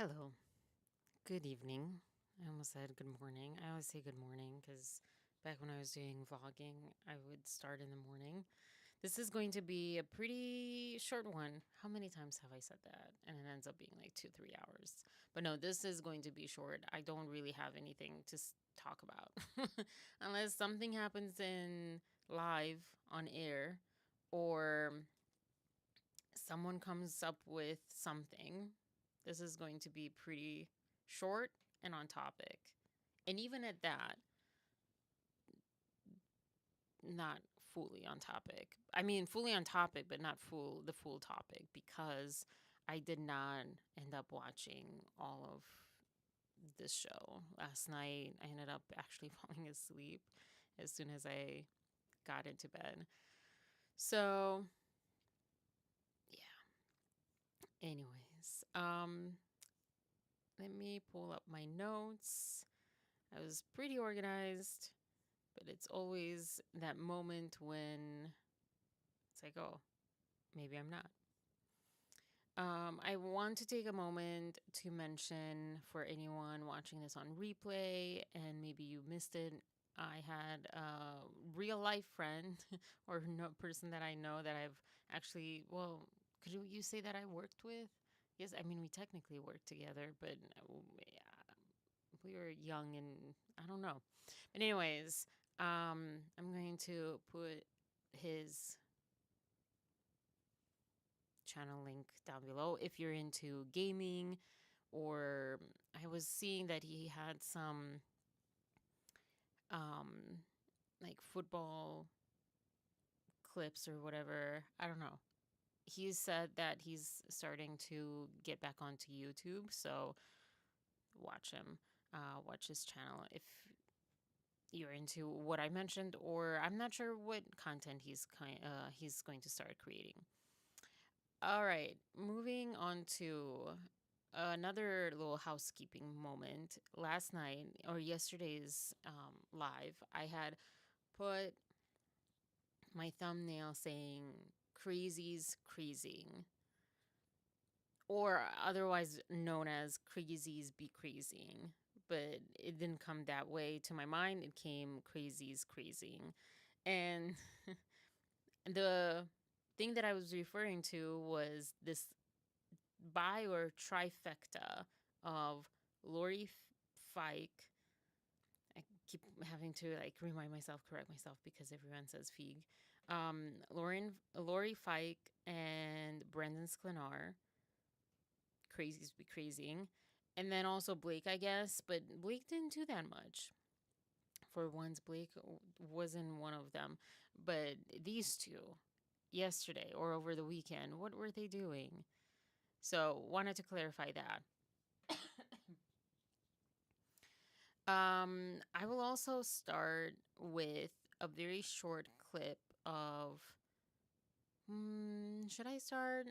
Hello. Good evening. I almost said good morning. I always say good morning because back when I was doing vlogging, I would start in the morning. This is going to be a pretty short one. How many times have I said that? And it ends up being like 2, 3 hours. But no, this is going to be short. I don't really have anything to talk about unless something happens in live on air or someone comes up with something. This is going to be pretty short and on topic. And even at that, not fully on topic. I mean, fully on topic, but not the full topic because I did not end up watching all of this show. Last night, I ended up actually falling asleep as soon as I got into bed. So, yeah. Anyways, let me pull up my notes. I was pretty organized, but it's always that moment when it's like, oh, maybe I'm not. I want to take a moment to mention for anyone watching this on replay and maybe you missed it. I had a real life friend or no person that I know that I've actually, well, could you say that I worked with? Yes, I mean, we technically worked together, but yeah, we were young and I don't know. But anyways, I'm going to put his channel link down below if you're into gaming, or I was seeing that he had some um like football clips or whatever. I don't know. He said that he's starting to get back onto YouTube, so watch him. Watch his channel if you're into what I mentioned, or I'm not sure what content he's going to start creating. All right, moving on to another little housekeeping moment. Last night or yesterday's live, I had put my thumbnail saying "crazies crazing," or otherwise known as "crazies be crazing." But it didn't come that way to my mind. It came "crazies crazing," and the thing that I was referring to was this bi or trifecta of Lori Fike. I keep having to like remind myself, correct myself because everyone says Feig. Lori Fike and Brendan Sklenar. Crazies be crazying. And then also Blake, I guess, but Blake didn't do that much. For once, Blake wasn't one of them. But these two, yesterday or over the weekend, what were they doing? So, wanted to clarify that. I will also start with a very short clip of. Should I start?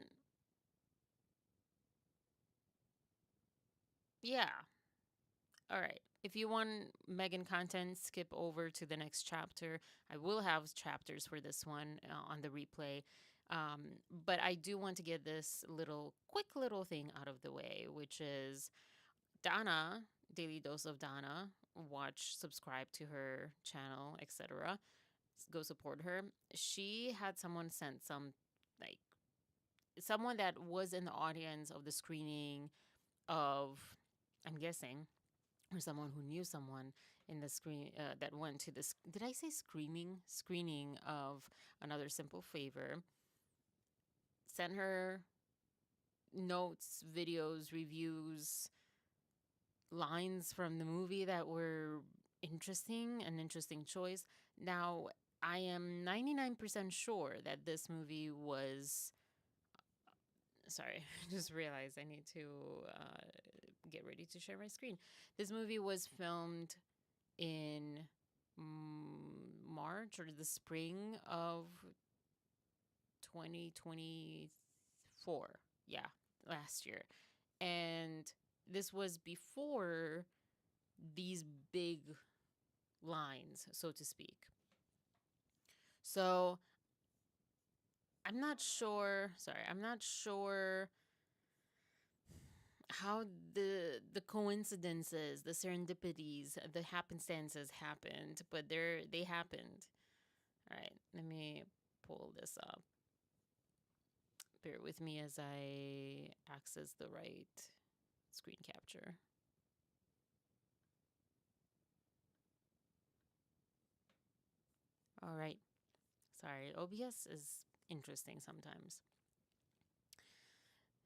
Yeah. All right. If you want Meghan content, skip over to the next chapter. I will have chapters for this one on the replay. But I do want to get this quick little thing out of the way, which is Donna, Daily Dose of Donna. Watch, subscribe to her channel, etc. Go support her. She had someone sent like someone that was in the audience of the screening of, I'm guessing, or someone who knew someone in the screen that went to this. Did I say screening of Another Simple Favor? Sent her notes, videos, reviews, lines from the movie that were interesting, an interesting choice. Now, I am 99% sure that this movie was. Sorry, I just realized I need to get ready to share my screen. This movie was filmed in March or the spring of 2024. Yeah, last year. And this was before these big lines, so to speak. So I'm not sure. Sorry, I'm not sure. how the coincidences, the serendipities, the happenstances happened, but they happened. All right, let me pull this up. Bear with me as I access the right screen capture. All right. Sorry, OBS is interesting sometimes.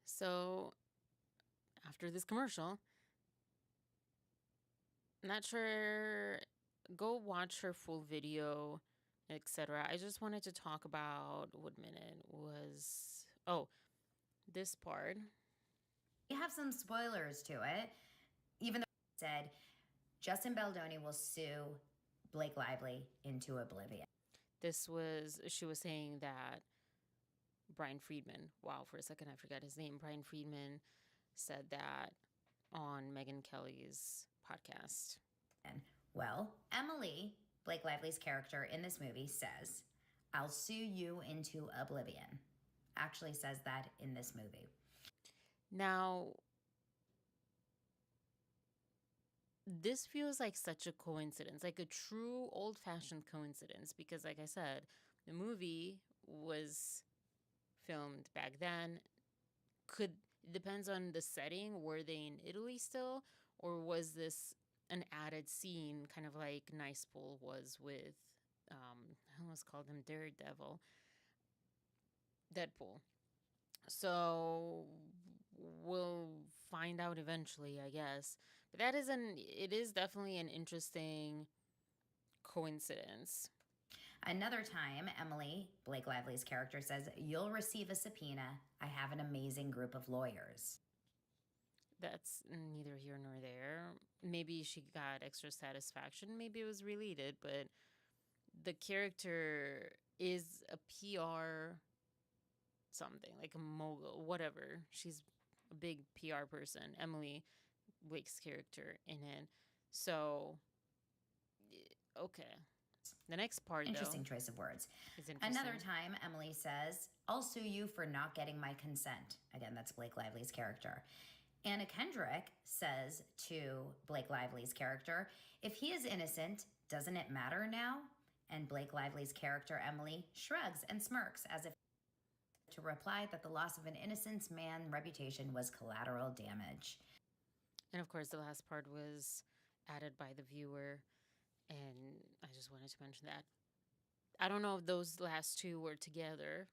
So, after this commercial, not sure, go watch her full video, etc. I just wanted to talk about what minute was. Oh, this part. We have some spoilers to it, even though it said Justin Baldoni will sue Blake Lively into oblivion. She was saying that Brian Friedman, wow, for a second I forgot his name. Brian Friedman said that on Meghan Kelly's podcast. Well, Emily, Blake Lively's character in this movie, says, I'll sue you into oblivion. Actually says that in this movie. Now, this feels like such a coincidence, like a true old fashioned coincidence, because, like I said, the movie was filmed back then. Could depends on the setting. Were they in Italy still, or was this an added scene, kind of like Nice Pool was with, I almost called him Daredevil, Deadpool. So we'll find out eventually, I guess. But it is definitely an interesting coincidence. Another time, Emily, Blake Lively's character, says, You'll receive a subpoena. I have an amazing group of lawyers. That's neither here nor there. Maybe she got extra satisfaction. Maybe it was related, but the character is a PR something, like a mogul, whatever. She's a big PR person, Emily, Blake's character in it. So, okay. The next part, Interesting though, choice of words. is interesting. Another time, Emily says, I'll sue you for not getting my consent. Again, that's Blake Lively's character. Anna Kendrick says to Blake Lively's character, if he is innocent, doesn't it matter now? And Blake Lively's character, Emily, shrugs and smirks as if to reply that the loss of an innocent man's reputation was collateral damage. And of course, the last part was added by the viewer, and I just wanted to mention that. I don't know if those last two were together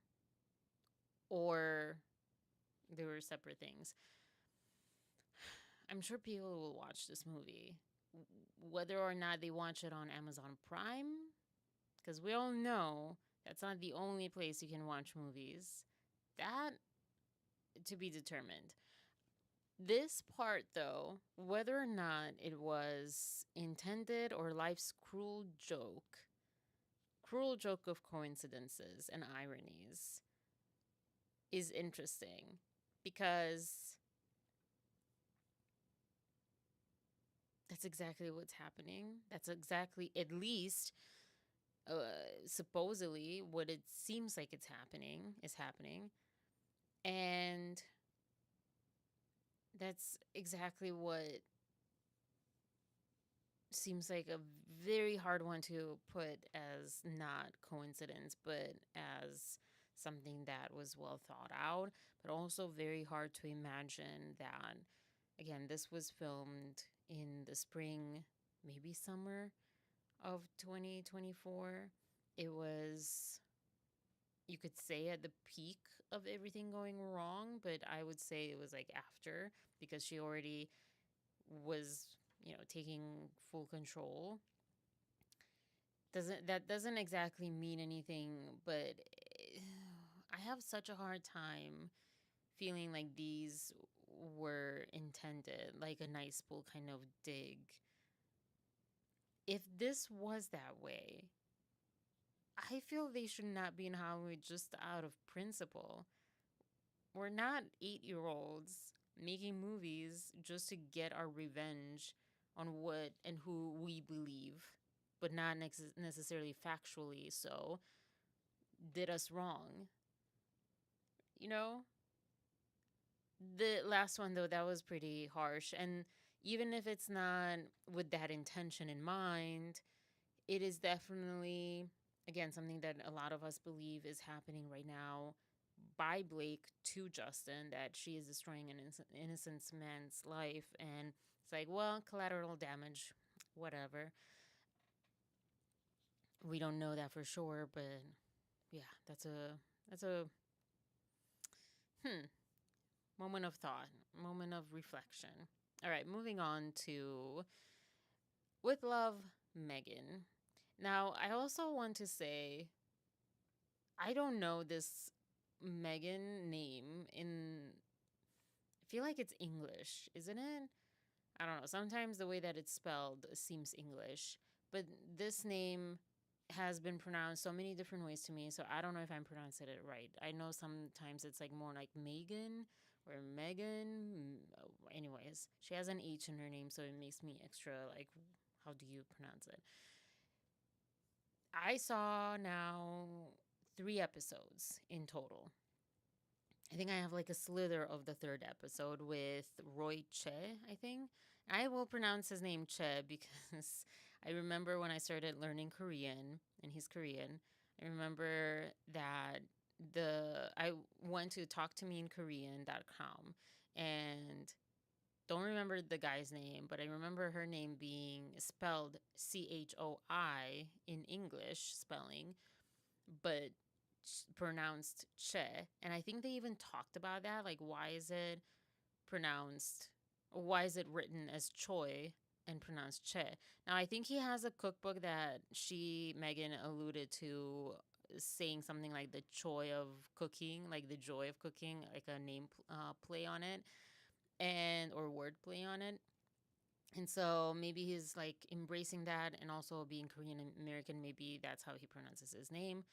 or they were separate things. I'm sure people will watch this movie, whether or not they watch it on Amazon Prime, because we all know that's not the only place you can watch movies. That to be determined. This part, though, whether or not it was intended or life's cruel joke of coincidences and ironies, is interesting because that's exactly what's happening. That's exactly, at least, supposedly, what it seems like is happening. And that's exactly what seems like a very hard one to put as not coincidence, but as something that was well thought out, but also very hard to imagine that, again, this was filmed in the spring, maybe summer of 2024. It was, you could say, at the peak of everything going wrong, but I would say it was like after, because she already was, taking full control. Doesn't exactly mean anything, but I have such a hard time feeling like these were intended, like a nice pool kind of dig. If this was that way, I feel they should not be in Hollywood just out of principle. We're not 8-year-olds making movies just to get our revenge on what and who we believe, but not necessarily factually so, did us wrong. You know? The last one though, that was pretty harsh, and even if it's not with that intention in mind, it is definitely, again, something that a lot of us believe is happening right now by Blake to Justin, that she is destroying an innocent man's life. And it's like, well, collateral damage, whatever. We don't know that for sure, but yeah, that's a hmm moment of thought, moment of reflection. All right, moving on to with love, Meghan. Now, I also want to say I don't know this Meghan name in. I feel like it's English, isn't it? I don't know. Sometimes the way that it's spelled seems English, but this name has been pronounced so many different ways to me, so I don't know if I'm pronouncing it right. I know sometimes it's like more like Megan or Megan. Anyways, she has an H in her name, so it makes me extra like, how do you pronounce it? I saw now 3 episodes in total. I think I have like a slither of the third episode with Roy Che, I think. I will pronounce his name Che because I remember when I started learning Korean, and he's Korean. I remember that I went to talktomeinkorean.com and don't remember the guy's name, but I remember her name being spelled CHOI in English spelling, but pronounced Che. And I think they even talked about that. Like, pronounced, why is it written as Choi and pronounced Che? Now, I think he has a cookbook that Meghan, alluded to, saying something like the joy of cooking, like the joy of cooking, like a name play on it, and or word play on it. And so maybe he's like embracing that, and also being Korean American, maybe that's how he pronounces his name.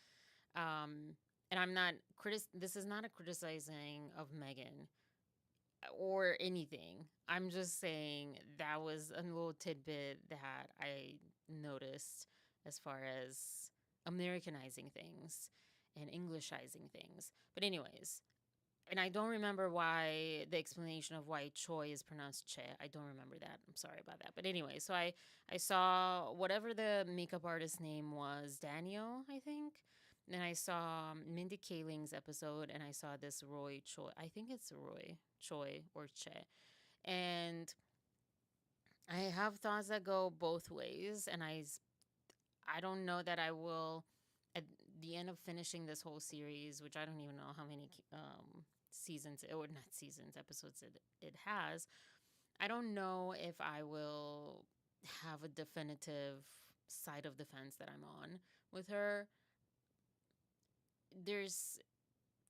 Um, and I'm not this is not a criticizing of Meghan or anything. I'm just saying that was a little tidbit that I noticed as far as Americanizing things and Englishizing things. But anyways, and I don't remember why the explanation of why Choi is pronounced Che. I don't remember that. I'm sorry about that. But anyway, so I saw whatever the makeup artist name was, Daniel, I think. And I saw Mindy Kaling's episode, and I saw this Roy Choi. I think it's Roy Choi or Che. And I have thoughts that go both ways, and I don't know that I will, at the end of finishing this whole series, which I don't even know how many seasons, or not seasons, episodes it has. I don't know if I will have a definitive side of the fence that I'm on with her. There's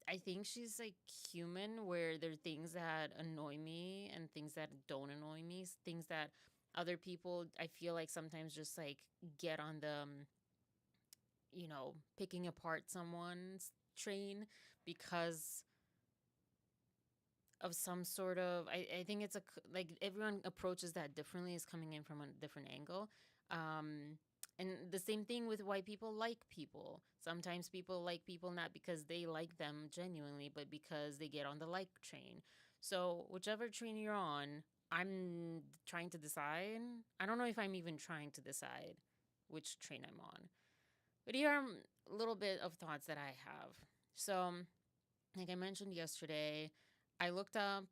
I think she's like human, where there are things that annoy me and things that don't annoy me, things that other people, I feel like, sometimes just like get on the picking apart someone's train because of some sort of, I think it's like everyone approaches that differently, is coming in from a different angle. um and the same thing with why people like people. Sometimes people like people not because they like them genuinely, but because they get on the like train. So whichever train you're on, I'm trying to decide. I don't know if I'm even trying to decide which train I'm on. But here are a little bit of thoughts that I have. So, like I mentioned yesterday, I looked up,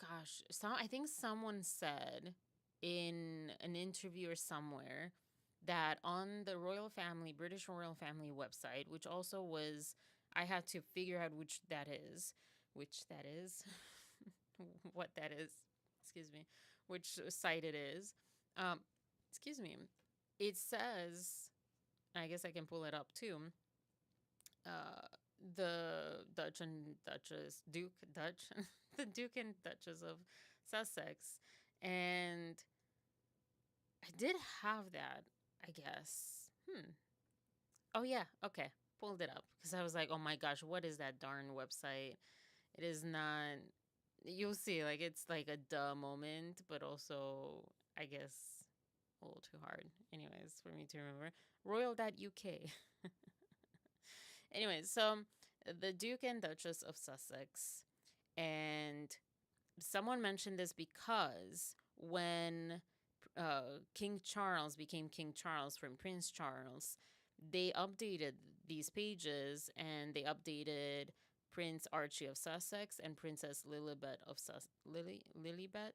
gosh, I think someone said in an interview or somewhere that on the royal family, British royal family website, which also was, I had to figure out which that is, what that is, excuse me, which site it is. Um, excuse me. It says, I guess I can pull it up too. Uh, the Dutch and Duchess, Duke, Dutch, the Duke and Duchess of Sussex. And I did have that, I guess. Oh, yeah. Okay. Pulled it up because I was like, oh my gosh, what is that darn website? It is not, you'll see, like, it's like a duh moment, but also, I guess, a little too hard. Anyways, for me to remember. Royal.uk. Anyways, so the Duke and Duchess of Sussex. And someone mentioned this because when King Charles became King Charles from Prince Charles, they updated these pages and they updated Prince Archie of Sussex and Princess Lilibet of Lilibet.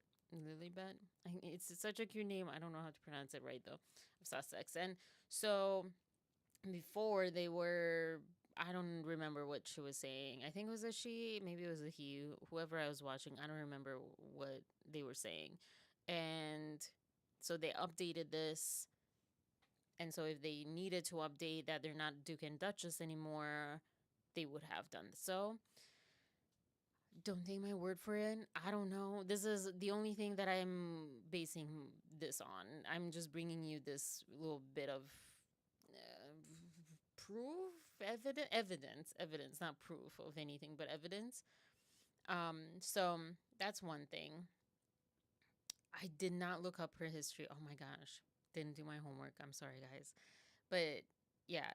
It's such a cute name. I don't know how to pronounce it right though. Of Sussex, and so before they were. I don't remember what she was saying. I think it was a she, maybe it was a he, whoever I was watching. I don't remember what they were saying. And so they updated this. And so if they needed to update that they're not Duke and Duchess anymore, they would have done so. Don't take my word for it. I don't know. This is the only thing that I'm basing this on. I'm just bringing you this little bit of proof, evidence, not proof of anything, but evidence. So that's one thing. I did not look up her history. Oh my gosh, didn't do my homework. I'm sorry, guys, but yeah.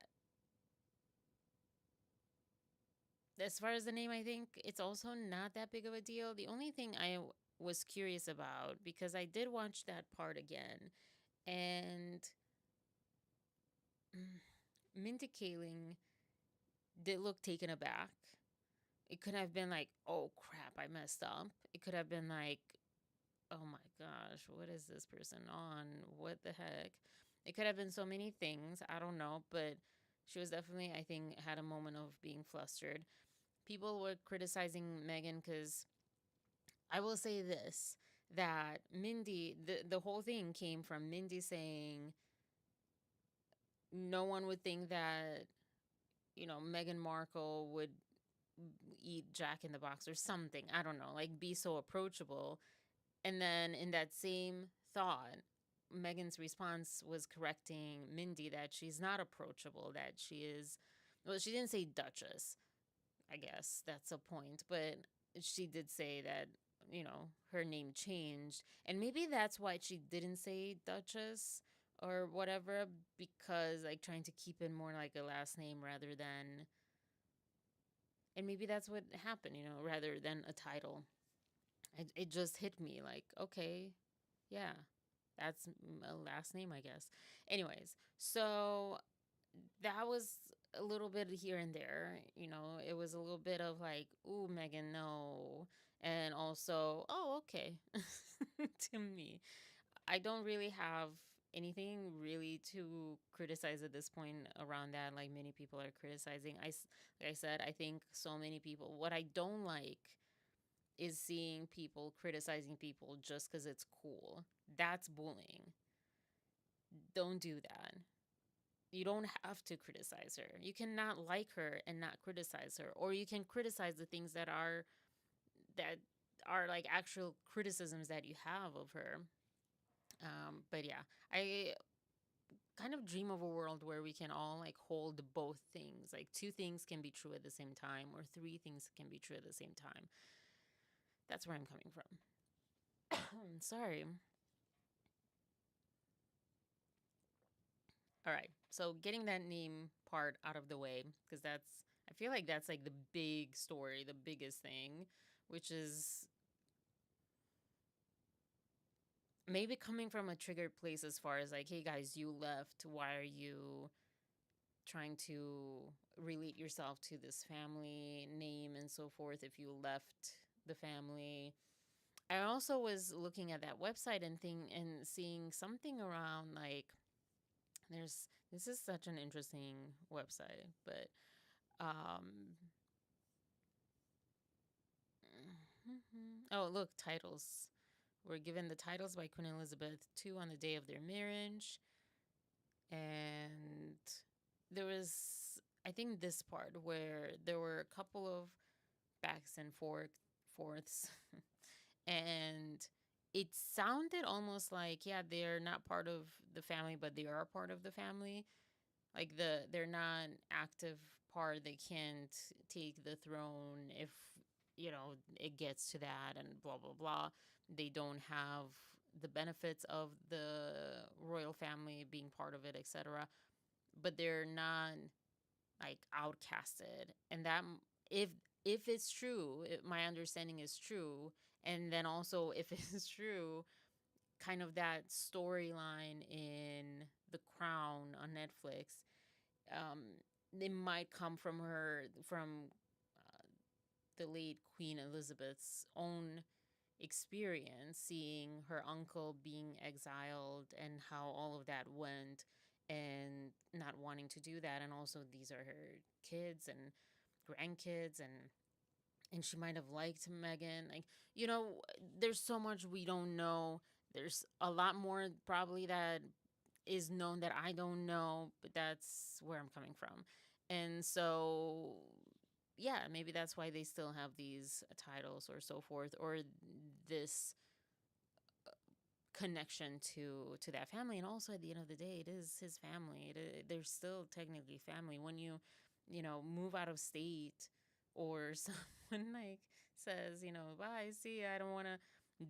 As far as the name, I think it's also not that big of a deal. The only thing I was curious about, because I did watch that part again, and Minty Kaling did look taken aback. It could have been like, oh crap, I messed up. It could have been like, oh my gosh, what is this person on? What the heck? It could have been so many things. I don't know. But she was definitely, I think, had a moment of being flustered. People were criticizing Meghan because I will say this, that Mindy, the whole thing came from Mindy saying no one would think that, Meghan Markle would eat Jack in the Box or something. I don't know, like be so approachable. And then in that same thought, Meghan's response was correcting Mindy that she's not approachable, that she is, well, she didn't say Duchess. I guess that's a point, but she did say that, her name changed. And maybe that's why she didn't say Duchess or whatever, because like trying to keep it more like a last name rather than, and maybe that's what happened, rather than a title. It just hit me like, okay, yeah, that's a last name, I guess. Anyways, so that was a little bit here and there. It was a little bit of like, ooh, Meghan, no. And also, oh, okay, to me. I don't really have anything really to criticize at this point around that. Like many people are criticizing. Like I said, I think so many people, what I don't like is seeing people criticizing people just because it's cool. That's bullying. Don't do that. You don't have to criticize her. You cannot like her and not criticize her, or you can criticize the things that are like actual criticisms that you have of her. But yeah, I kind of dream of a world where we can all like hold both things. Like two things can be true at the same time, or three things can be true at the same time. That's where I'm coming from. Sorry. All right. So getting that name part out of the way, because I feel like that's like the big story, the biggest thing, which is maybe coming from a triggered place as far as like, hey guys, you left. Why are you trying to relate yourself to this family name and so forth if you left the family? I also was looking at that website and seeing something around like there's this is such an interesting website, but um oh look, titles. Were given the titles by Queen Elizabeth II on the day of their marriage. And there was, I think, this part where there were a couple of backs and forths, and it sounded almost like, yeah, they're not part of the family, but they are part of the family. Like they're not active part. They can't take the throne if it gets to that, and blah blah blah. They don't have the benefits of the royal family being part of it, etc. But they're not like outcasted, and that if if it's true, if my understanding is true, and then also if it's true, kind of that storyline in The Crown on Netflix, um, it might come from uh, the late Queen Elizabeth's own experience, seeing her uncle being exiled and how all of that went, and not wanting to do that. And also, these are her kids and grandkids, and she might have liked Meghan. Like, there's so much we don't know. There's a lot more probably that is known that I don't know, but that's where I'm coming from. And so, yeah, maybe that's why they still have these titles or so forth, or this connection to that family. And also, at the end of the day, it is his family. They're still technically family. When you move out of state, or someone like says, bye, see, I don't want to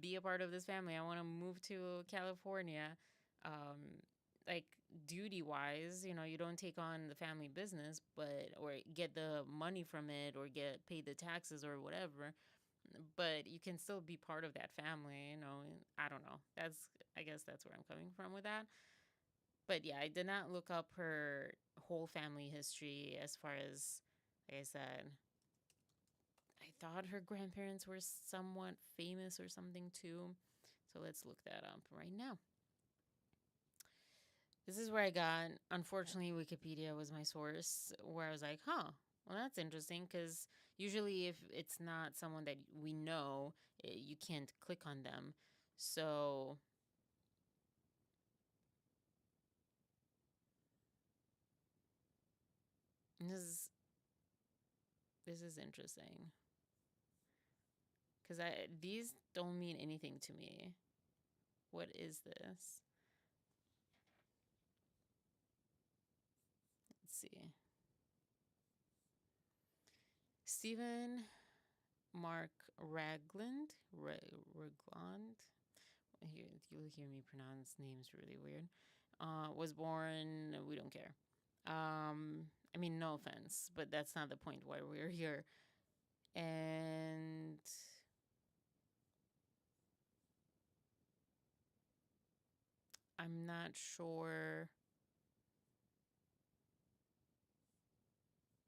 be a part of this family, I want to move to California, um like, duty wise, you don't take on the family business, but or get the money from it, or get paid the taxes or whatever, but you can still be part of that family. I don't know. I guess that's where I'm coming from with that. But yeah, I did not look up her whole family history as far as, like I said, I thought her grandparents were somewhat famous or something too. So let's look that up right now. This is where I got, unfortunately, Wikipedia was my source, where I was like, huh, well, that's interesting, because usually if it's not someone that we know, you can't click on them. So this is this is interesting, because these don't mean anything to me. What is this? Let's see. Stephen Mark Ragland. You'll hear me pronounce names really weird. Was born. We don't care. I mean, no offense, but that's not the point why we're here. And I'm not sure.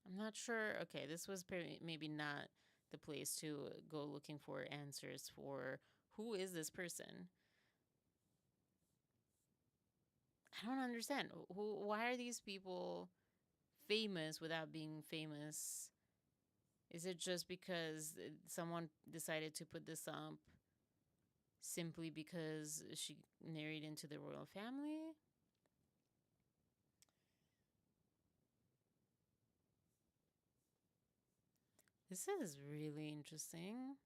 I'm not sure. Okay, this was maybe not the place to go looking for answers for who is this person. I don't understand. Why are these people famous without being famous? Is it just because someone decided to put this up simply because she married into the royal family? This is really interesting.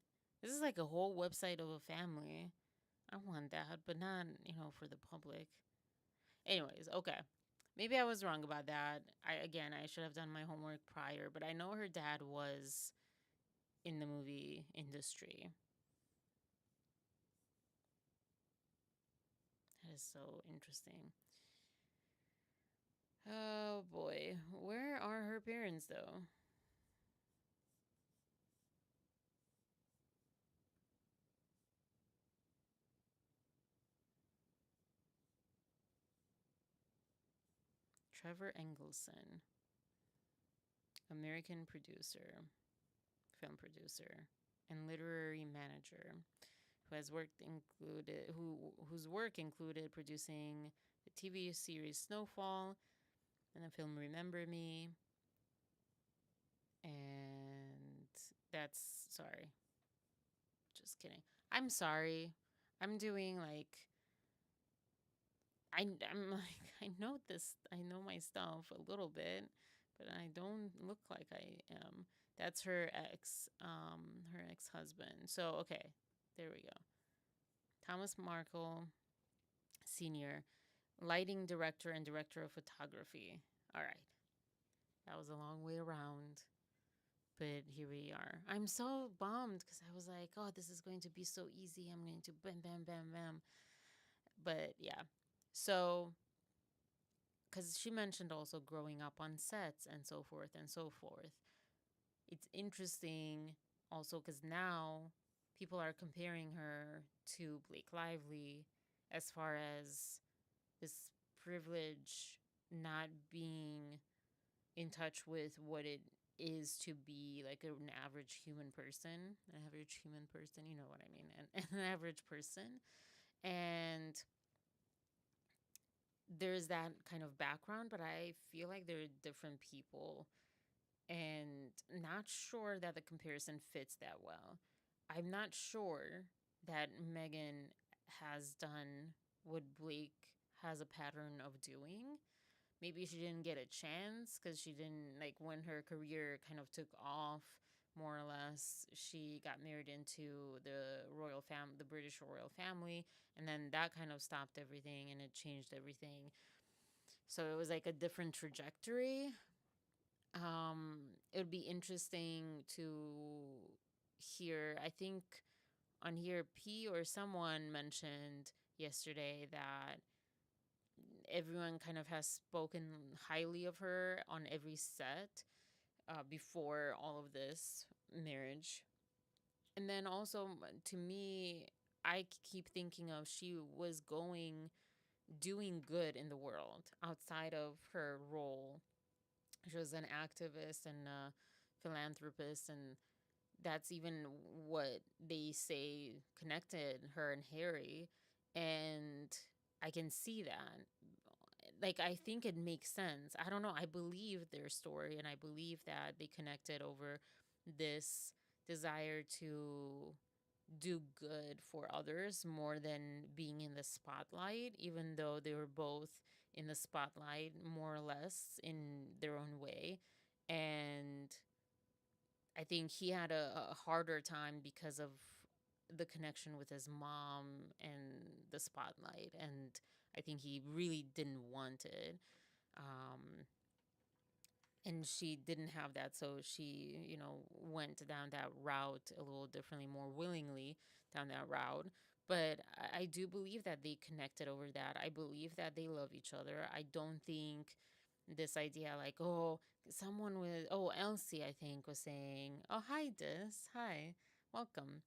This is like a whole website of a family. I want that, but not, for the public. Anyways, okay. Maybe I was wrong about that. I should have done my homework prior, but I know her dad was in the movie industry. That is so interesting. Oh boy, where are her parents though? Trevor Engelson, American producer, film producer, and literary manager, whose work included producing the TV series Snowfall and the film Remember Me. And that's sorry. Just kidding. I'm sorry. I'm doing like I'm like I know this. I know my stuff a little bit, but I don't look like I am. That's her ex-husband. So okay, there we go. Thomas Markle, Senior, lighting director and director of photography. All right, that was a long way around, but here we are. I'm so bummed because I was like, oh, this is going to be so easy. I'm going to bam, bam, bam, bam. But yeah, so because she mentioned also growing up on sets and so forth and so forth. it's interesting also because now people are comparing her to Blake Lively as far as this privilege not being in touch with what it is to be like an average human person, you know what I mean, an average person. And there's that kind of background, but I feel like they're different people and not sure that the comparison fits that well. I'm not sure that Meghan has done what Blake has a pattern of doing. Maybe she didn't get a chance because she didn't, like, when her career kind of took off, more or less, she got married into the British royal family, and then that kind of stopped everything and it changed everything. So it was like a different trajectory. It would be interesting to hear. I think on here, P or someone mentioned yesterday that everyone kind of has spoken highly of her on every set before all of this marriage. And then also, to me, I keep thinking of she was doing good in the world outside of her role. She was an activist and a philanthropist, and that's even what they say connected her and Harry. And I can see that. Like, I think it makes sense. I don't know. I believe their story, and I believe that they connected over this desire to do good for others more than being in the spotlight, even though they were both in the spotlight more or less in their own way. And I think he had a harder time because of the connection with his mom and the spotlight. And I think he really didn't want it. Um, and she didn't have that, so she, went down that route a little differently, more willingly down that route. But I do believe that they connected over that. I believe that they love each other. I don't think this idea like, oh, Elsie, I think, was saying, oh, hi, hi, welcome.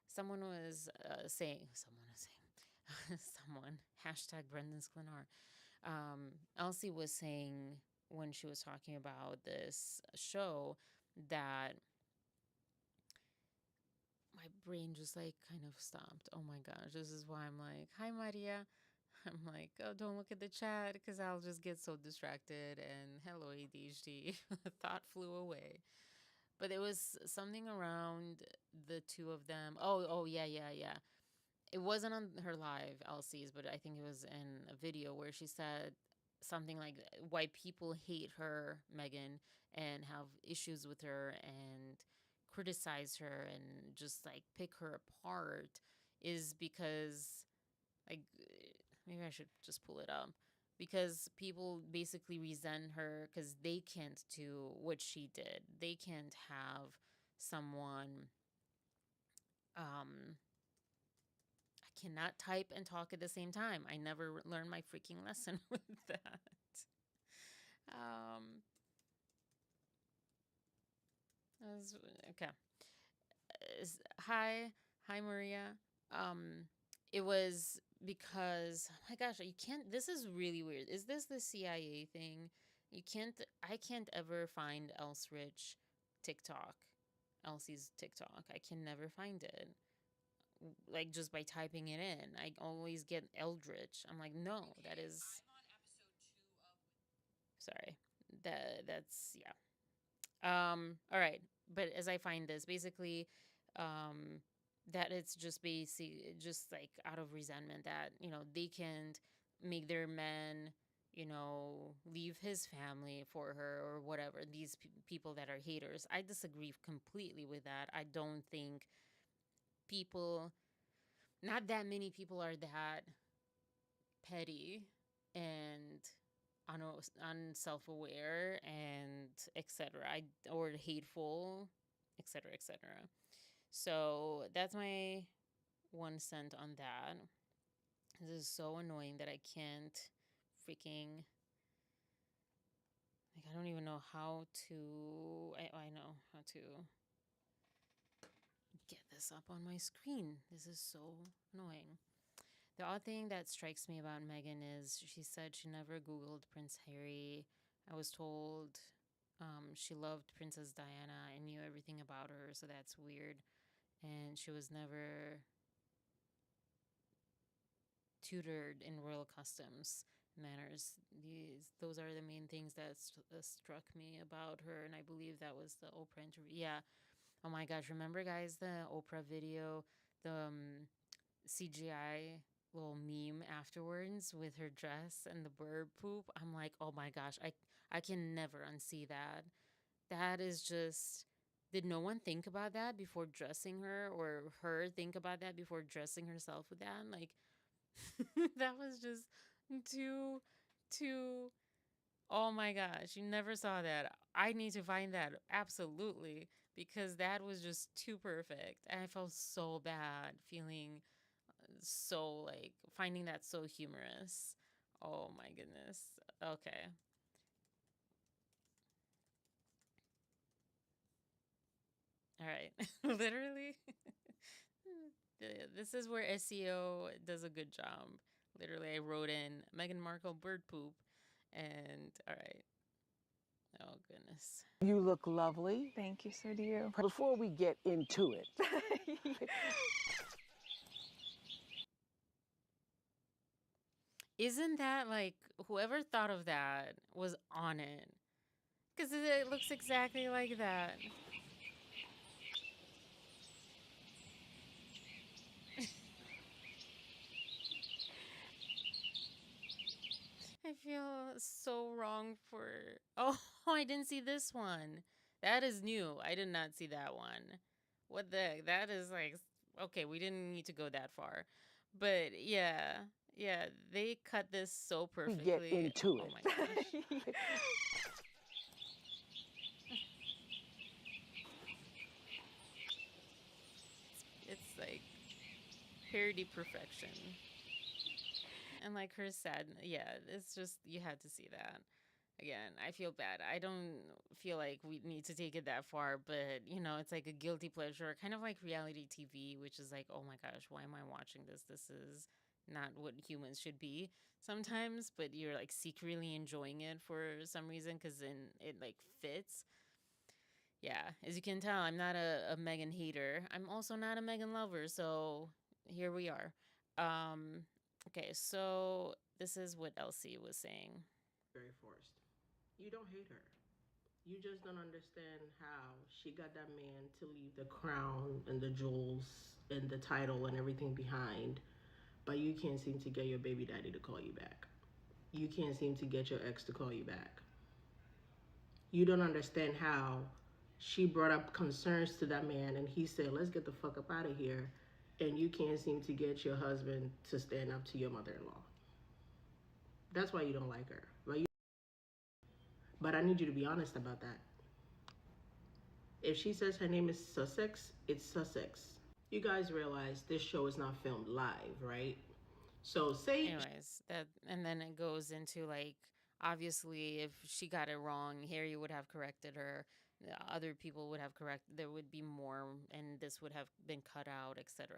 Someone was saying someone hashtag Brendan Sklenar. Elsie was saying when she was talking about this show that my brain just like kind of stopped. Oh my gosh, this is why I'm like, hi, Maria. I'm like, oh, don't look at the chat because I'll just get so distracted. And hello, ADHD. Thought flew away. But it was something around the two of them. Oh, yeah, yeah, yeah. It wasn't on her live Elsie's, but I think it was in a video where she said something like why people hate her, Meghan, and have issues with her and criticize her and just like pick her apart is because, like, maybe I should just pull it up, because people basically resent her because they can't do what she did. They can't have someone um I cannot type and talk at the same time. I never learned my freaking lesson with that. Um, okay. Hi, hi, Maria. Um, it was because, oh my gosh, you can't. This is really weird. Is this the CIA thing? You can't. I can't ever find Else Rich TikTok, Elsie's TikTok. I can never find it. Like, just by typing it in, I always get Eldritch. I'm like, no, that is. Sorry, that's yeah. All right, but as I find this, basically, um, that it's just just like out of resentment that they can't make their men leave his family for her or whatever. These people that are haters, I disagree completely with that. I don't think people, not that many people are that petty and unself-aware and etc. Or hateful, etc., etc. So that's my 1 cent on that. This is so annoying that I can't freaking Like, I don't even know how to. I know how to get this up on my screen. This is so annoying. The odd thing that strikes me about Meghan is she said she never Googled Prince Harry. I was told she loved Princess Diana and knew everything about her, so that's weird. And she was never tutored in royal customs manners. Those are the main things that struck me about her, and I believe that was the Oprah interview. Yeah. Oh my gosh! Remember, guys, the Oprah video, the CGI little meme afterwards with her dress and the bird poop. I'm like, oh my gosh, I can never unsee that. That is just. Did no one think about that before dressing her, or her think about that before dressing herself with that? Like, that was just too. Oh my gosh, you never saw that. I need to find that absolutely because that was just too perfect. And I felt so bad feeling so like finding that so humorous. Oh my goodness. Okay. All right. Literally. This is where SEO does a good job. Literally, I wrote in Meghan Markle bird poop. And all right. Oh, goodness. You look lovely. Thank you, so do you. Before we get into it, Isn't that like whoever thought of that was on it? Because it looks exactly like that. I feel so wrong for. Oh, I didn't see this one. That is new. I did not see that one. What the heck? That is like. Okay, we didn't need to go that far. But yeah. Yeah, they cut this so we get perfectly. into Oh it. my gosh. It's like parody perfection. And like her sad, yeah, it's just you had to see that. Again, I feel bad. I don't feel like we need to take it that far, but it's like a guilty pleasure, kind of like reality TV, which is like, oh my gosh, why am I watching this? This is not what humans should be sometimes, but you're like secretly enjoying it for some reason because then it like fits. Yeah, as you can tell, I'm not a Megan hater. I'm also not a Megan lover, so here we are. Um, okay, so this is what Elsie was saying. Very forced. You don't hate her. You just don't understand how she got that man to leave the crown and the jewels and the title and everything behind, but you can't seem to get your baby daddy to call you back. You can't seem to get your ex to call you back. You don't understand how she brought up concerns to that man and he said, let's get the fuck up out of here. And you can't seem to get your husband to stand up to your mother in law. That's why you don't like her. But I need you to be honest about that. If she says her name is Sussex, it's Sussex. You guys realize this show is not filmed live, right? So say Anyways, that and then it goes into like obviously if she got it wrong, Harry would have corrected her. Other people would have corrected. There would be more, and this would have been cut out, etc.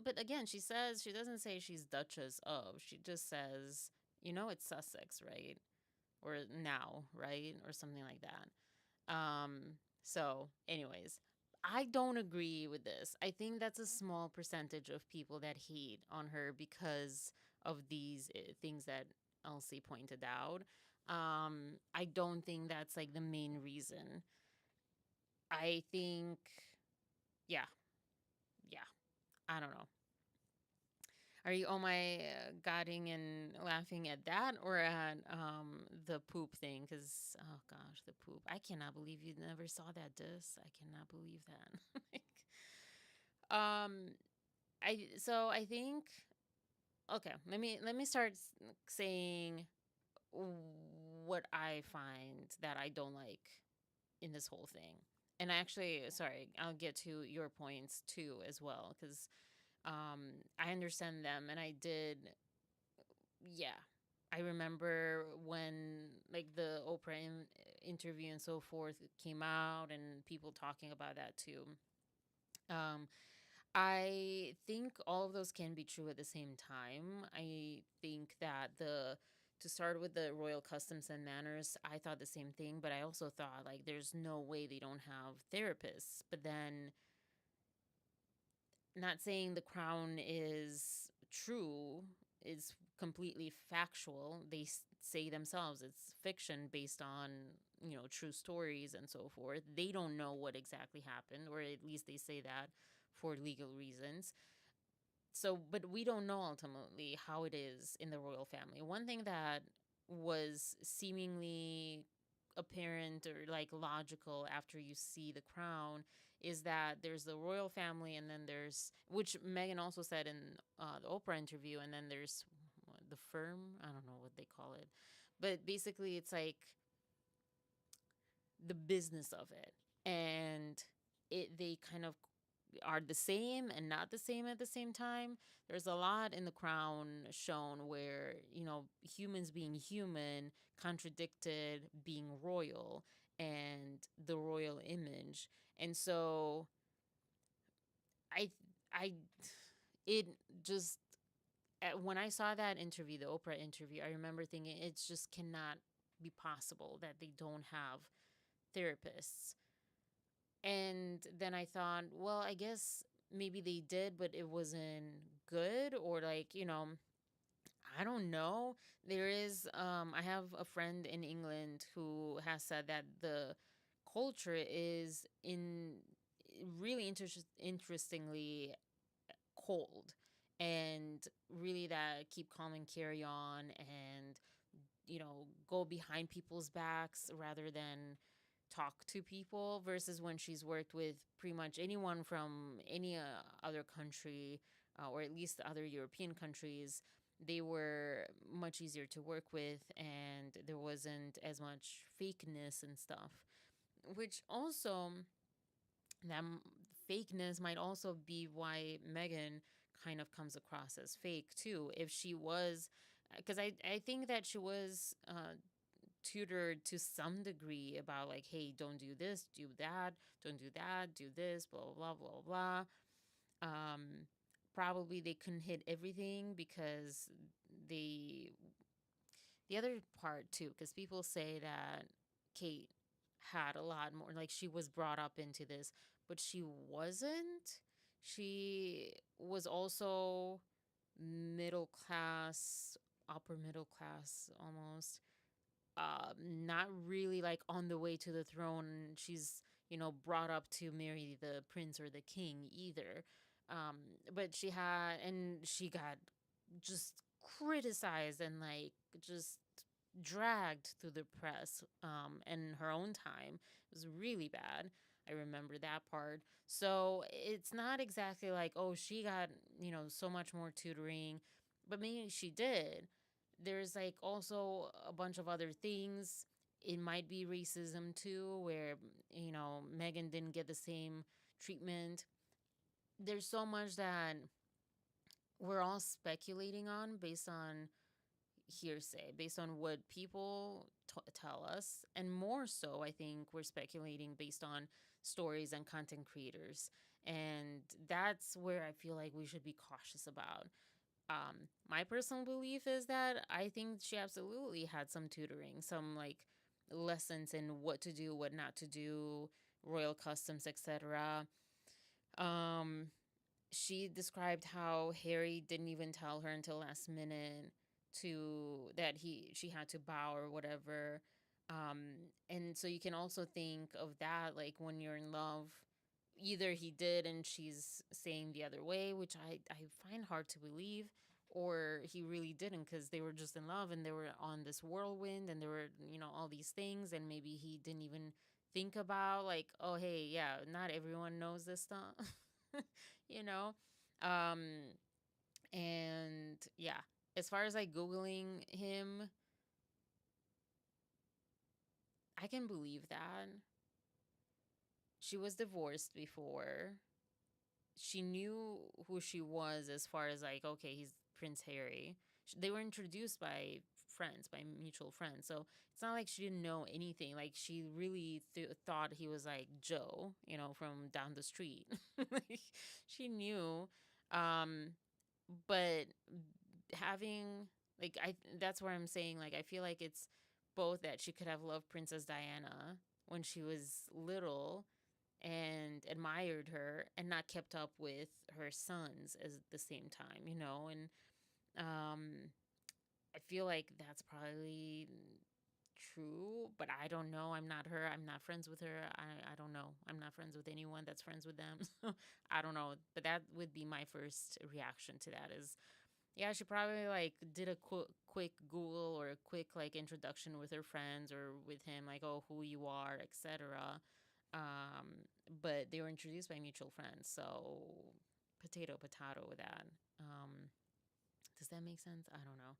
But again, she says she doesn't say she's Duchess of. She just says, it's Sussex, right? Or now, right? Or something like that. So, anyways, I don't agree with this. I think that's a small percentage of people that hate on her because of these things that Elsie pointed out. I don't think that's like the main reason. I think, yeah, yeah, I don't know. Are you oh my godding and laughing at that or at the poop thing? Because oh gosh, the poop! I cannot believe you never saw that disc. I cannot believe that. um, I think okay. Let me start saying what I find that I don't like in this whole thing. And actually, sorry, I'll get to your points too as well because I understand them, and I did. Yeah. I remember when like the Oprah interview and so forth came out, and people talking about that too. Um, I think all of those can be true at the same time. I think that to start with the royal customs and manners, I thought the same thing, but I also thought like there's no way they don't have therapists. But then, not saying the crown is true, is completely factual. They say themselves it's fiction based on, true stories and so forth. They don't know what exactly happened, or at least they say that for legal reasons. So, but we don't know ultimately how it is in the royal family. One thing that was seemingly apparent or like logical after you see the crown is that there's the royal family, and then there's, which Meghan also said in the Oprah interview, and then there's the firm. I don't know what they call it, but basically it's like the business of it, and they kind of are the same and not the same at the same time. There's a lot in the crown shown where, humans being human contradicted being royal and the royal image. And so I I it just when I saw that interview, the Oprah interview, I remember thinking it just cannot be possible that they don't have therapists. And then I thought, well, I guess maybe they did, but it wasn't good, or like, I don't know. I have a friend in England who has said that the culture is in really interestingly cold, and really that keep calm and carry on, and go behind people's backs rather than talk to people, versus when she's worked with pretty much anyone from any other country, or at least other European countries. They were much easier to work with, and there wasn't as much fakeness and stuff, which also, that fakeness might also be why Meghan kind of comes across as fake too. If she was, because I think that she was tutored to some degree about like, hey, don't do this, do that, don't do that, do this, blah blah blah blah blah. Probably they couldn't hit everything because they the other part too, because people say that Kate had a lot more, like she was brought up into this, but she wasn't. She was also middle class, upper middle class almost. Not really like on the way to the throne. She's, brought up to marry the prince or the king either. Um, but she got just criticized and like just dragged through the press in her own time. It was really bad. I remember that part. So it's not exactly like, oh, she got, so much more tutoring, but maybe she did. There's like also a bunch of other things. It might be racism too, where, Meghan didn't get the same treatment. There's so much that we're all speculating on based on hearsay, based on what people tell us. And more so, I think we're speculating based on stories and content creators. And that's where I feel like we should be cautious about. My personal belief is that I think she absolutely had some tutoring, some like lessons in what to do, what not to do, royal customs, etc. Um, she described how Harry didn't even tell her until last minute to that she had to bow or whatever. And so you can also think of that like when you're in love, either he did and she's saying the other way, which I find hard to believe, or he really didn't because they were just in love and they were on this whirlwind and there were, all these things, and maybe he didn't even think about like, oh, hey, yeah, not everyone knows this stuff. you know? Um, and yeah, as far as like Googling him, I can believe that. She was divorced before. She knew who she was as far as like, okay, he's Prince Harry. They were introduced by friends, by mutual friends. So it's not like she didn't know anything. Like she really thought he was like Joe, from down the street. Like she knew. Um, but having like I that's where I'm saying, like, I feel like it's both that she could have loved Princess Diana when she was little and admired her and not kept up with her sons at the same time, and um I feel like that's probably true, but I don't know. I'm not her. I'm not friends with her. I don't know. I'm not friends with anyone that's friends with them. So I don't know. But that would be my first reaction to that is, yeah, she probably like did a quick Google or a quick like introduction with her friends or with him, like, oh, who you are, etc. But they were introduced by mutual friends, so potato with that. Does that make sense? I don't know,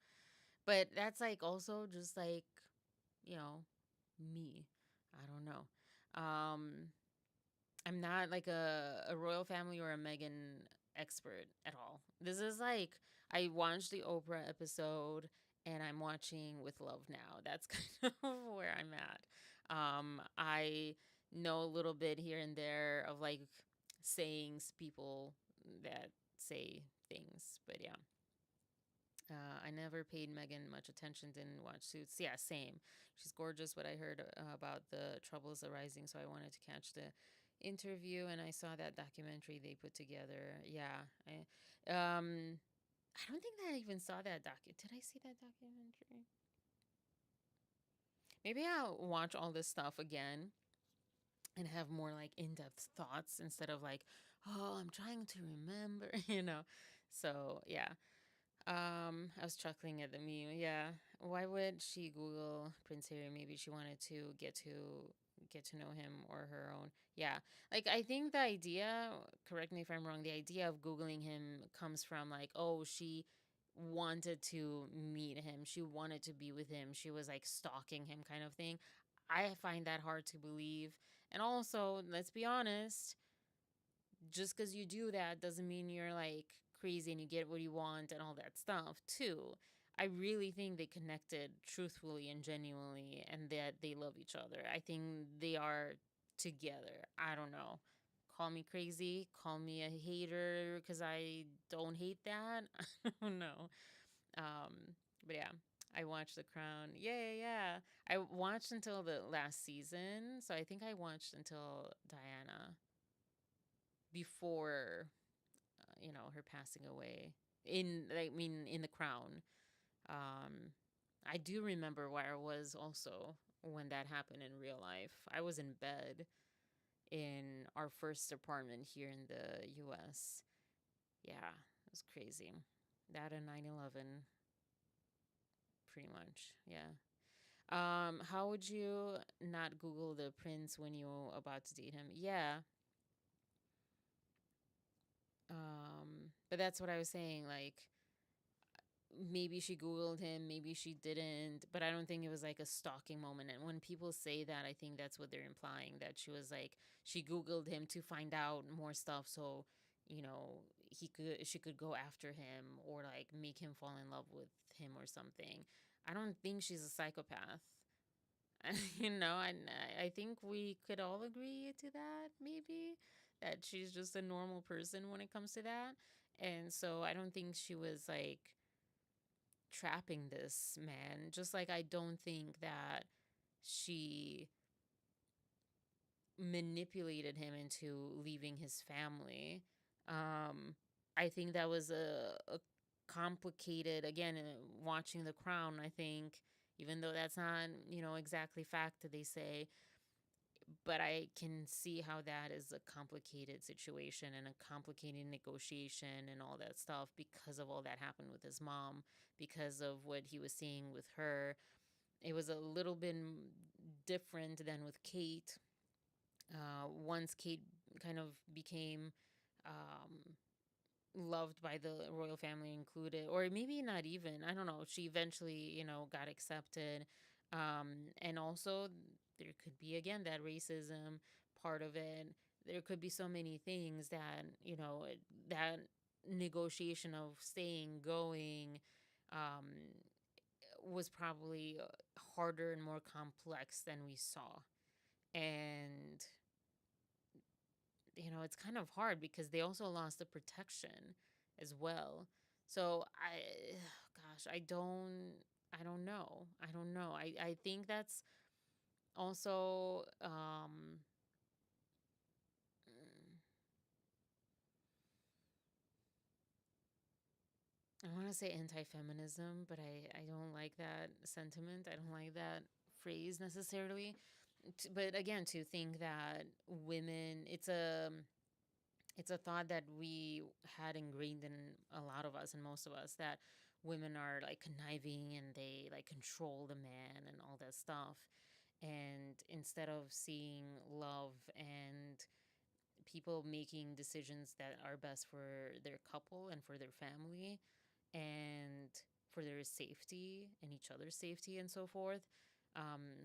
but that's like also just like, you know, me. I don't know. I'm not like a royal family or a Meghan expert at all. This is like I watched the Oprah episode and I'm watching with love now. That's kind of where I'm at. I know a little bit here and there of like sayings, people that say things, but yeah. I never paid Meghan much attention, didn't watch Suits. Yeah, same. She's gorgeous. What I heard about the troubles arising, so I wanted to catch the interview, and I saw that documentary they put together. Yeah, I don't think that I even saw that Did I see that documentary? Maybe I'll watch all this stuff again and have more like in-depth thoughts instead of like, oh, I'm trying to remember, So yeah. I was chuckling at the meme. Yeah. Why would she Google Prince Harry? Maybe she wanted to get to know him or her own. Yeah. Like I think the idea, correct me if I'm wrong, the idea of Googling him comes from like, oh, she wanted to meet him. She wanted to be with him. She was like stalking him kind of thing. I find that hard to believe. And also, let's be honest, just because you do that doesn't mean you're like crazy and you get what you want and all that stuff too. I really think they connected truthfully and genuinely and that they love each other. I think they are together. I don't know. Call me crazy, call me a hater because I don't hate that. I don't know. But yeah, I watched The Crown. Yeah, yeah, yeah. I watched until the last season. So I think I watched until Diana before her passing away in The Crown. um I do remember where I was also when that happened in real life. I was in bed in our first apartment here in the US. Yeah, it was crazy. That and 9/11, pretty much. Yeah. How would you not Google the prince when you were about to date him? Yeah. But that's what I was saying, like maybe she Googled him, maybe she didn't, but I don't think it was like a stalking moment. And when people say that, I think that's what they're implying, that she was like, she Googled him to find out more stuff so, she could go after him or like make him fall in love with him or something. I don't think she's a psychopath. I think we could all agree to that, maybe, that she's just a normal person when it comes to that. And so I don't think she was like trapping this man. Just like I don't think that she manipulated him into leaving his family. I think that was a complicated, again, watching The Crown, I think, even though that's not, exactly fact, they say, but I can see how that is a complicated situation and a complicated negotiation and all that stuff because of all that happened with his mom, because of what he was seeing with her. It was a little bit different than with Kate. Once Kate kind of became um, loved by the royal family included, or maybe not even, I don't know, she eventually, got accepted. And also there could be again that racism part of it. There could be so many things that, that negotiation of staying going, um, was probably harder and more complex than we saw. And, it's kind of hard because they also lost the protection as well. So gosh, I don't know. I don't know. I think that's also, mm, I want to say anti-feminism, but I don't like that sentiment. I don't like that phrase necessarily. But again, to think that women, it's a thought that we had ingrained in a lot of us and most of us, that women are like conniving and they like control the man and all that stuff. And instead of seeing love and people making decisions that are best for their couple and for their family and for their safety and each other's safety and so forth.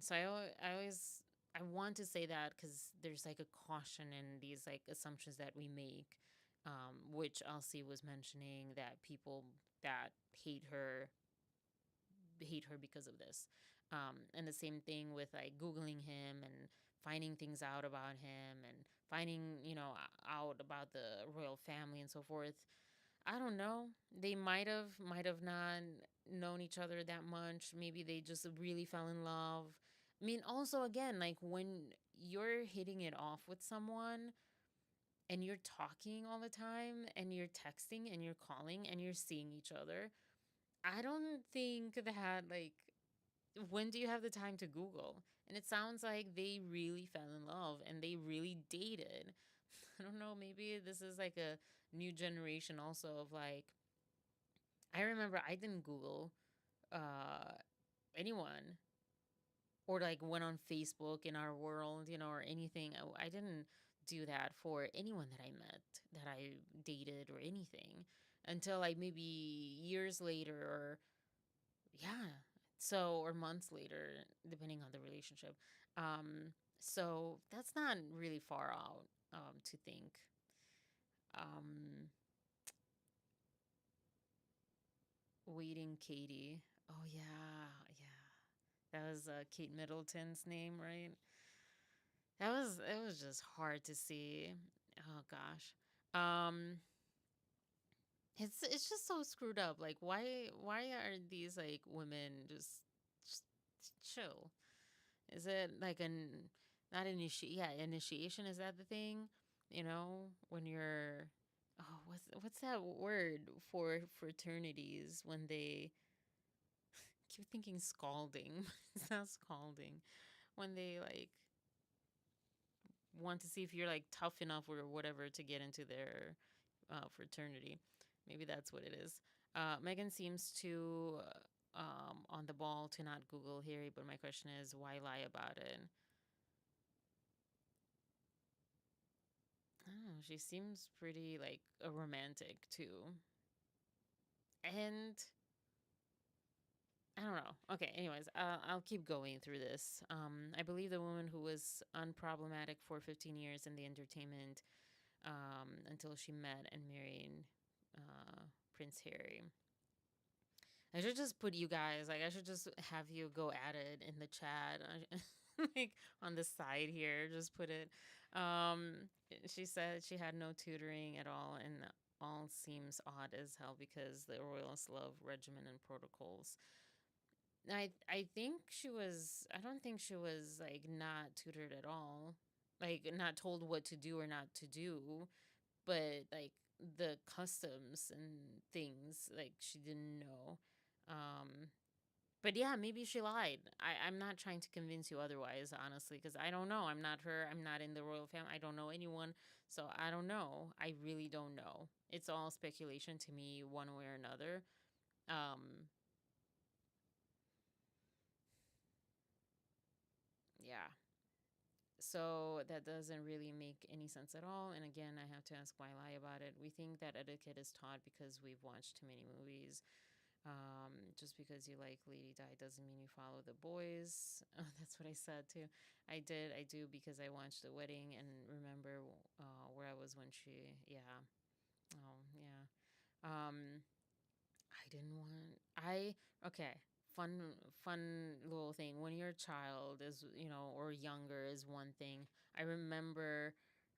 So I always I want to say that because there's like a caution in these like assumptions that we make, which Elsie was mentioning, that people that hate her because of this. And the same thing with like Googling him and finding things out about him and finding, out about the royal family and so forth. I don't know. They might have not known each other that much. Maybe they just really fell in love. I mean, also again, like when you're hitting it off with someone and you're talking all the time and you're texting and you're calling and you're seeing each other, I don't think that, like, when do you have the time to Google? And it sounds like they really fell in love and they really dated. I don't know, maybe this is like a new generation also of like, I remember I didn't Google uh anyone, or like went on Facebook in our world, or anything. I didn't do that for anyone that I met, that I dated, or anything until like maybe years later, or yeah, so, or months later, depending on the relationship. So that's not really far out, to think. Um, Waiting Katie. Oh yeah, yeah. That was Kate Middleton's name, right? It was just hard to see. Oh gosh. Um it's just so screwed up. Like why are these like women just chill? Is it like an not initiation, is that the thing? When you're, oh, what's that word for fraternities when they keep thinking scalding. It's not scalding. When they like want to see if you're like tough enough or whatever to get into their fraternity. Maybe that's what it is. Meghan seems to on the ball to not Google Harry, but my question is, why lie about it? I don't know. She seems pretty like a romantic too, and I don't know. Okay, anyways, I'll keep going through this. I believe the woman who was unproblematic for 15 years in the entertainment, until she met and married uh, Prince Harry. I should just put you guys, like, I should just have you go at it in the chat. Like, on the side here, just put it. She said she had no tutoring at all, and all seems odd as hell because the royals love regimen and protocols. I think she was. I don't think she was like not tutored at all, like not told what to do or not to do, but like the customs and things, like she didn't know. Um, but yeah, maybe she lied. I'm not trying to convince you otherwise, honestly, because I don't know. I'm not her. I'm not in the royal family. I don't know anyone. So I don't know. I really don't know. It's all speculation to me, one way or another. Um, yeah. So that doesn't really make any sense at all. And again, I have to ask, why lie about it? We think that etiquette is taught because we've watched too many movies. Just because you like Lady Di doesn't mean you follow the boys. Oh, that's what I said too. I did. I do, because I watched the wedding and remember where I was when she. Yeah. Oh yeah. I didn't want. I Okay. fun little thing. When you're a child is, or younger is one thing. I remember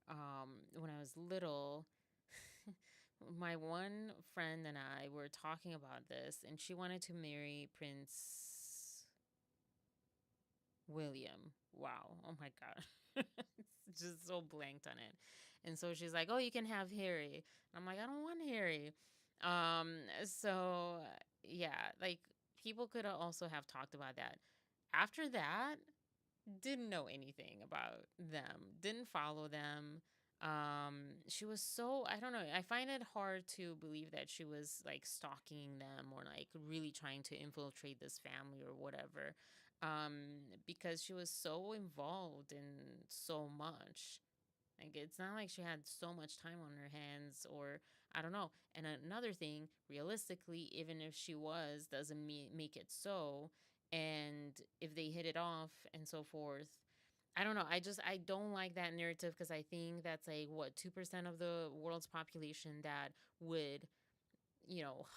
when I was little, my one friend and I were talking about this, and she wanted to marry Prince William. Wow. Oh my God. It's just so blanked on it. And so she's like, "Oh, you can have Harry." I'm like, "I don't want Harry." So yeah, like people could also have talked about that. After that, didn't know anything about them, didn't follow them. She was so, I don't know, I find it hard to believe that she was like stalking them or like really trying to infiltrate this family or whatever. Because she was so involved in so much. Like it's not like she had so much time on her hands, or I don't know. And another thing, realistically, even if she was, doesn't make it so. And if they hit it off and so forth, I don't know. I don't like that narrative because I think that's like what 2% of the world's population that would,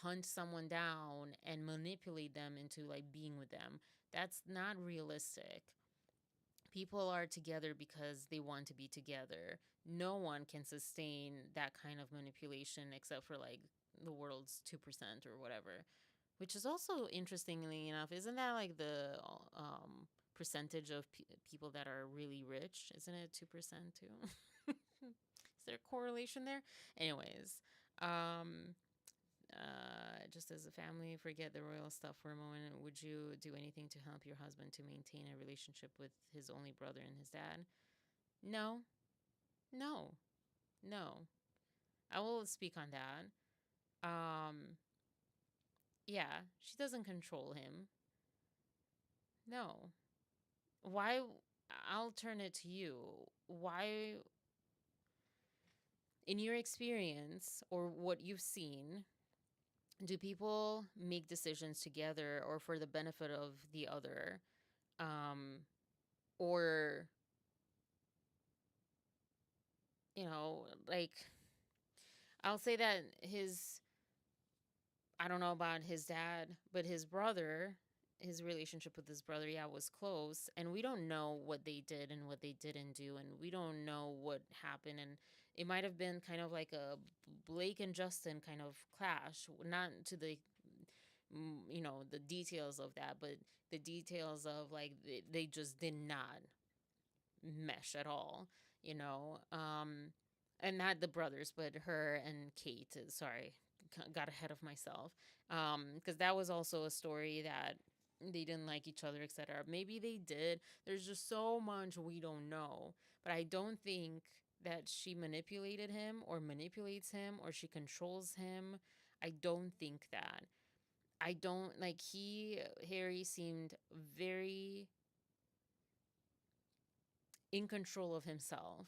hunt someone down and manipulate them into like being with them. That's not realistic. People are together because they want to be together. No one can sustain that kind of manipulation except for like the world's 2% or whatever. Which is also interestingly enough, isn't that like the percentage of people that are really rich? Isn't it 2% too? Is there a correlation there? Anyways, um, just as a family, forget the royal stuff for a moment. Would you do anything to help your husband to maintain a relationship with his only brother and his dad? No, no, no. I will speak on that. Um, yeah, she doesn't control him. No. Why? I'll turn it to you. Why, in your experience or what you've seen, do people make decisions together or for the benefit of the other? Um, or, like, I'll say that I don't know about his dad, but his brother, his relationship with his brother, yeah, was close. And we don't know what they did and what they didn't do. And we don't know what happened. And it might have been kind of like a Blake and Justin kind of clash, not to the, the details of that, but the details of like they just did not mesh at all, you know. And not the brothers, but her and Kate. Sorry, got ahead of myself. Because that was also a story that they didn't like each other, etc. Maybe they did. There's just so much we don't know. But I don't think that she manipulated him or manipulates him or she controls him. I don't think that. I don't like Harry seemed very in control of himself.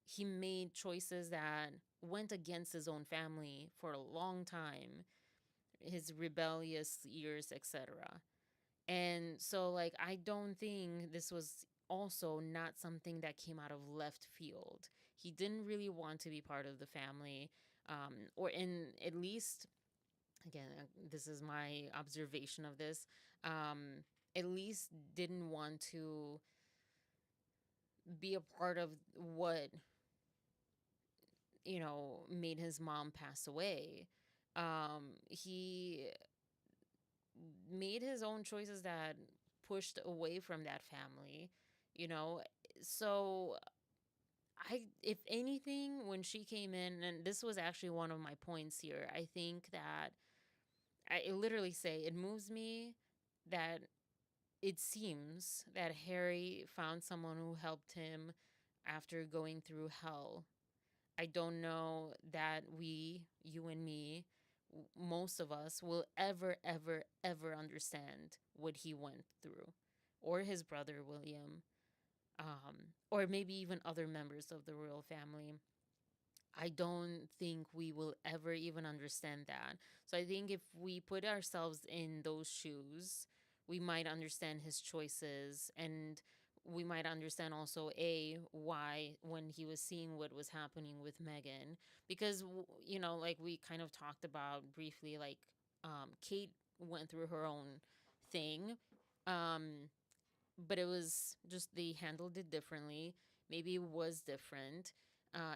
He made choices that went against his own family for a long time, his rebellious years, etc. And so, like, I don't think this was also not something that came out of left field. He didn't really want to be part of the family, or in at least, again, this is my observation of this, at least didn't want to be a part of what made his mom pass away. He made his own choices that pushed away from that family, you know. So if anything, when she came in, and this was actually one of my points here, I think that I literally say it moves me that it seems that Harry found someone who helped him after going through hell. I don't know that you and me, most of us will ever, ever, ever understand what he went through, or his brother William, or maybe even other members of the royal family. I don't think we will ever even understand that. So I think if we put ourselves in those shoes, we might understand his choices, and we might understand also why when he was seeing what was happening with Meghan, because like we kind of talked about briefly, like Kate went through her own thing. Um, but it was just they handled it differently. Maybe it was different.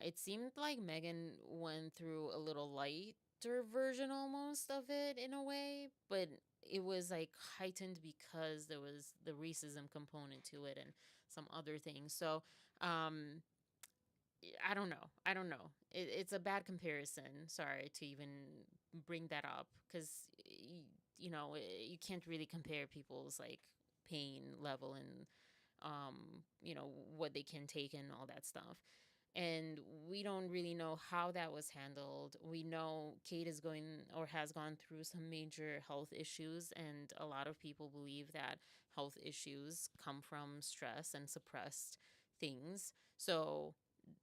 It seemed like Megan went through a little lighter version almost of it in a way, but it was like heightened because there was the racism component to it and some other things. So, um, I don't know. I don't know. It's a bad comparison. Sorry to even bring that up because you can't really compare people's like pain level and what they can take and all that stuff. And we don't really know how that was handled. We know Kate is going or has gone through some major health issues, and a lot of people believe that health issues come from stress and suppressed things. So,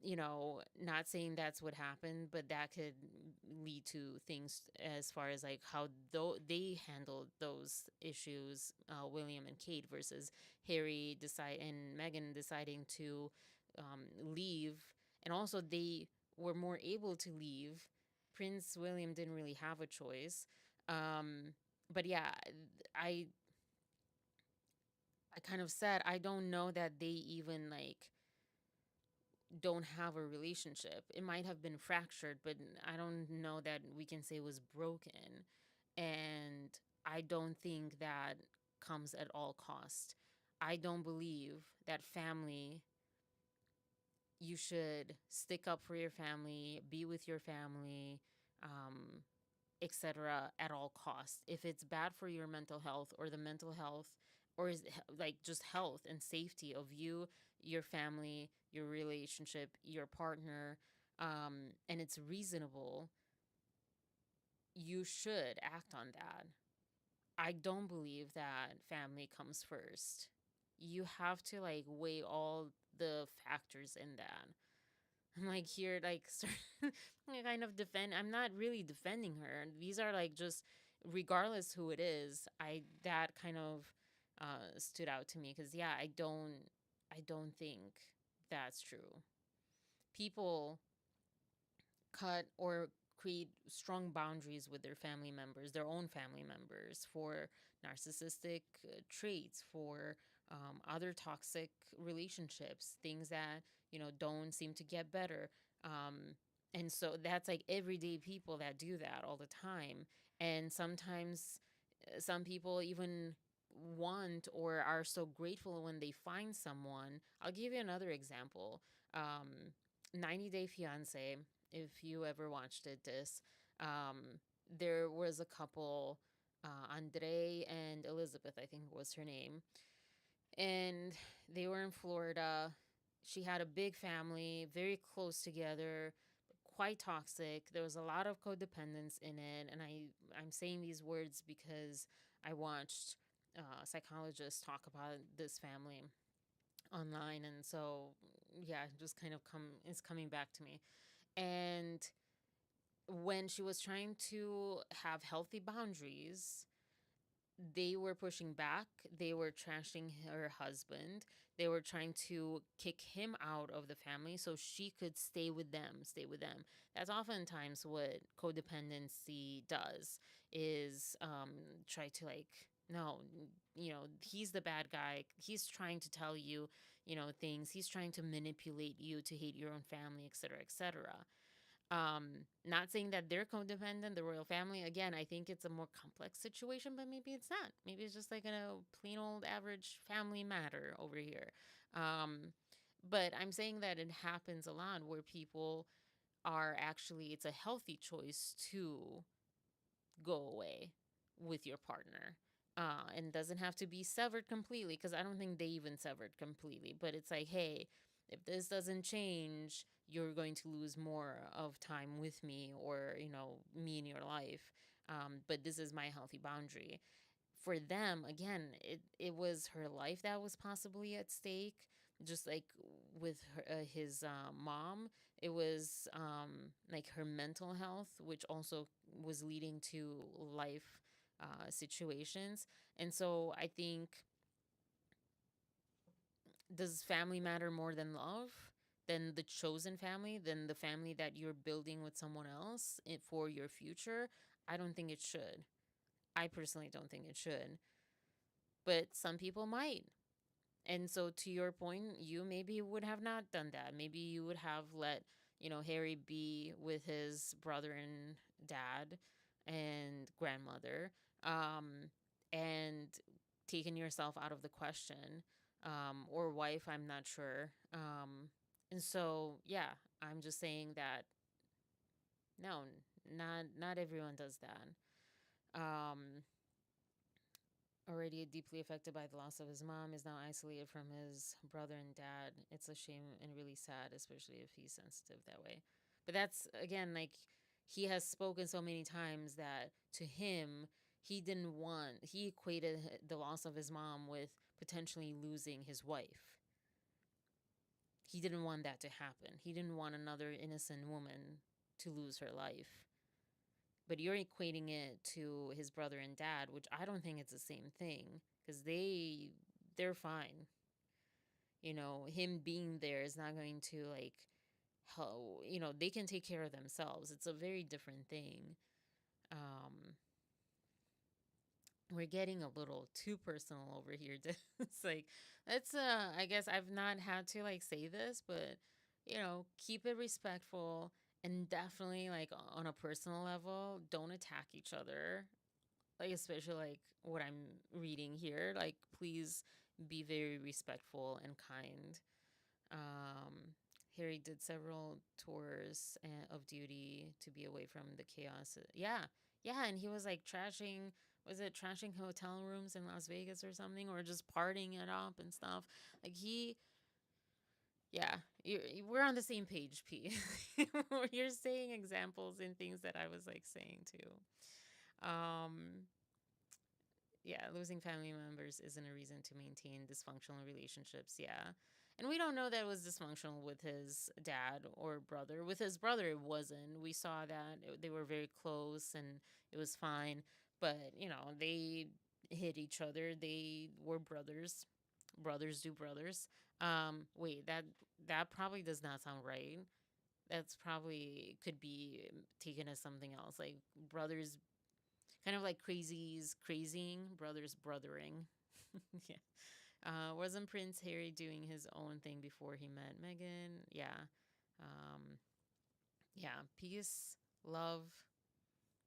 not saying that's what happened, but that could lead to things as far as like how they handled those issues, William and Kate versus Harry decide and Meghan deciding to leave, and also they were more able to leave. Prince William didn't really have a choice. But yeah, I I kind of said I don't know that they even like don't have a relationship. It might have been fractured, but I don't know that we can say it was broken. And I don't think that comes at all cost. I don't believe that family you should stick up for your family, be with your family, etc. at all costs. If it's bad for your mental health or the mental health or like just health and safety of you, your family, your relationship, your partner, and it's reasonable, you should act on that. I don't believe that family comes first. You have to like weigh all the factors in that. I'm like here, like kind of defend. I'm not really defending her. These are like just, regardless who it is. I that kind of stood out to me because yeah, I don't think that's true. People cut or create strong boundaries with their family members, their own family members, for narcissistic traits, for other toxic relationships, things that, don't seem to get better. And so that's like everyday people that do that all the time. And sometimes some people even want or are so grateful when they find someone. I'll give you another example. 90 Day Fiance, if you ever watched it, there was a couple, Andre and Elizabeth, I think was her name, and they were in Florida. She had a big family, very close together, quite toxic. There was a lot of codependence in it, and I'm saying these words because I watched psychologists talk about this family online, and so yeah, just kind of it's coming back to me. And when she was trying to have healthy boundaries, they were pushing back. They were trashing her husband. They were trying to kick him out of the family so she could stay with them, stay with them. That's oftentimes what codependency does, is try to like, no, he's the bad guy. He's trying to tell you, things. He's trying to manipulate you to hate your own family, etc., etc. Not saying that they're codependent, the royal family. Again, I think it's a more complex situation, but maybe it's not. Maybe it's just like a plain old average family matter over here. Um, but I'm saying that it happens a lot where people are actually, it's a healthy choice to go away with your partner. And doesn't have to be severed completely, because I don't think they even severed completely. But it's like, hey, if this doesn't change, you're going to lose more of time with me, or me in your life. But this is my healthy boundary. For them, again, it was her life that was possibly at stake. Just like with his mom, it was like her mental health, which also was leading to life situations. And so I think, does family matter more than love, than the chosen family, than the family that you're building with someone else for your future? I don't think it should. I personally don't think it should. but some people might. And so, to your point, you maybe would have not done that. Maybe you would have let, Harry be with his brother and dad and grandmother, um, and taken yourself out of the question, or wife, I'm not sure. And so, yeah, I'm just saying that no, not everyone does that. Um, Already deeply affected by the loss of his mom, is now isolated from his brother and dad. It's a shame and really sad, especially if he's sensitive that way. But that's, again, like, he has spoken so many times that to him, he equated the loss of his mom with potentially losing his wife. He didn't want that to happen. He didn't want another innocent woman to lose her life. But you're equating it to his brother and dad, which I don't think it's the same thing, because they're fine. Him being there is not going to, like, how, they can take care of themselves. It's a very different thing. um we're getting a little too personal over here. It's like, let's I guess I've not had to, like, say this, but keep it respectful, and definitely, like, on a personal level, don't attack each other, like, especially, like, what I'm reading here. Like, please be very respectful and kind. um Harry did several tours of duty to be away from the chaos. Yeah, yeah, and he was, like, trashing, was it trashing hotel rooms in Las Vegas or something, or just partying it up and stuff. Like, yeah, we're on the same page, P. You're saying examples and things that I was, like, saying too. Yeah, losing family members isn't a reason to maintain dysfunctional relationships. Yeah. And we don't know that it was dysfunctional with his dad or brother. With his brother, it wasn't. We saw that they were very close and it was fine. But, they hit each other. They were brothers. Brothers do brothers. Wait, that probably does not sound right. That's probably could be taken as something else. Like, brothers, kind of like crazies crazying, brothers brothering. Yeah. Wasn't Prince Harry doing his own thing before he met Meghan? Yeah. Um, yeah. Peace, love,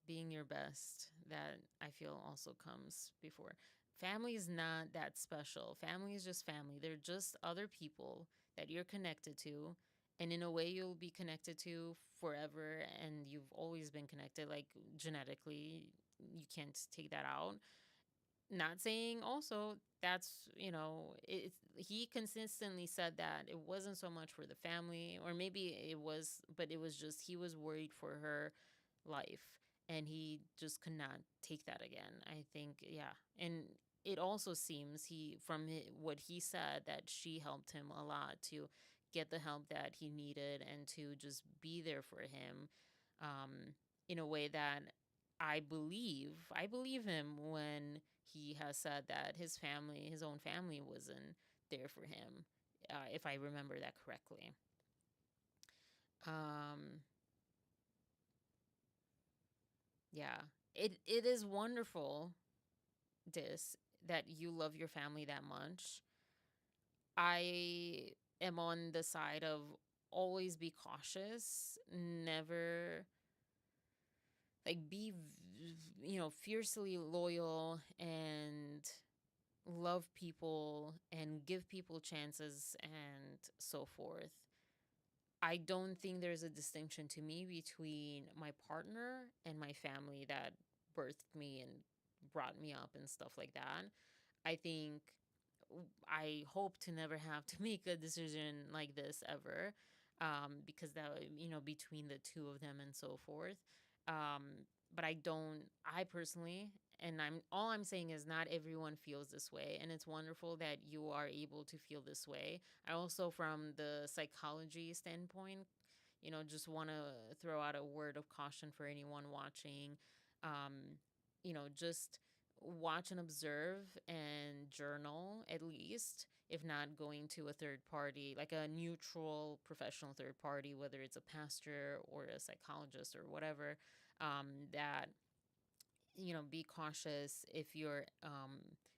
being your best. That, I feel, also comes before. Family is not that special. Family is just family. They're just other people that you're connected to. And in a way, you'll be connected to forever. And you've always been connected, like, genetically. You can't take that out. Not saying also that's, he consistently said that it wasn't so much for the family, or maybe it was, but it was just he was worried for her life, and he just could not take that again, I think. Yeah. And it also seems, what he said, that she helped him a lot to get the help that he needed and to just be there for him, um, in a way that I believe him when he has said that his own family, wasn't there for him, if I remember that correctly. Um, yeah, it is wonderful, this, that you love your family that much. I am on the side of always be cautious, never, like, be fiercely loyal, and love people and give people chances and so forth. I don't think there's a distinction to me between my partner and my family that birthed me and brought me up and stuff like that. I think, I hope to never have to make a decision like this ever, because that, between the two of them and so forth. But I personally, and all I'm saying is not everyone feels this way. And it's wonderful that you are able to feel this way. I also, from the psychology standpoint, just want to throw out a word of caution for anyone watching. Um, just watch and observe and journal, at least, if not going to a third party, like a neutral professional third party, whether it's a pastor or a psychologist or whatever, that, be cautious if you're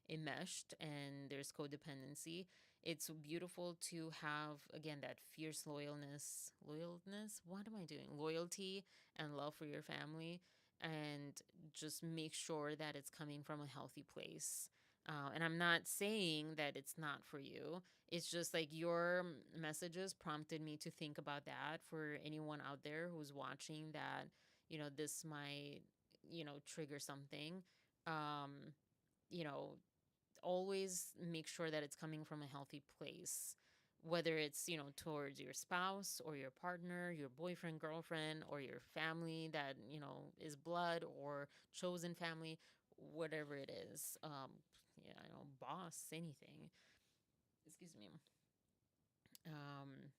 enmeshed and there's codependency. It's beautiful to have, again, that fierce loyalness. What am I doing? Loyalty and love for your family, and just make sure that it's coming from a healthy place. And I'm not saying that it's not for you. It's just like your messages prompted me to think about that for anyone out there who's watching that, this might, trigger something. Um, you know, Always make sure that it's coming from a healthy place, whether it's, towards your spouse or your partner, your boyfriend, girlfriend, or your family that, is blood or chosen family, whatever it is. Yeah, boss, anything. Excuse me. Um,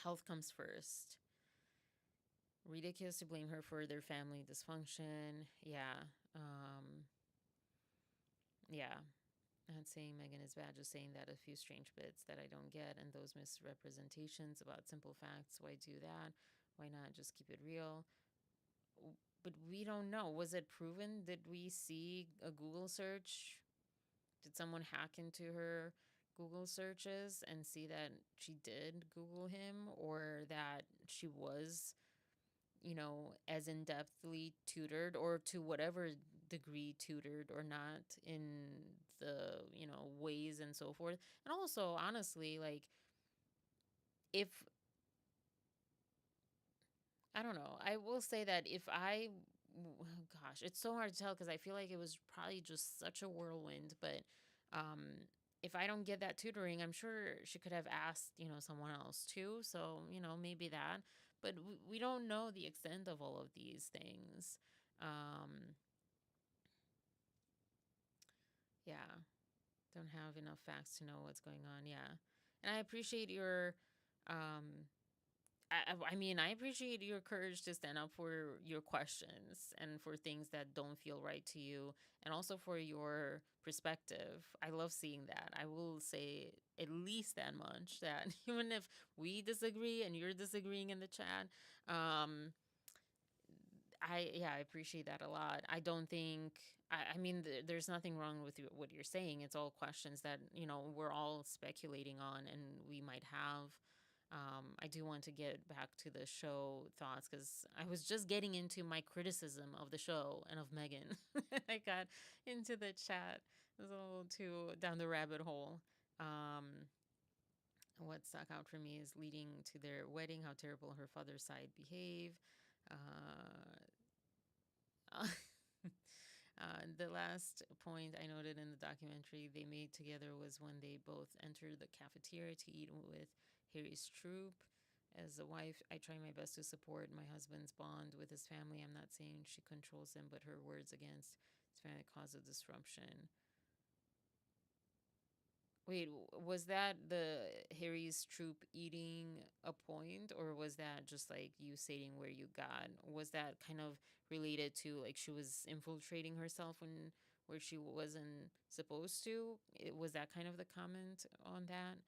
Health comes first. Ridiculous to blame her for their family dysfunction. Yeah. Yeah. Not saying Meghan is bad, just saying that a few strange bits that I don't get and those misrepresentations about simple facts. Why do that? Why not just keep it real? But we don't know. Was it proven? Did we see a Google search? Did someone hack into her Google searches and see that she did Google him, or that she was, as in depthly tutored, or to whatever degree tutored or not, in the, ways and so forth. And also, honestly, like, if I don't know, I will say that if gosh, it's so hard to tell because I feel like it was probably just such a whirlwind. But if I don't get that tutoring, I'm sure she could have asked, someone else too. So, maybe that. But we don't know the extent of all of these things. Um, yeah, don't have enough facts to know what's going on. Yeah. And I appreciate your um, I appreciate your courage to stand up for your questions and for things that don't feel right to you, and also for your perspective. I love seeing that. I will say at least that much, that even if we disagree and you're disagreeing in the chat, um, I appreciate that a lot. I don't think I mean there's nothing wrong with what you're saying. It's all questions that, we're all speculating on and we might have. I do want to get back to the show thoughts because I was just getting into my criticism of the show and of Meghan. I got into the chat. It was a little too down the rabbit hole. Um, what stuck out for me is leading to their wedding, how terrible her father's side behave. Uh, the last point I noted in the documentary they made together was when they both entered the cafeteria to eat with Harry's troop. As a wife, I try my best to support my husband's bond with his family. I'm not saying she controls him, but her words against his family cause a disruption. Wait, was that the Harry's troop eating a point, or was that just like you stating where you got? Was that kind of related to like she was infiltrating herself when where she wasn't supposed to? Was that kind of the comment on that?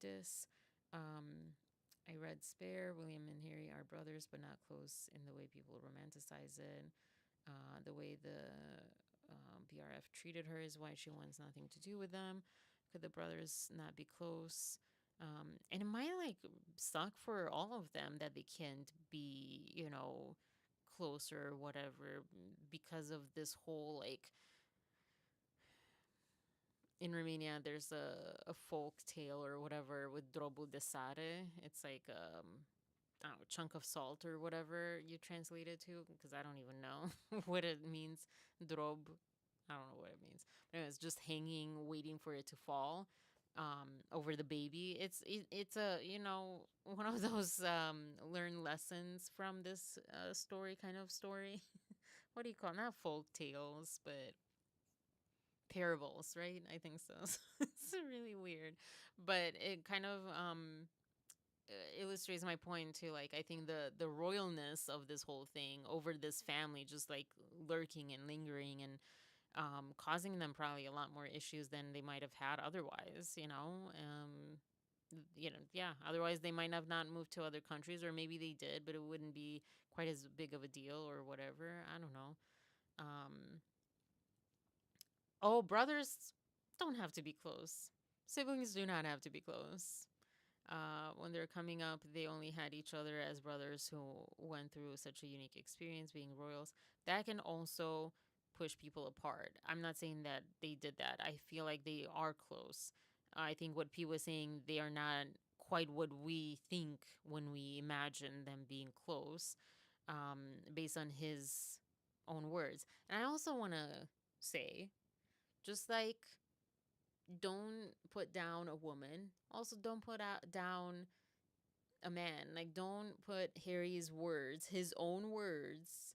This, I read Spare. William and Harry are brothers, but not close in the way people romanticize it. The way the BRF treated her is why she wants nothing to do with them. Could the brothers not be close? And it might like suck for all of them that they can't be, closer or whatever because of this whole like in Romania there's a folk tale or whatever with drobu de sare. It's like I don't know, chunk of salt or whatever you translate it to because I don't even know what it means. Drob, I don't know what it means. But anyways, just hanging, waiting for it to fall over the baby. It's a one of those learn lessons from this story kind of story. What do you call it? Not folk tales, but parables, right? I think so. It's really weird, but it kind of illustrates my point too. Like I think the royalness of this whole thing over this family just like lurking and lingering and causing them probably a lot more issues than they might have had otherwise. Yeah. Otherwise, they might have not moved to other countries, or maybe they did, but it wouldn't be quite as big of a deal or whatever. I don't know. Um, oh, brothers. don't have to be close. Siblings do not have to be close. When they're coming up, they only had each other as brothers who went through such a unique experience being royals. That can also push people apart. I'm not saying that they did that. I feel like they are close. I think what P was saying, they are not quite what we think when we imagine them being close, based on his own words. And I also want to say, just like don't put down a woman, also don't put down a man. Like, don't put Harry's words, his own words,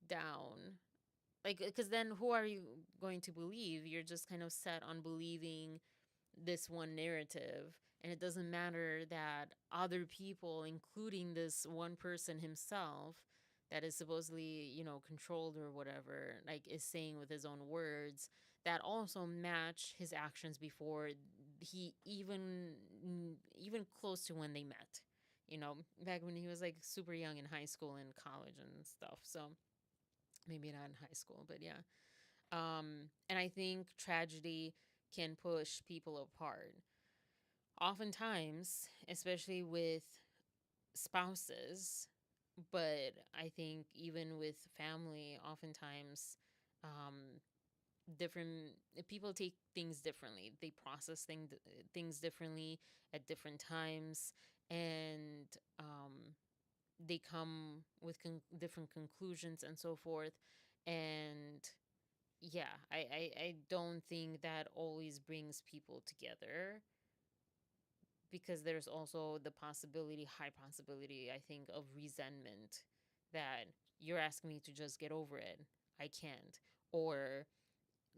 down. Like, because then who are you going to believe? You're just kind of set on believing this one narrative. And it doesn't matter that other people, including this one person himself, that is supposedly, controlled or whatever, like is saying with his own words that also match his actions before he even close to when they met. Back when he was like super young in high school and college and stuff. So maybe not in high school, but yeah. And I think tragedy can push people apart. Oftentimes, especially with spouses, but I think even with family, oftentimes, um, different people take things differently. They process things differently at different times, and they come with different conclusions and so forth. And yeah, I don't think that always brings people together, because there's also the possibility, high possibility, I think, of resentment, that you're asking me to just get over it. I can't. Or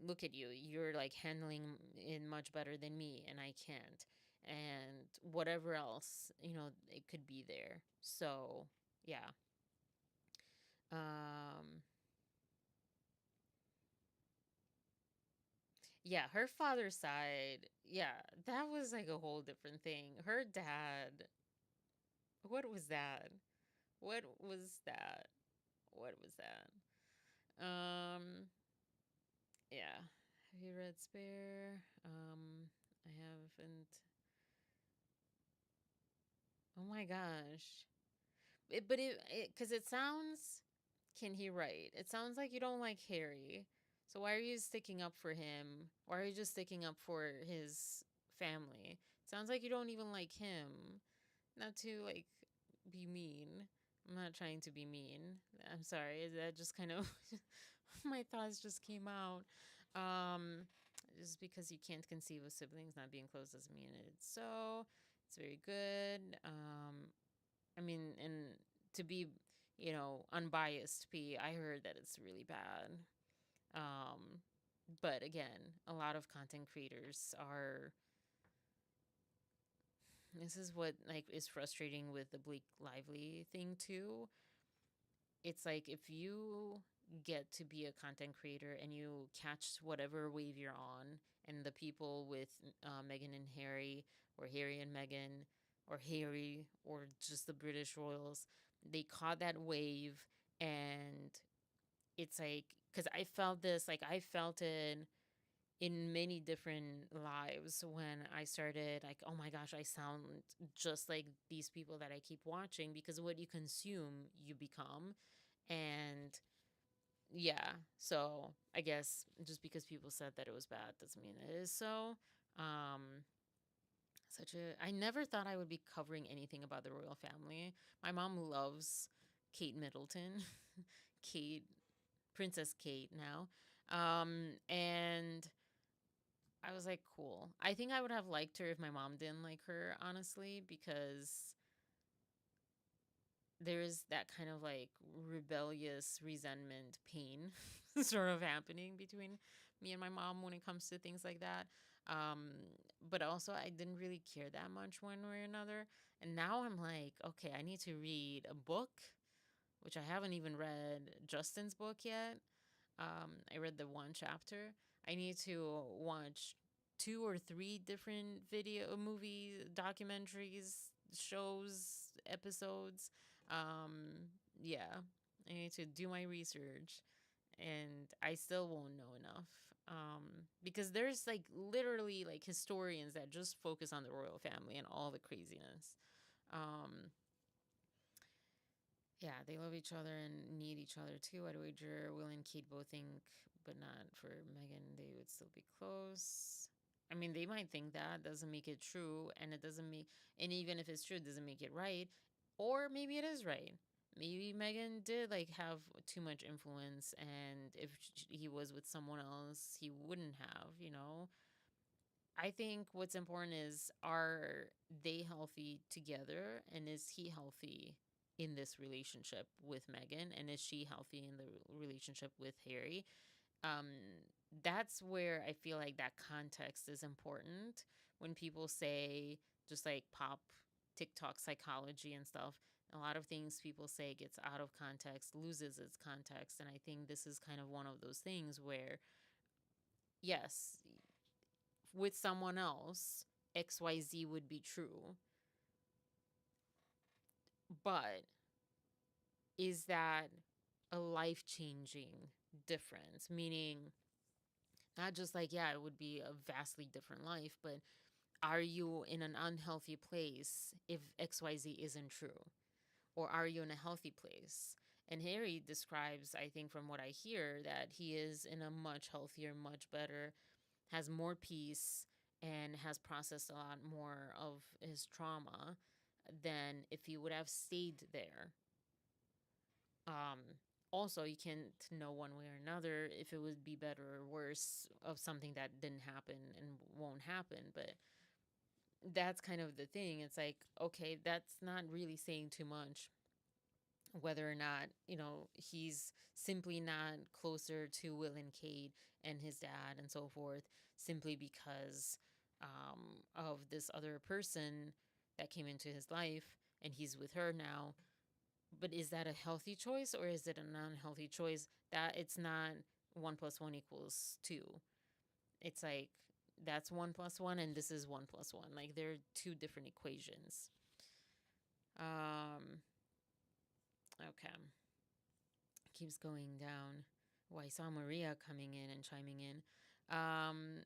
look at you, you're like handling it much better than me and I can't. And whatever else, it could be there. So, yeah. Um, yeah, her father's side, yeah, that was like a whole different thing. Her dad, what was that? What was that? What was that? Yeah. Have you read Spare? I haven't. Oh my gosh. But because it sounds, can he write? It sounds like you don't like Harry. So why are you sticking up for him? Why are you just sticking up for his family? It sounds like you don't even like him. Not to like be mean. I'm not trying to be mean. I'm sorry. That just kind of my thoughts just came out. Um, just because you can't conceive of siblings not being close doesn't mean it's so. It's very good. I mean, and to be, unbiased, P, I heard that it's really bad. Um, but again, a lot of content creators are. This is what like is frustrating with the Blake Lively thing too. It's like if you get to be a content creator and you catch whatever wave you're on, and the people with Meghan and Harry, or Harry and Meghan, or Harry, or just the British royals, they caught that wave. And it's like, because I felt this, like I felt it in many different lives when I started, like, oh my gosh, I sound just like these people that I keep watching, because what you consume, you become. And yeah, so I guess just because people said that it was bad doesn't mean it is so. Um, I never thought I would be covering anything about the royal family. My mom loves Kate Middleton, Kate, Princess Kate now. And I was like, cool. I think I would have liked her if my mom didn't like her, honestly, because there's that kind of like rebellious resentment pain sort of happening between me and my mom when it comes to things like that. Um, but also, I didn't really care that much one way or another. And now I'm like, okay, I need to read a book, which I haven't even read Justin's book yet. I read the one chapter. I need to watch two or three different video movie documentaries, shows, episodes. Yeah, I need to do my research, and I still won't know enough. Because there's like literally like historians that just focus on the royal family and all the craziness. Um, yeah, they love each other and need each other too. I'd wager Will and Kate both think, but not for Meghan, they would still be close. I mean, they might think that doesn't make it true, and it doesn't make, and even if it's true, it doesn't make it right. Or maybe it is right. Maybe Meghan did like have too much influence, and if he was with someone else, he wouldn't have. I think what's important is, are they healthy together, and is he healthy in this relationship with Meghan, and is she healthy in the relationship with Harry? Um, that's where I feel like that context is important. When people say, just like pop TikTok psychology and stuff, a lot of things people say gets out of context, loses its context, and I think this is kind of one of those things where, yes, with someone else, XYZ would be true. But is that a life changing difference? Meaning, not just like, yeah, it would be a vastly different life, but are you in an unhealthy place if XYZ isn't true? Or are you in a healthy place? And Harry describes, I think, from what I hear, that he is in a much healthier, much better, has more peace, and has processed a lot more of his trauma than if he would have stayed there. Um, Also, you can't know one way or another if it would be better or worse of something that didn't happen and won't happen. But that's kind of the thing. It's like, okay, that's not really saying too much. Whether or not, he's simply not closer to Will and Kate and his dad and so forth, simply because of this other person that came into his life and he's with her now. But is that a healthy choice, or is it an unhealthy choice? That it's not 1 + 1 = 2. It's like, that's 1 + 1 and this is 1 + 1. Like, they're two different equations. Okay. Keeps going down. Oh, I saw Maria coming in and chiming in. Um,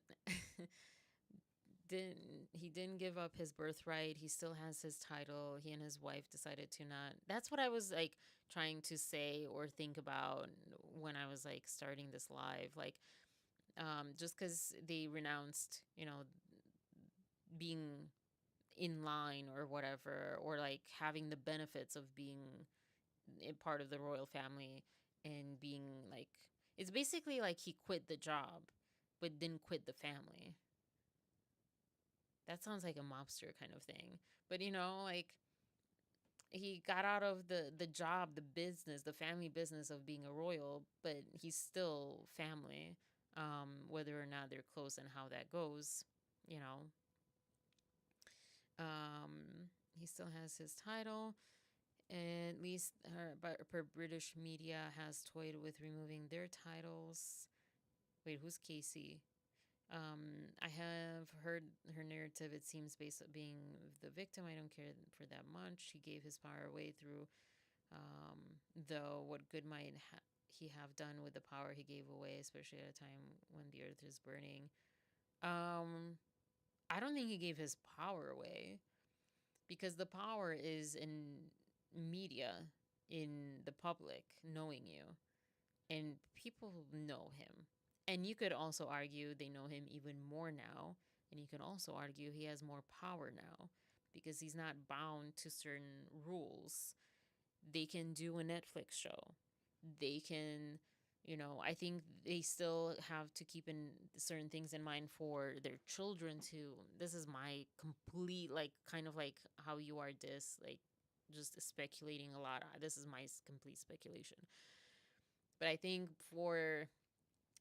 didn't give up his birthright. He still has his title. He and his wife decided to not. That's what I was like trying to say or think about when I was like starting this live. Like, just because they renounced, being in line or whatever, or like having the benefits of being a part of the royal family, and being like, it's basically like he quit the job but didn't quit the family. That sounds like a mobster kind of thing. But like, he got out of the job, the business, the family business of being a royal, but he's still family. Whether or not they're close and how that goes, you know. He still has his title. At least her British media has toyed with removing their titles. Wait, who's Casey? I have heard her narrative. It seems based on being the victim. I don't care for that much. He gave his power away through, though, what good might he have done with the power he gave away, especially at a time when the earth is burning? I don't think he gave his power away, because the power is in media, in the public knowing you, and people know him. And you could also argue they know him even more now, and you can also argue he has more power now because he's not bound to certain rules. They can do a Netflix show. They can, I think they still have to keep in certain things in mind for their children too. This is my complete, like, kind of like how you are this, like, just speculating a lot. This is my complete speculation. But I think for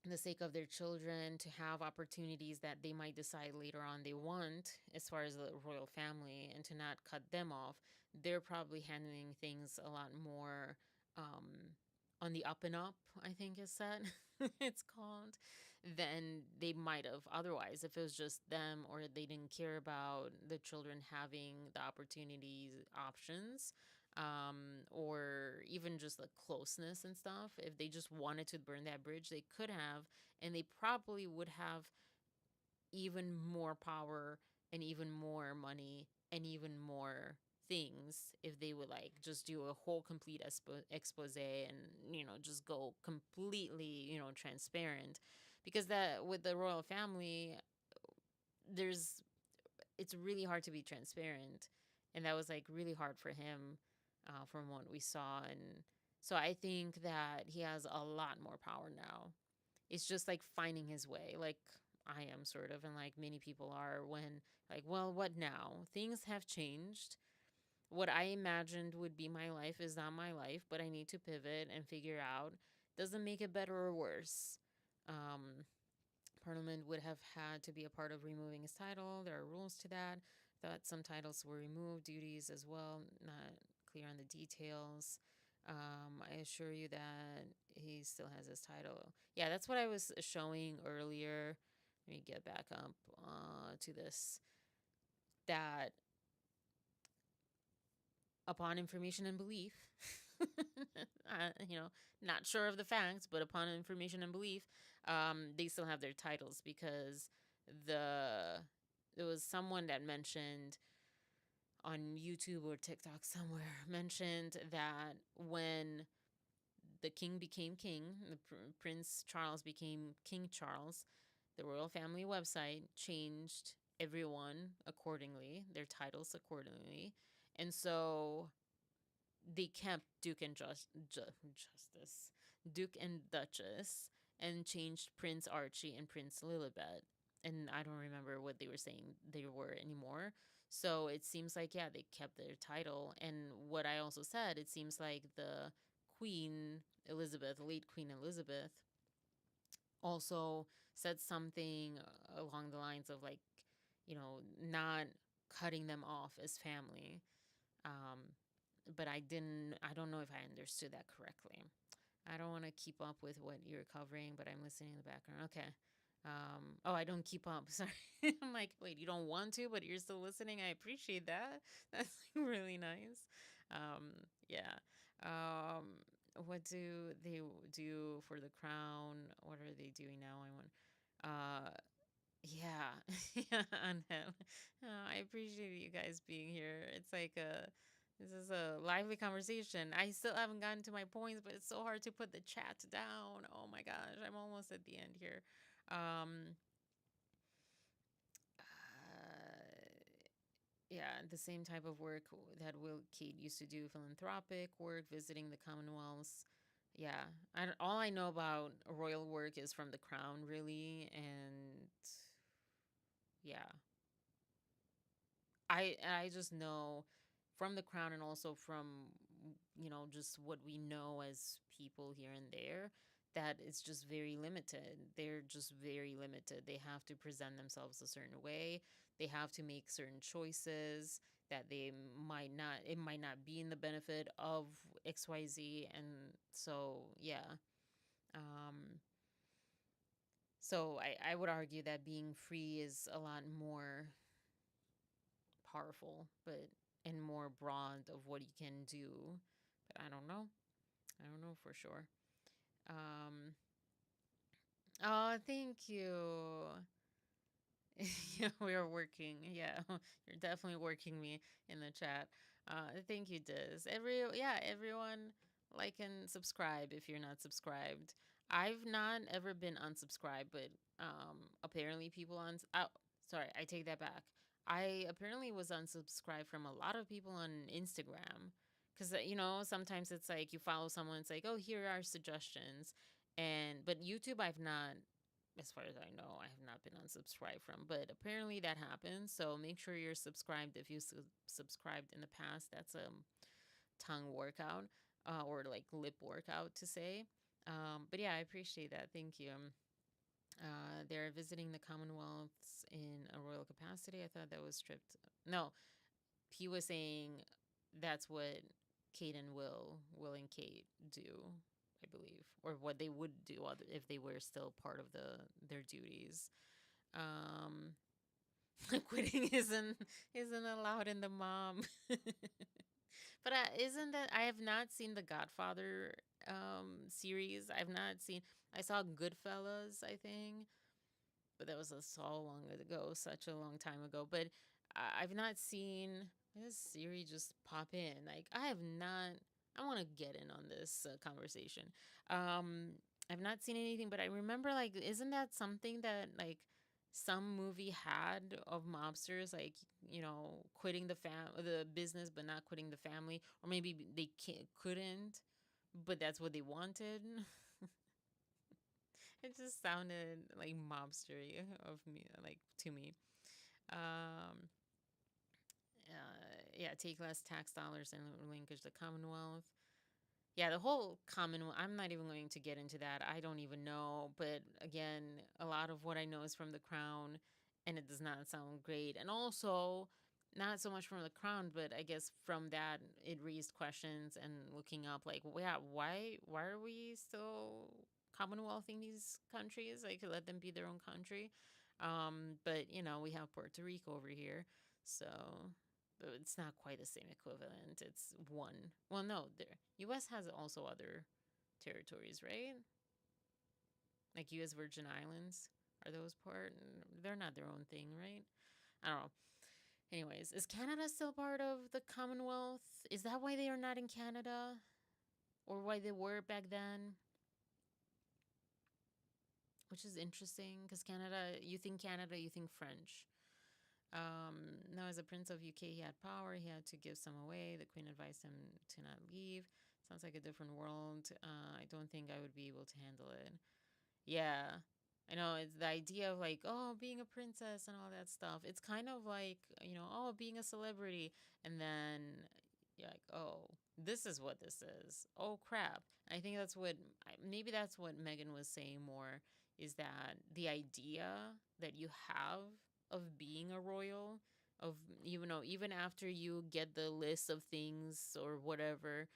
the sake of their children to have opportunities that they might decide later on they want, as far as the royal family, and to not cut them off, they're probably handling things a lot more on the up and up, I think is said, it's called, than they might have otherwise if it was just them, or they didn't care about the children having the opportunities, options. or even just the closeness and stuff. If they just wanted to burn that bridge, they could have, and they probably would have even more power and even more money and even more things if they would like just do a whole complete expose and just go completely transparent, because that with the royal family, there's it's really hard to be transparent, and that was like really hard for him, from what we saw. And so I think that he has a lot more power now. It's just like finding his way, like I am sort of, and like many people are, when like, well, what now? Things have changed. What I imagined would be my life is not my life, but I need to pivot and figure out, doesn't make it better or worse. Um, Parliament would have had to be a part of removing his title. There are rules to that. Thought some titles were removed, duties as well, not clear on the details. I assure you that he still has his title. Yeah, that's what I was showing earlier. Let me get back up to this. That upon information and belief, not sure of the facts, but upon information and belief, they still have their titles, because there was someone that mentioned on YouTube or TikTok somewhere, mentioned that when the king became king, Prince Charles became King Charles, the royal family website changed everyone accordingly, their titles accordingly. And so they kept Justice, Duke and Duchess, and changed Prince Archie and Prince Lilibet. And I don't remember what they were saying they were anymore. So it seems like, yeah, they kept their title. And what I also said, it seems like the Queen Elizabeth, late Queen Elizabeth, also said something along the lines of like, not cutting them off as family. Um, but I don't know if I understood that correctly. I don't want to keep up with what you're covering, but I'm listening in the background. Okay. Oh, I don't keep up. Sorry. I'm like, wait, you don't want to, but you're still listening. I appreciate that. That's like really nice. Yeah. Um, what do they do for the crown? What are they doing now? I want. Yeah, yeah, Angel. I appreciate you guys being here. It's like this is a lively conversation. I still haven't gotten to my points, but it's so hard to put the chat down. Oh my gosh, I'm almost at the end here. Um, uh, yeah, the same type of work that Will Kate used to do, philanthropic work, visiting the Commonwealths. Yeah, all I know about royal work is from the Crown, really, and yeah, I just know from the crown, and also from just what we know as people here and there, that it's just very limited. They're just very limited. They have to present themselves a certain way. They have to make certain choices that they might not it might not be in the benefit of XYZ. And so yeah. Um so I would argue that being free is a lot more powerful, but and more broad of what you can do. But I don't know. I don't know for sure. Um. Oh, thank you. Yeah, we are working. Yeah, you're definitely working me in the chat. Thank you, Diz. Everyone like and subscribe if you're not subscribed. I've not ever been unsubscribed, but apparently people on. Oh, sorry, I take that back. I apparently was unsubscribed from a lot of people on Instagram, because sometimes it's like you follow someone, it's like, oh, here are suggestions, but YouTube I've not, as far as I know, I have not been unsubscribed from, but apparently that happens. So make sure you're subscribed if you subscribed in the past. That's a tongue workout, or like lip workout to say. But yeah, I appreciate that. Thank you. They're visiting the Commonwealths in a royal capacity. I thought that was stripped. No, he was saying that's what Kate and Will and Kate do, I believe, or what they would do if they were still part of their duties. Um, quitting isn't allowed in the mom. But isn't that I have not seen the Godfather series. I've not seen. I saw Goodfellas, I think, but that was so long ago, such a long time ago. But I've not seen this series just pop in. Like I have not. I want to get in on this conversation. Um, I've not seen anything, but I remember like, isn't that something that like some movie had of mobsters, like quitting the business, but not quitting the family, or maybe they couldn't, but that's what they wanted. It just sounded like mobstery of me, like to me. Um, yeah, take less tax dollars and relinquish the Commonwealth. Yeah, the whole Commonwealth. I'm not even going to get into that. I don't even know. But again, a lot of what I know is from the Crown, and it does not sound great. And also, not so much from the Crown, but I guess from that, it raised questions and looking up, like, yeah, why are we still Commonwealthing these countries? Like, let them be their own country. But we have Puerto Rico over here, so but it's not quite the same equivalent. It's one. Well, no, the U.S. has also other territories, right? Like U.S. Virgin Islands. Are those part? They're not their own thing, right? I don't know. Anyways, is Canada still part of the Commonwealth? Is that why they are not in Canada? Or why they were back then? Which is interesting because Canada, you think French. Now, as a prince of UK, he had power. He had to give some away. The queen advised him to not leave. Sounds like a different world. I don't think I would be able to handle it. Yeah. I know it's the idea of like, oh, being a princess and all that stuff. It's kind of like, oh, being a celebrity. And then you're like, oh, this is what this is. Oh, crap. I think maybe that's what Meghan was saying more, is that the idea that you have of being a royal, of, even after you get the list of things or whatever,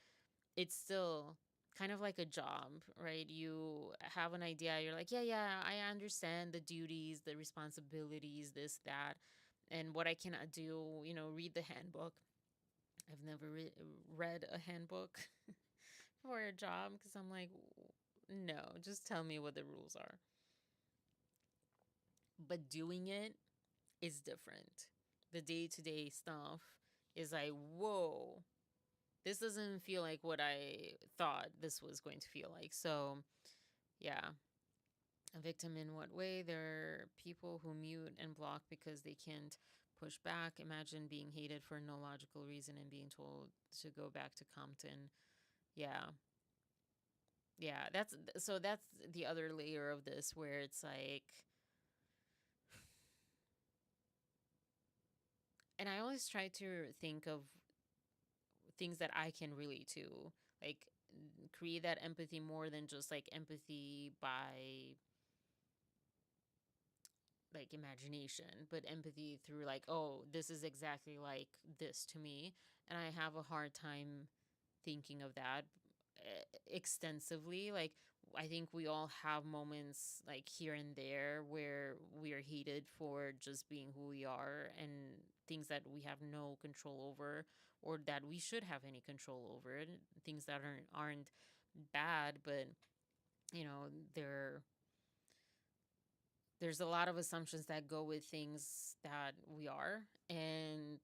it's still kind of like a job, right? You have an idea, you're like, yeah, yeah, I understand the duties, the responsibilities, this, that, and what I cannot do, read the handbook. I've never read a handbook for a job because I'm like, no, just tell me what the rules are. But doing it is different. The day to day stuff is like, whoa, this doesn't feel like what I thought this was going to feel like. So, yeah. A victim in what way? There are people who mute and block because they can't push back. Imagine being hated for no logical reason and being told to go back to Compton. Yeah. Yeah, that's the other layer of this where it's like, and I always try to think of things that I can relate to, like create that empathy more than just like empathy by like imagination, but empathy through like, oh, this is exactly like this to me. And I have a hard time thinking of that extensively. Like, I think we all have moments like here and there where we are hated for just being who we are and things that we have no control over or that we should have any control over. Things that aren't bad, but you know, they're there's a lot of assumptions that go with things that we are and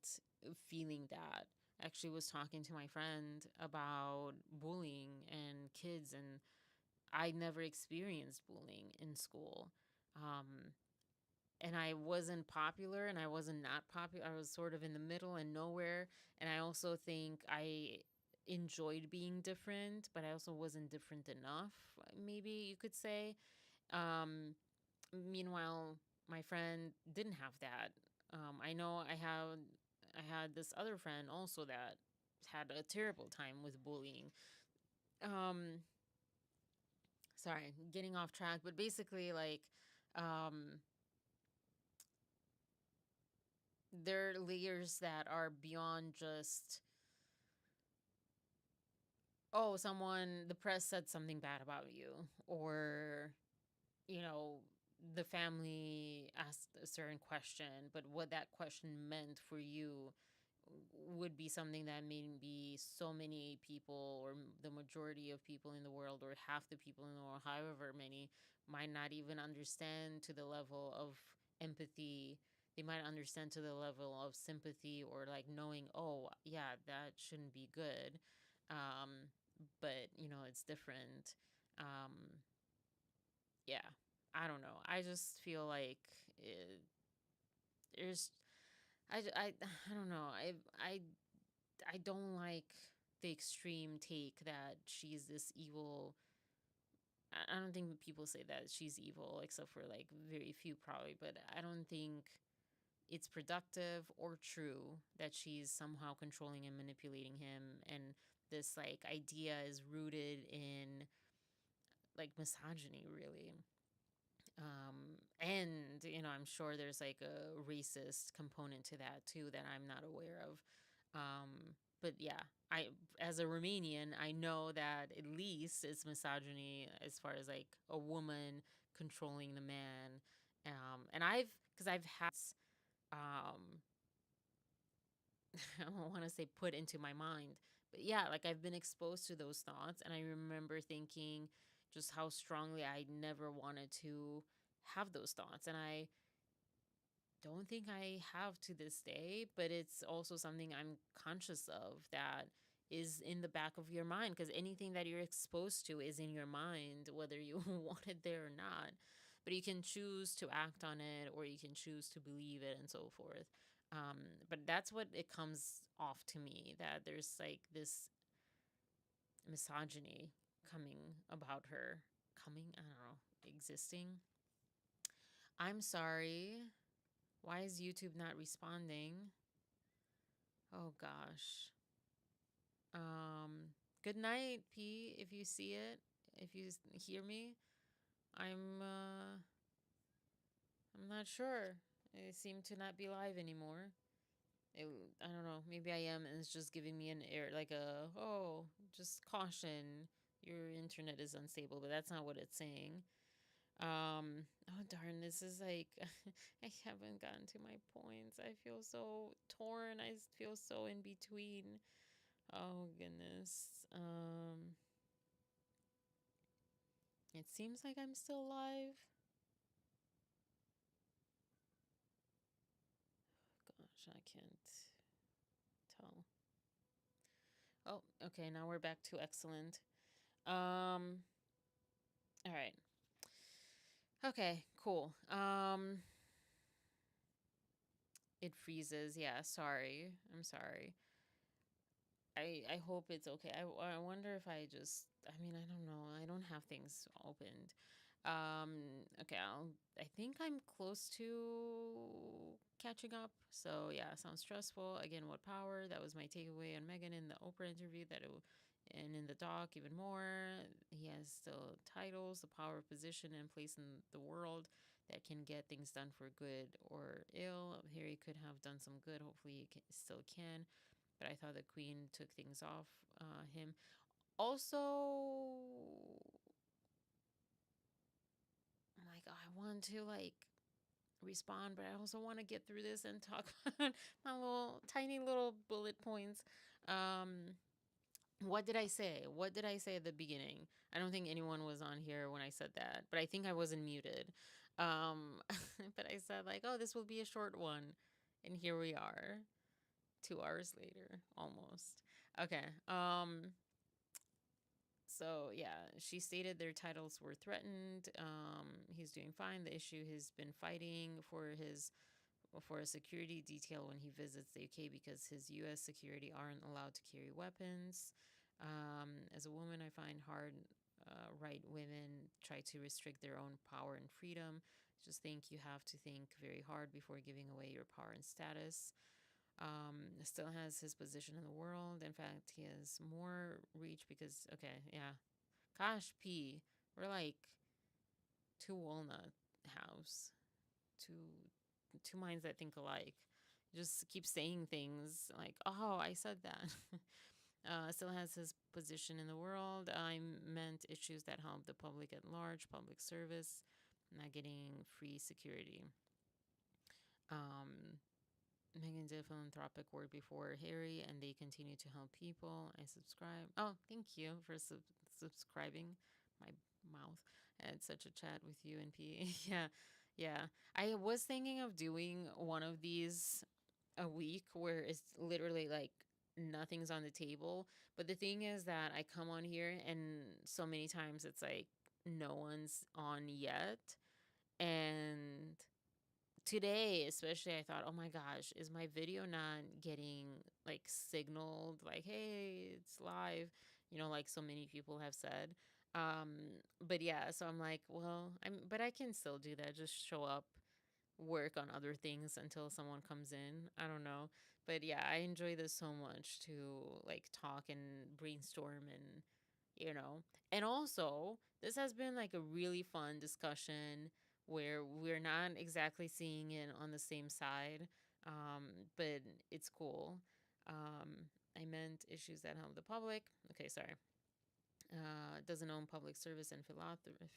feeling that. I actually was talking to my friend about bullying and kids, and I never experienced bullying in school. Um, and I wasn't popular and I wasn't not popular. I was sort of in the middle and nowhere. And I also think I enjoyed being different, but I also wasn't different enough, maybe you could say. Um, Meanwhile, my friend didn't have that. I know I had this other friend also that had a terrible time with bullying. Um, Sorry, getting off track, but basically, like, um, there are layers that are beyond just, oh, the press said something bad about you, or you know, the family asked a certain question, but what that question meant for you would be something that maybe so many people, or the majority of people in the world, or half the people in the world, however many, might not even understand to the level of empathy. They might understand to the level of sympathy, or like knowing, oh, yeah, that shouldn't be good. Um, but, it's different. Um, yeah, I don't know. I just feel like there's, I don't know. I don't like the extreme take that she's this evil. I don't think people say that she's evil, except for like very few probably, but I don't think it's productive or true that she's somehow controlling and manipulating him. And this like idea is rooted in like misogyny, really. And I'm sure there's like a racist component to that too that I'm not aware of. But yeah, I as a Romanian, I know that at least it's misogyny as far as like a woman controlling the man. And because I've had um I don't want to say put into my mind, but yeah, like I've been exposed to those thoughts, and I remember thinking just how strongly I never wanted to have those thoughts. And I don't think I have to this day, but it's also something I'm conscious of that is in the back of your mind, because anything that you're exposed to is in your mind, whether you want it there or not. But you can choose to act on it, or you can choose to believe it, and so forth. But that's what it comes off to me, that there's like this misogyny coming about her. Coming? I don't know. Existing. I'm sorry. Why is YouTube not responding? Oh gosh. Um Good night, P, if you see it. If you hear me. I'm not sure. I seem to not be live anymore. It, I don't know. Maybe I am, and it's just giving me an error, like just caution. Your internet is unstable, but that's not what it's saying. Oh darn, this is like I haven't gotten to my points. I feel so torn. I feel so in between. Oh goodness. It seems like I'm still alive. Gosh, I can't tell. Oh, okay, now we're back to excellent. All right. Okay, cool. It freezes. Yeah, sorry. I'm sorry. I hope it's okay. I wonder if I mean, I don't know. I don't have things opened. Okay, I think I'm close to catching up. So yeah, sounds stressful. Again, what power? That was my takeaway on Meghan in the Oprah interview. And in the doc, even more. He has still titles, the power of position and place in the world that can get things done for good or ill. Harry could have done some good. Hopefully, still can. But I thought the Queen took things off him. Also, oh my God, I want to like respond, but I also want to get through this and talk about my little tiny little bullet points. Um, what did I say? What did I say at the beginning? I don't think anyone was on here when I said that, but I think I wasn't muted. But I said like, oh, this will be a short one, and here we are, 2 hours later, almost. Okay. So yeah, she stated their titles were threatened. He's doing fine. The issue he's been fighting for a security detail when he visits the UK, because his U.S. security aren't allowed to carry weapons. As a woman, I find hard right women try to restrict their own power and freedom. Just think you have to think very hard before giving away your power and status. Still has his position in the world. In fact, he has more reach because, okay, yeah. Gosh, P, we're like two walnut house, two two minds that think alike. Just keep saying things like, "Oh, I said that." Still has his position in the world. I meant issues that help the public at large, public service, not getting free security. Um, Meghan did philanthropic work before Harry, and they continue to help people. I subscribe. Oh, thank you for subscribing. My mouth. I had such a chat with you and P. Yeah, yeah. I was thinking of doing one of these a week where it's literally like nothing's on the table. But the thing is that I come on here and so many times it's like no one's on yet. And today, especially, I thought, oh my gosh, is my video not getting like signaled like, hey, it's live? Like so many people have said. But yeah, so I'm like, well, but I can still do that. Just show up, work on other things until someone comes in. I don't know. But yeah, I enjoy this so much to like talk and brainstorm you know. And also, this has been like a really fun discussion where we're not exactly seeing it on the same side, but it's cool. I meant issues that help the public. Okay, sorry. Doesn't own public service and philanthropy.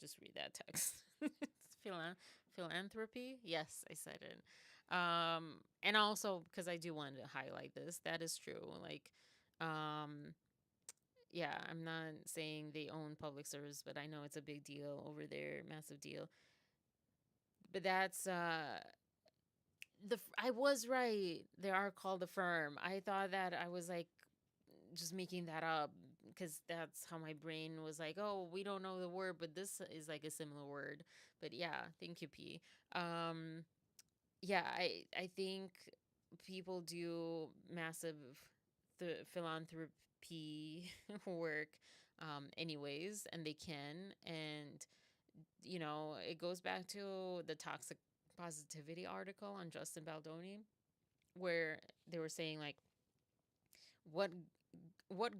Just read that text. Philanthropy. Yes, I said it. And also because I do want to highlight this, that is true. Like, um, yeah, I'm not saying they own public service, but I know it's a big deal over there, massive deal. But that's I was right. They are called the firm. I thought that I was like just making that up because that's how my brain was like, oh, we don't know the word, but this is like a similar word. But yeah, thank you, P. Um, yeah, I think people do massive philanthropy work anyways, and they can. And, it goes back to the toxic positivity article on Justin Baldoni, where they were saying, like, what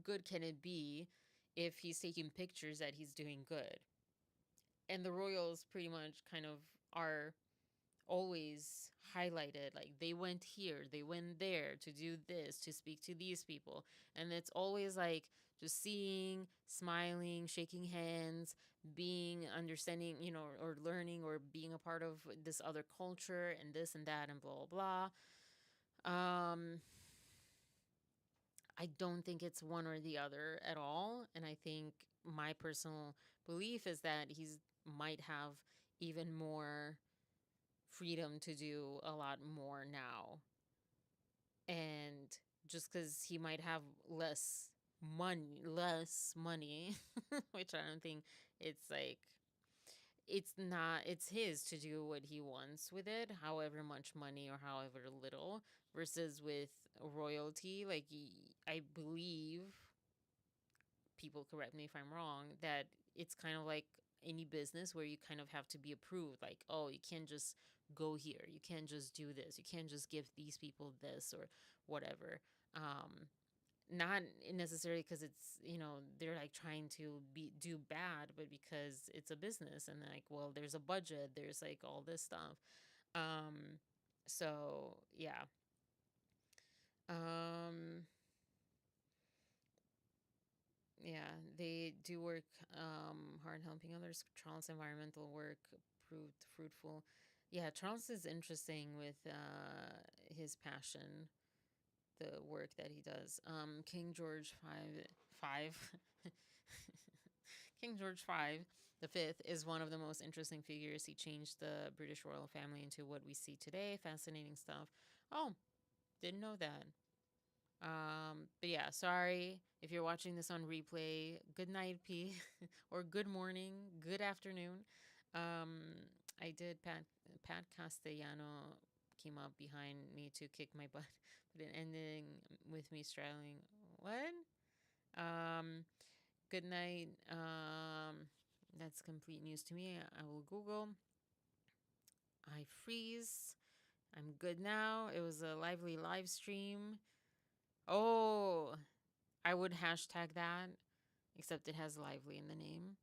good can it be if he's taking pictures that he's doing good? And the Royals pretty much kind of are always highlighted, like they went here, they went there to do this, to speak to these people. And it's always like just seeing, smiling, shaking hands, being understanding, or learning or being a part of this other culture and this and that and blah blah blah. I don't think it's one or the other at all. And I think my personal belief is that he's might have even more freedom to do a lot more now. And just because he might have less money, which I don't think it's like, it's not, it's his to do what he wants with it, however much money or however little, versus with royalty. Like, I believe, people correct me if I'm wrong, that it's kind of like any business where you kind of have to be approved. Like, oh, you can't just go here. You can't just do this. You can't just give these people this or whatever. Not necessarily because it's, they're like trying to do bad, but because it's a business and like, well, there's a budget, there's like all this stuff. Um, so yeah. Um, Yeah, they do work hard helping others. Charles' environmental work proved fruitful. Yeah, Charles is interesting with his passion, the work that he does. King George five, King George the fifth is one of the most interesting figures. He changed the British royal family into what we see today. Fascinating stuff. Oh, didn't know that. But yeah, sorry if you're watching this on replay. Good night, P, or good morning, good afternoon. Um, I did Pat Castellano came up behind me to kick my butt, but it ending with me straddling. What? Um, Good night. That's complete news to me. I will Google. I freeze. I'm good now. It was a lively live stream. Oh, I would hashtag that, except it has lively in the name.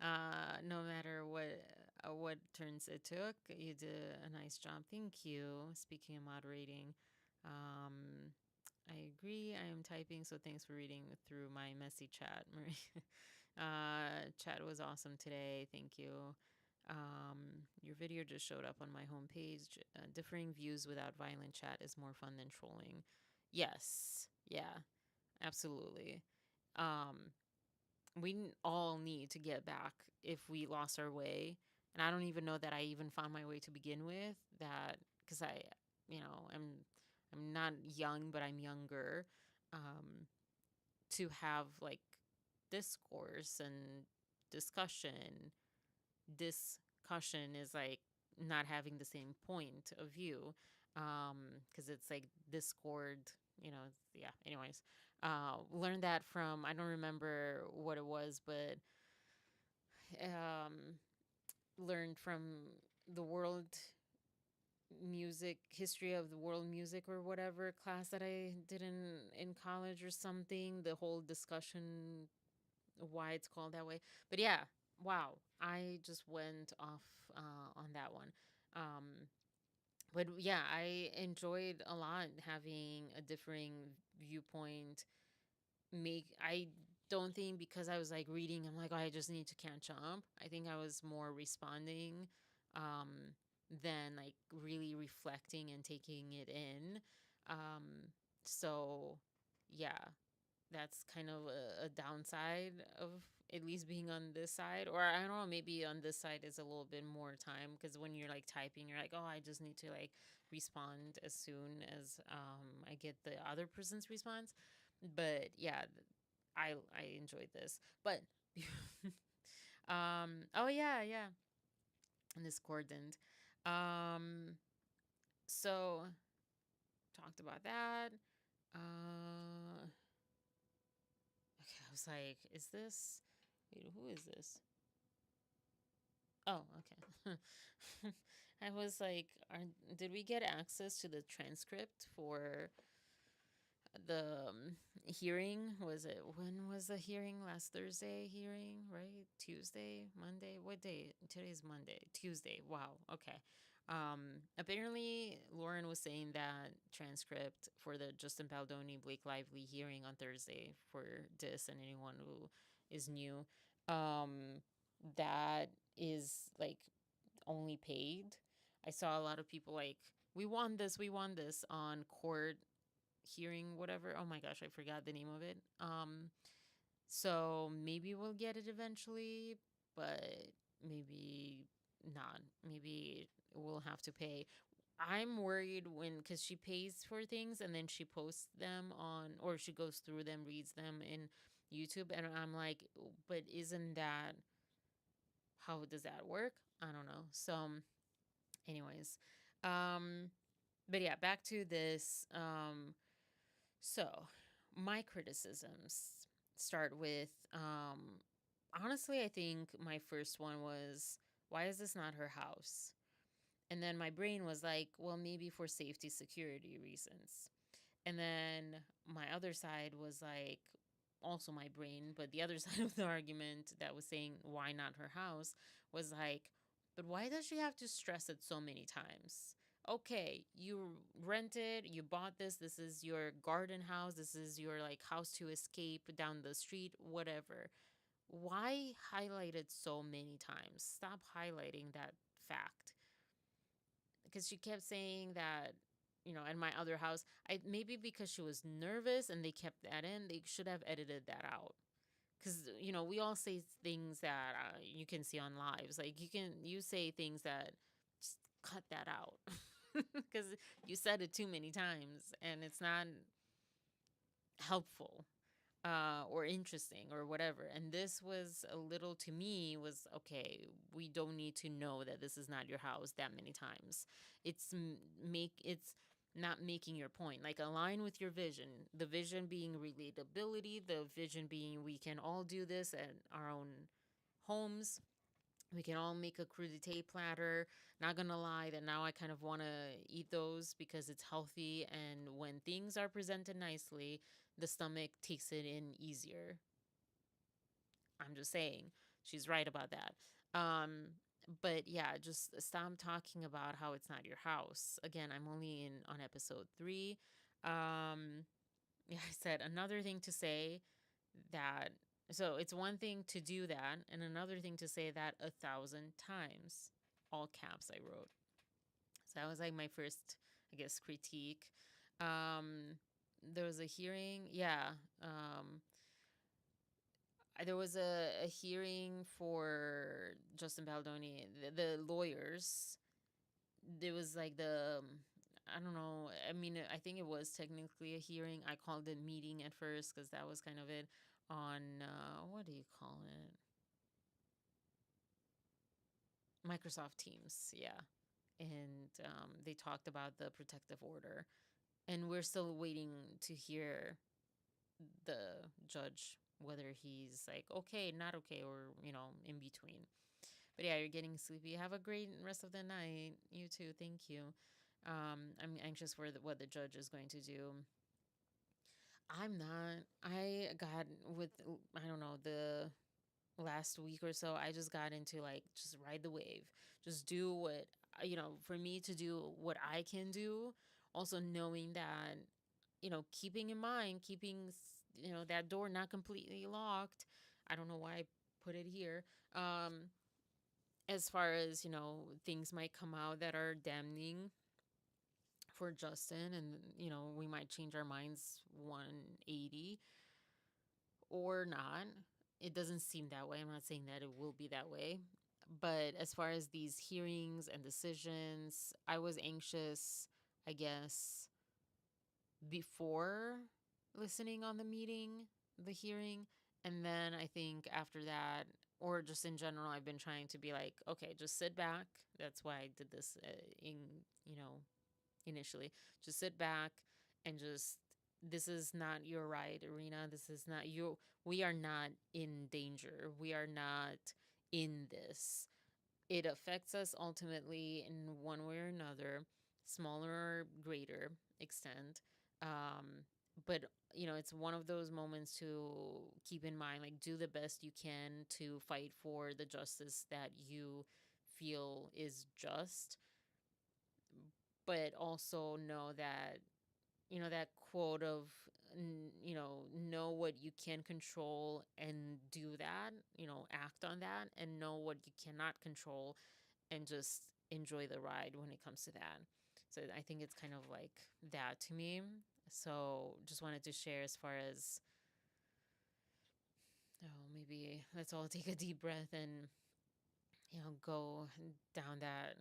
No matter what turns it took, you did a nice job. Thank you. Speaking of moderating, I agree. I am typing, so thanks for reading through my messy chat, Marie. Chat was awesome today. Thank you. Your video just showed up on my homepage. Differing views without violent chat is more fun than trolling. Yes. Yeah, absolutely. Um, we all need to get back if we lost our way. And I don't even know that I even found my way to begin with. That because I'm not young, but I'm younger. Um, to have like discourse and discussion. Discussion is like not having the same point of view, because it's like discord. Yeah. Anyways, learned that from, I don't remember what it was, but um, learned from the world music history of the world music or whatever class that I did in college or something. The whole discussion why it's called that way. But yeah, wow, I just went off on that one. Um, but yeah, I enjoyed a lot having a differing viewpoint. I don't think because I was like reading, I'm like, oh, I just need to catch up. I think I was more responding um, than like really reflecting and taking it in. Um, so yeah, that's kind of a downside of at least being on this side. Or I don't know, maybe on this side is a little bit more time because when you're like typing, you're like, oh, I just need to like respond as soon as I get the other person's response. But yeah, I enjoyed this. But oh yeah, yeah, discordant. Um, so talked about that. Okay, I was like, is this? Wait, who is this? Oh, okay. I was like, did we get access to the transcript for the hearing? Was it, when was the hearing? Last Thursday hearing, right? Tuesday, Monday? What day? Today's Monday. Tuesday. Wow. Okay. Apparently, Lauren was saying that transcript for the Justin Baldoni Blake Lively hearing on Thursday for this and anyone who is new. Um, that is like only paid. I saw a lot of people like, we won this on court hearing, whatever. Oh my gosh, I forgot the name of it. So maybe we'll get it eventually, but maybe not. Maybe we'll have to pay. I'm worried when, because she pays for things and then she posts them on, or she goes through them, reads them in YouTube, and I'm like, but isn't that, how does that work? I don't know. So, anyways, um, but yeah, back to this. So, my criticisms start with honestly, I think my first one was, why is this not her house? And then my brain was like, well, maybe for safety security reasons. And then my other side was like, also my brain, but the other side of the argument that was saying why not her house was like, but why does she have to stress it so many times? Okay, you rented, you bought this is your garden house, this is your like house to escape down the street, whatever. Why highlight it so many times? Stop highlighting that fact. Because she kept saying that, in my other house, I maybe because she was nervous and they kept that in, they should have edited that out. Because we all say things that you can see on lives, like you say things that, just cut that out. Because you said it too many times and it's not helpful or interesting or whatever. And this was a little, to me, was okay. We don't need to know that this is not your house that many times. It's not making your point. Like, align with your vision. The vision being relatability. The vision being we can all do this at our own homes. We can all make a crudité platter. Not gonna lie that now I kind of want to eat those because it's healthy. And when things are presented nicely, the stomach takes it in easier. I'm just saying. She's right about that. Um, but yeah, just stop talking about how it's not your house. Again, I'm only on episode 3. Yeah, I said another thing to say that So it's one thing to do that, and another thing to say that 1,000 times. All caps I wrote. So that was like my first, I guess, critique. There was a hearing. Yeah. There was a hearing for Justin Baldoni, the lawyers. There was like I don't know. I mean, I think it was technically a hearing. I called it meeting at first because that was kind of it on, what do you call it? Microsoft Teams. Yeah. And they talked about the protective order. And we're still waiting to hear the judge whether he's like okay, not okay, or in between. But yeah, you're getting sleepy. Have a great rest of the night. You too. Thank you. I'm anxious for what the judge is going to do. I'm not. I got with, I don't know, the last week or so, I just got into like just ride the wave, just do what, for me to do what I can do. Also knowing that, keeping in mind, keeping, that door not completely locked. I don't know why I put it here. Um, as far as, things might come out that are damning for Justin, and, we might change our minds 180 or not. It doesn't seem that way. I'm not saying that it will be that way. But as far as these hearings and decisions, I was anxious, I guess, before listening on the meeting, the hearing. And then I think after that, or just in general, I've been trying to be like, okay, just sit back. That's why I did this initially. Just sit back and just, this is not your ride, Arena. This is not you. We are not in danger. We are not in this. It affects us ultimately in one way or another, smaller or greater extent. Um, but it's one of those moments to keep in mind, like, do the best you can to fight for the justice that you feel is just, but also know that, that quote of, know what you can control and do that, act on that, and know what you cannot control and just enjoy the ride when it comes to that. So I think it's kind of like that to me. So just wanted to share as far as, maybe let's all take a deep breath and, go down that.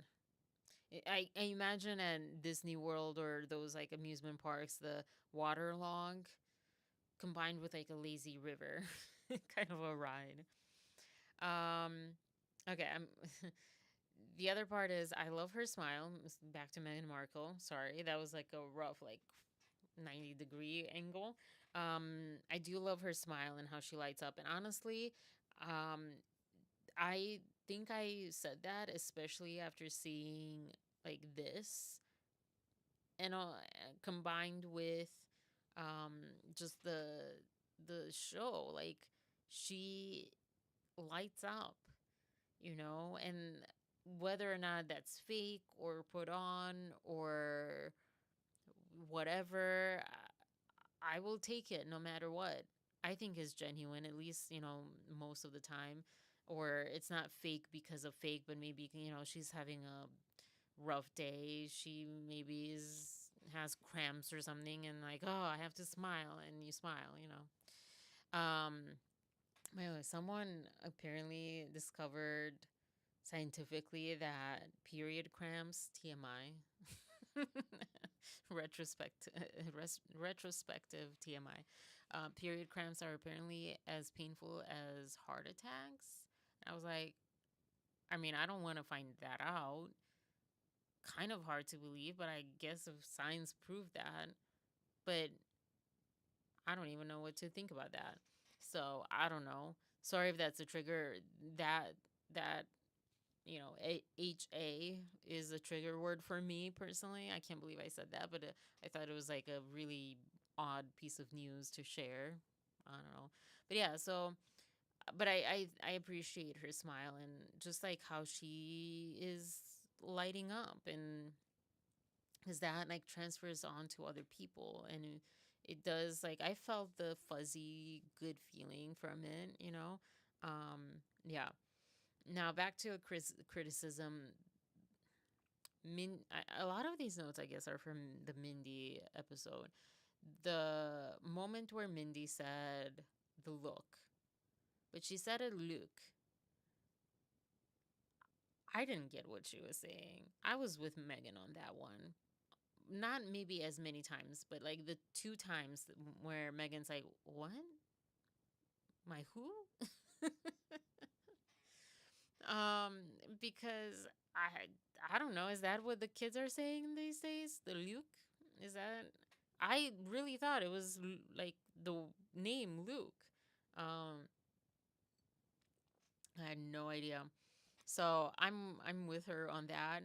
I imagine at Disney World or those like amusement parks, the water log combined with like a lazy river, kind of a ride. Um, okay, I'm. The other part is I love her smile. Back to Meghan Markle. Sorry, that was like a rough, like 90-degree angle. I do love her smile and how she lights up. And honestly, um, I think I said that especially after seeing like this, and combined with um just the show, like she lights up, and whether or not that's fake or put on or whatever, I will take it no matter what. I think is genuine, at least, most of the time. Or it's not fake because of fake, but maybe, she's having a rough day. She maybe has cramps or something, and like, oh, I have to smile, and you smile. By the way, someone apparently discovered scientifically that period cramps, TMI, retrospective TMI, period cramps are apparently as painful as heart attacks. I was like, I mean, I don't want to find that out. Kind of hard to believe, but I guess if science proved that, but I don't even know what to think about that. So I don't know. Sorry if that's a trigger. That HA is a trigger word for me personally. I can't believe I said that, but I thought it was like a really odd piece of news to share. I don't know, but yeah. So, but I appreciate her smile and just like how she is lighting up, and because that like transfers on to other people, and it does, like, I felt the fuzzy good feeling from it, you know. Yeah. Now back to a criticism. A lot of these notes, I guess, are from the Mindy episode. The moment where Mindy said the look, but she said a look. I didn't get what she was saying. I was with Megan on that one. Not maybe as many times, but like the two times where Megan's like, "What? My who?" Because I don't know. Is that what the kids are saying these days? The Luke? Is that? I really thought it was like the name Luke. Um, I had no idea. So I'm with her on that.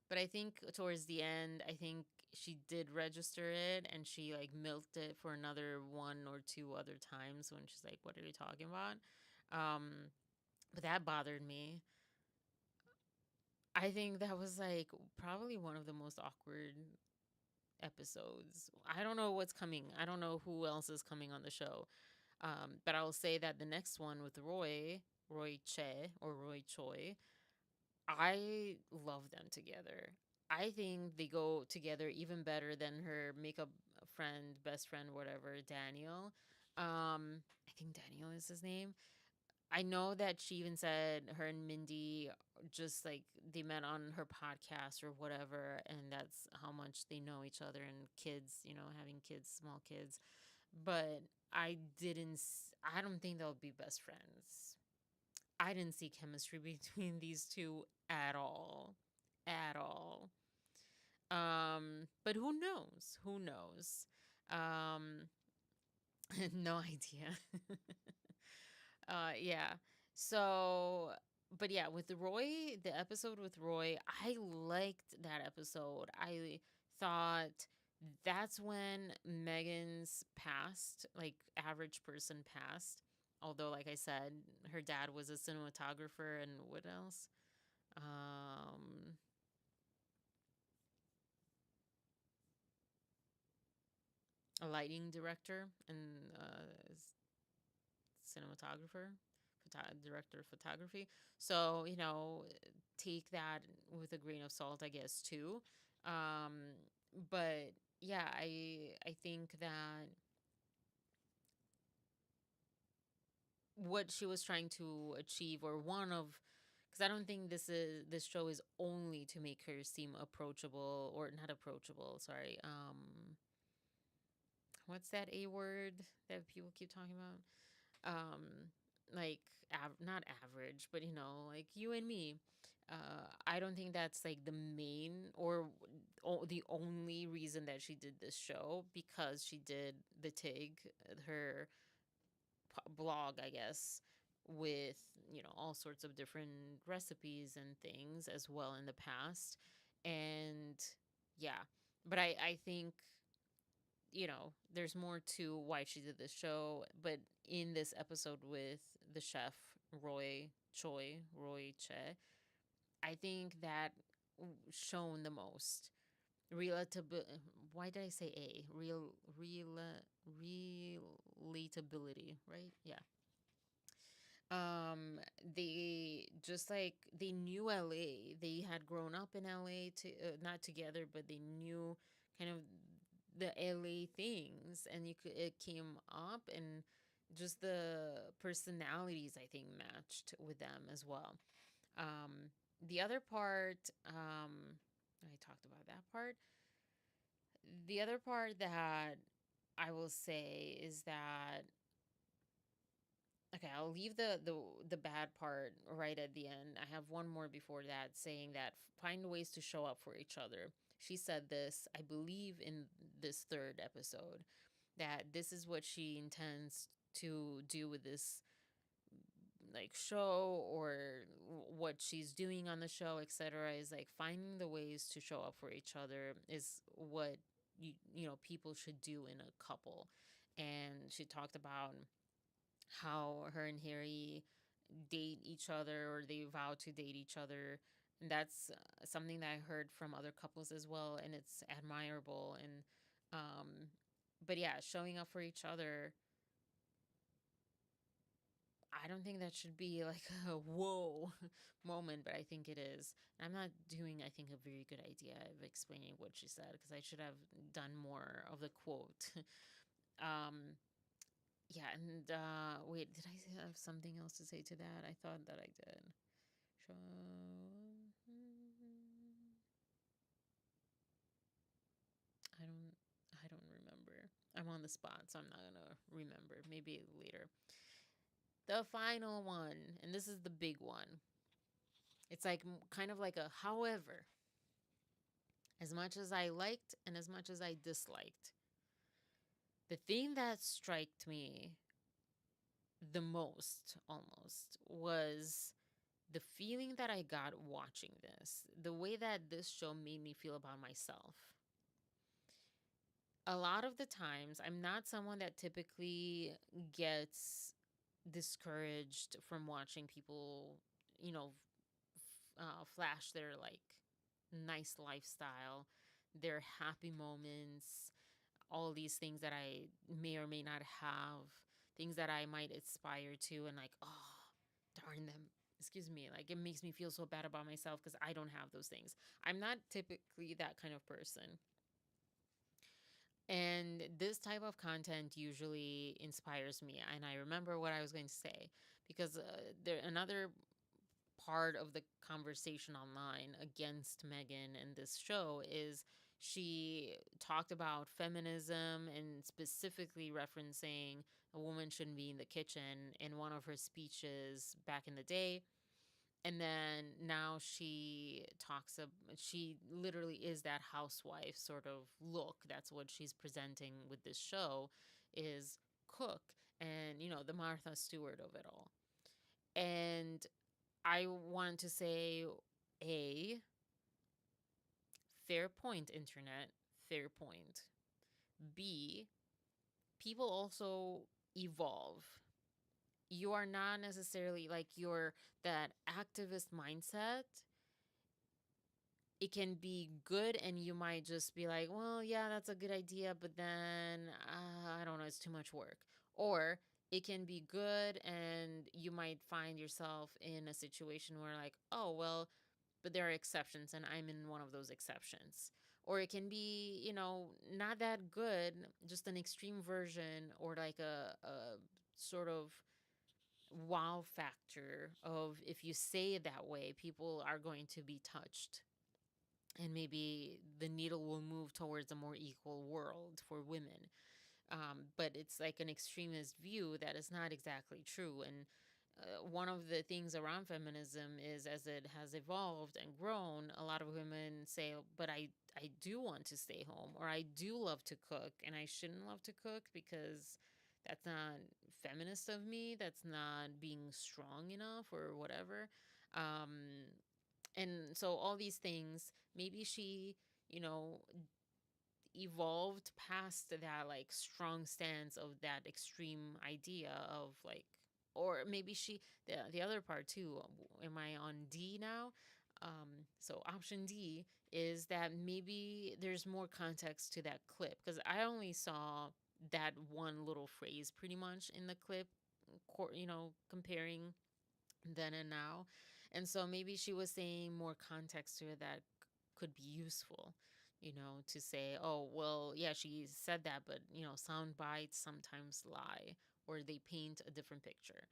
But I think towards the end, I think she did register it and she like milked it for another one or two other times when she's like, "What are you talking about?" Um, but that bothered me. I think that was like probably one of the most awkward episodes. I don't know what's coming. I don't know who else is coming on the show. But I will say that the next one with Roy Che or Roy Choi, I love them together. I think they go together even better than her makeup friend, best friend, whatever, Daniel. I think Daniel is his name. I know that she even said her and Mindy just like they met on her podcast or whatever, and that's how much they know each other and kids, having kids, small kids. But I don't think they'll be best friends. I didn't see chemistry between these two at all. At all. But who knows? Who knows? Um, no idea. Yeah. So, but yeah, with Roy, the episode with Roy, I liked that episode. I thought that's when Megan's passed, like average person passed. Although, like I said, her dad was a cinematographer and what else? Um, a lighting director and cinematographer, director of photography. So, take that with a grain of salt, I guess, too. Um, but yeah, I think that what she was trying to achieve, or one of, because I don't think this show is only to make her seem approachable, or not approachable. Sorry. What's that A word that people keep talking about? um like not average, but like you and me. I don't think that's like the main or the only reason that she did this show, because she did the TIG, her blog, I guess, with all sorts of different recipes and things as well in the past. And yeah, but I think there's more to why she did this show. But in this episode with the chef, Roy Che, I think that shown the most. Relatability. Why did I say A? Relatability, right? Yeah. They just like they knew LA. They had grown up in LA, to not together, but they knew kind of the LA things, and it came up, and just the personalities I think matched with them as well. The other part, I talked about that part. The other part that I will say is that, okay, I'll leave the bad part right at the end. I have one more before that, saying that find ways to show up for each other. She said this, I believe, in this third episode, that this is what she intends to do with this like show, or what she's doing on the show, etc. Is like finding the ways to show up for each other is what people should do in a couple. And she talked about how her and Harry date each other, or they vow to date each other. And that's something that I heard from other couples as well, and it's admirable. And But yeah, showing up for each other, I don't think that should be like a whoa moment, but I think it is. I'm not doing, I think, a very good idea of explaining what she said because I should have done more of the quote. um, yeah, and wait, did I have something else to say to that? I thought that I did. Show. I don't. I don't remember. I'm on the spot, so I'm not gonna remember. Maybe later. The final one, and this is the big one. It's like kind of like a however, as much as I liked and as much as I disliked, the thing that struck me the most almost was the feeling that I got watching this, the way that this show made me feel about myself. A lot of the times, I'm not someone that typically gets discouraged from watching people, you know, flash their like nice lifestyle, their happy moments, all these things that I may or may not have, things that I might aspire to, and like, oh, darn them. Excuse me. Like, it makes me feel so bad about myself because I don't have those things. I'm not typically that kind of person. And this type of content usually inspires me. And I remember what I was going to say because there another part of the conversation online against Meghan and this show is she talked about feminism and specifically referencing a woman shouldn't be in the kitchen in one of her speeches back in the day. And then now she talks of she literally is that housewife sort of look. That's what she's presenting with this show is cook and the Martha Stewart of it all. And I want to say, A, fair point, internet, fair point. B, people also evolve. You are not necessarily like your that activist mindset. It can be good, and you might just be like, well, yeah, that's a good idea, but then I don't know, it's too much work. Or it can be good, and you might find yourself in a situation where, like, oh, well, but there are exceptions and I'm in one of those exceptions. Or it can be, not that good, just an extreme version or like a sort of wow factor of if you say it that way, people are going to be touched. And maybe the needle will move towards a more equal world for women. But it's like an extremist view that is not exactly true. And one of the things around feminism is as it has evolved and grown, a lot of women say, but I do want to stay home, or I do love to cook, and I shouldn't love to cook because that's not feminist of me. That's not being strong enough or whatever. Um, and so all these things, maybe she, you know, evolved past that like strong stance of that extreme idea of like, or maybe she the other part too, am I on D now? So option D is that maybe there's more context to that clip because I only saw that one little phrase pretty much in the clip, comparing then and now. And so maybe she was saying more context to it that could be useful, to say, oh, well, yeah, she said that, but, sound bites sometimes lie or they paint a different picture.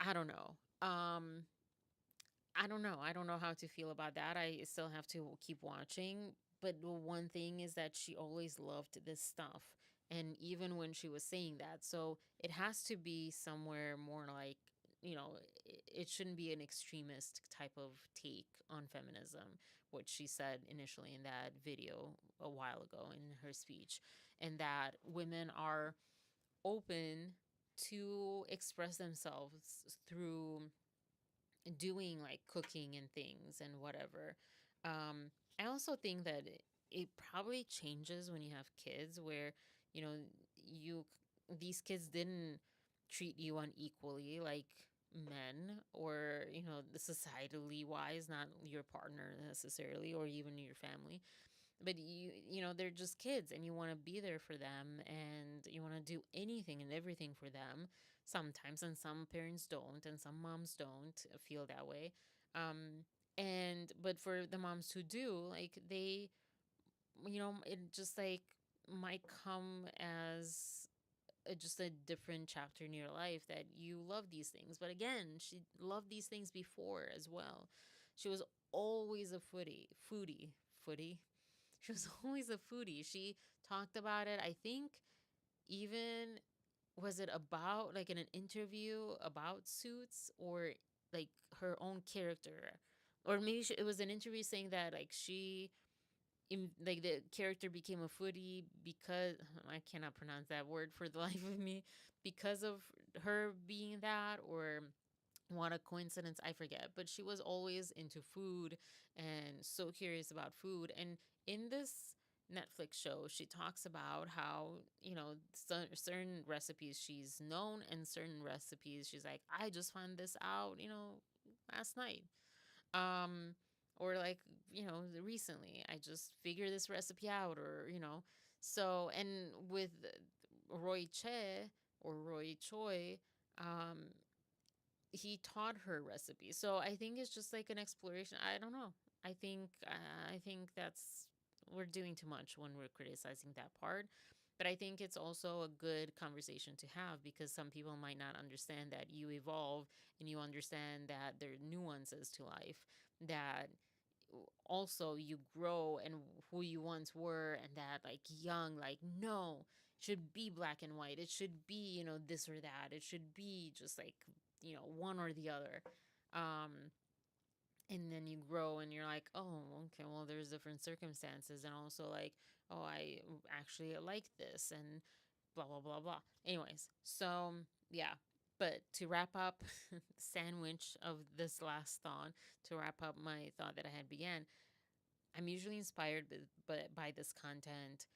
I don't know. I don't know. I don't know how to feel about that. I still have to keep watching. But the one thing is that she always loved this stuff. And even when she was saying that, so it has to be somewhere more like, it shouldn't be an extremist type of take on feminism, which she said initially in that video a while ago in her speech, and that women are open to express themselves through doing like cooking and things and whatever. I also think that it probably changes when you have kids where, you know, you these kids didn't treat you unequally like men or, the societally wise, not your partner necessarily or even your family. but they're just kids, and you want to be there for them, and you want to do anything and everything for them sometimes, and some parents don't, and some moms don't feel that way. And but for the moms who do, like, they, it just like might come as just a different chapter in your life, that you love these things. But again, she loved these things before as well. She was always a foodie. She was always a foodie. She talked about it. I think even, was it about, like, in an interview about Suits, or like her own character, or maybe it was an interview saying that, like, like, the character became a foodie because I cannot pronounce that word for the life of me, because of her being that, or what a coincidence, I forget. But she was always into food and so curious about food. And in this Netflix show, she talks about how, certain recipes she's known, and certain recipes she's like, I just found this out, last night. um or like, recently I just figured this recipe out, or, so. And with Roy Che, or Roy Choi, um he taught her recipe. So I think it's just like an exploration. I don't know. I think that's, we're doing too much when we're criticizing that part. But I think it's also a good conversation to have, because some people might not understand that you evolve, and you understand that there are nuances to life, that also you grow, and who you once were, and that, like, young, like, no, it should be black and white, it should be, this or that, it should be just like, one or the other. um and then you grow, and you're like, oh, okay, well, there's different circumstances, and also, like, oh, I actually like this, and blah blah blah blah. Anyways, so yeah. But to wrap up, sandwich of this last thought, to wrap up my thought that I had began, I'm usually inspired by this content,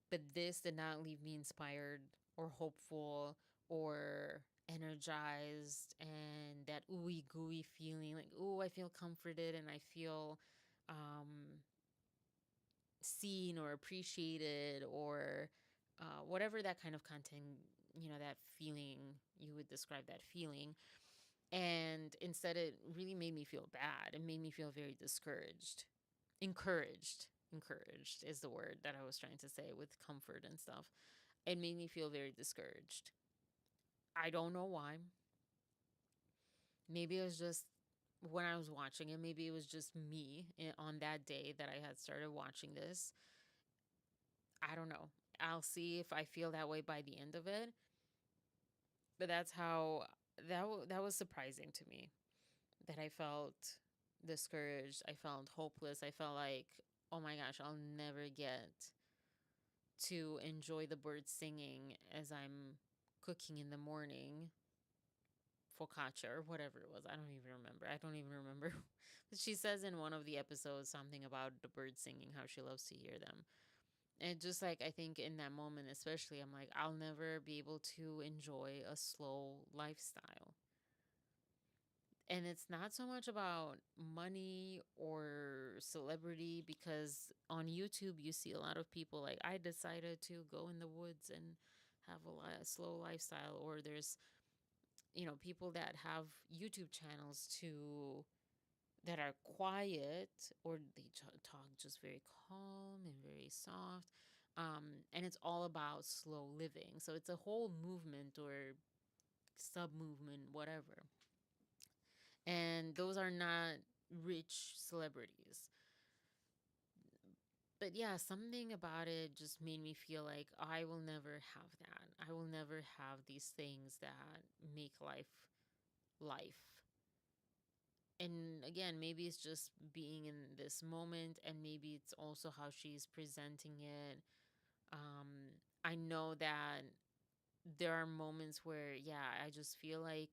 but this did not leave me inspired, or hopeful, or energized, and that ooey gooey feeling, like, oh, I feel comforted, and I feel um, seen or appreciated, or whatever that kind of content, that feeling, you would describe that feeling. And instead, it really made me feel bad. It made me feel very discouraged. Encouraged is the word that I was trying to say, with comfort and stuff. It made me feel very discouraged. I don't know why. Maybe it was just when I was watching it, maybe it was just me on that day that I had started watching this. I don't know. I'll see if I feel that way by the end of it. But that's how, that was surprising to me, that I felt discouraged. I felt hopeless. I felt like, oh my gosh, I'll never get to enjoy the birds singing as I'm cooking in the morning, focaccia or whatever it was. I don't even remember. I don't even remember. But she says in one of the episodes something about the birds singing, how she loves to hear them. And just like, I think in that moment, especially, I'm like, I'll never be able to enjoy a slow lifestyle. And it's not so much about money or celebrity, because on YouTube you see a lot of people like, I decided to go in the woods and have a slow lifestyle, or there's, people that have YouTube channels to, that are quiet, or they talk just very calm and very soft. And it's all about slow living. So it's a whole movement, or sub movement, whatever. And those are not rich celebrities. But yeah, something about it just made me feel like I will never have that. I will never have these things that make life. And again, maybe it's just being in this moment, and maybe it's also how she's presenting it. I know that there are moments where, yeah, I just feel like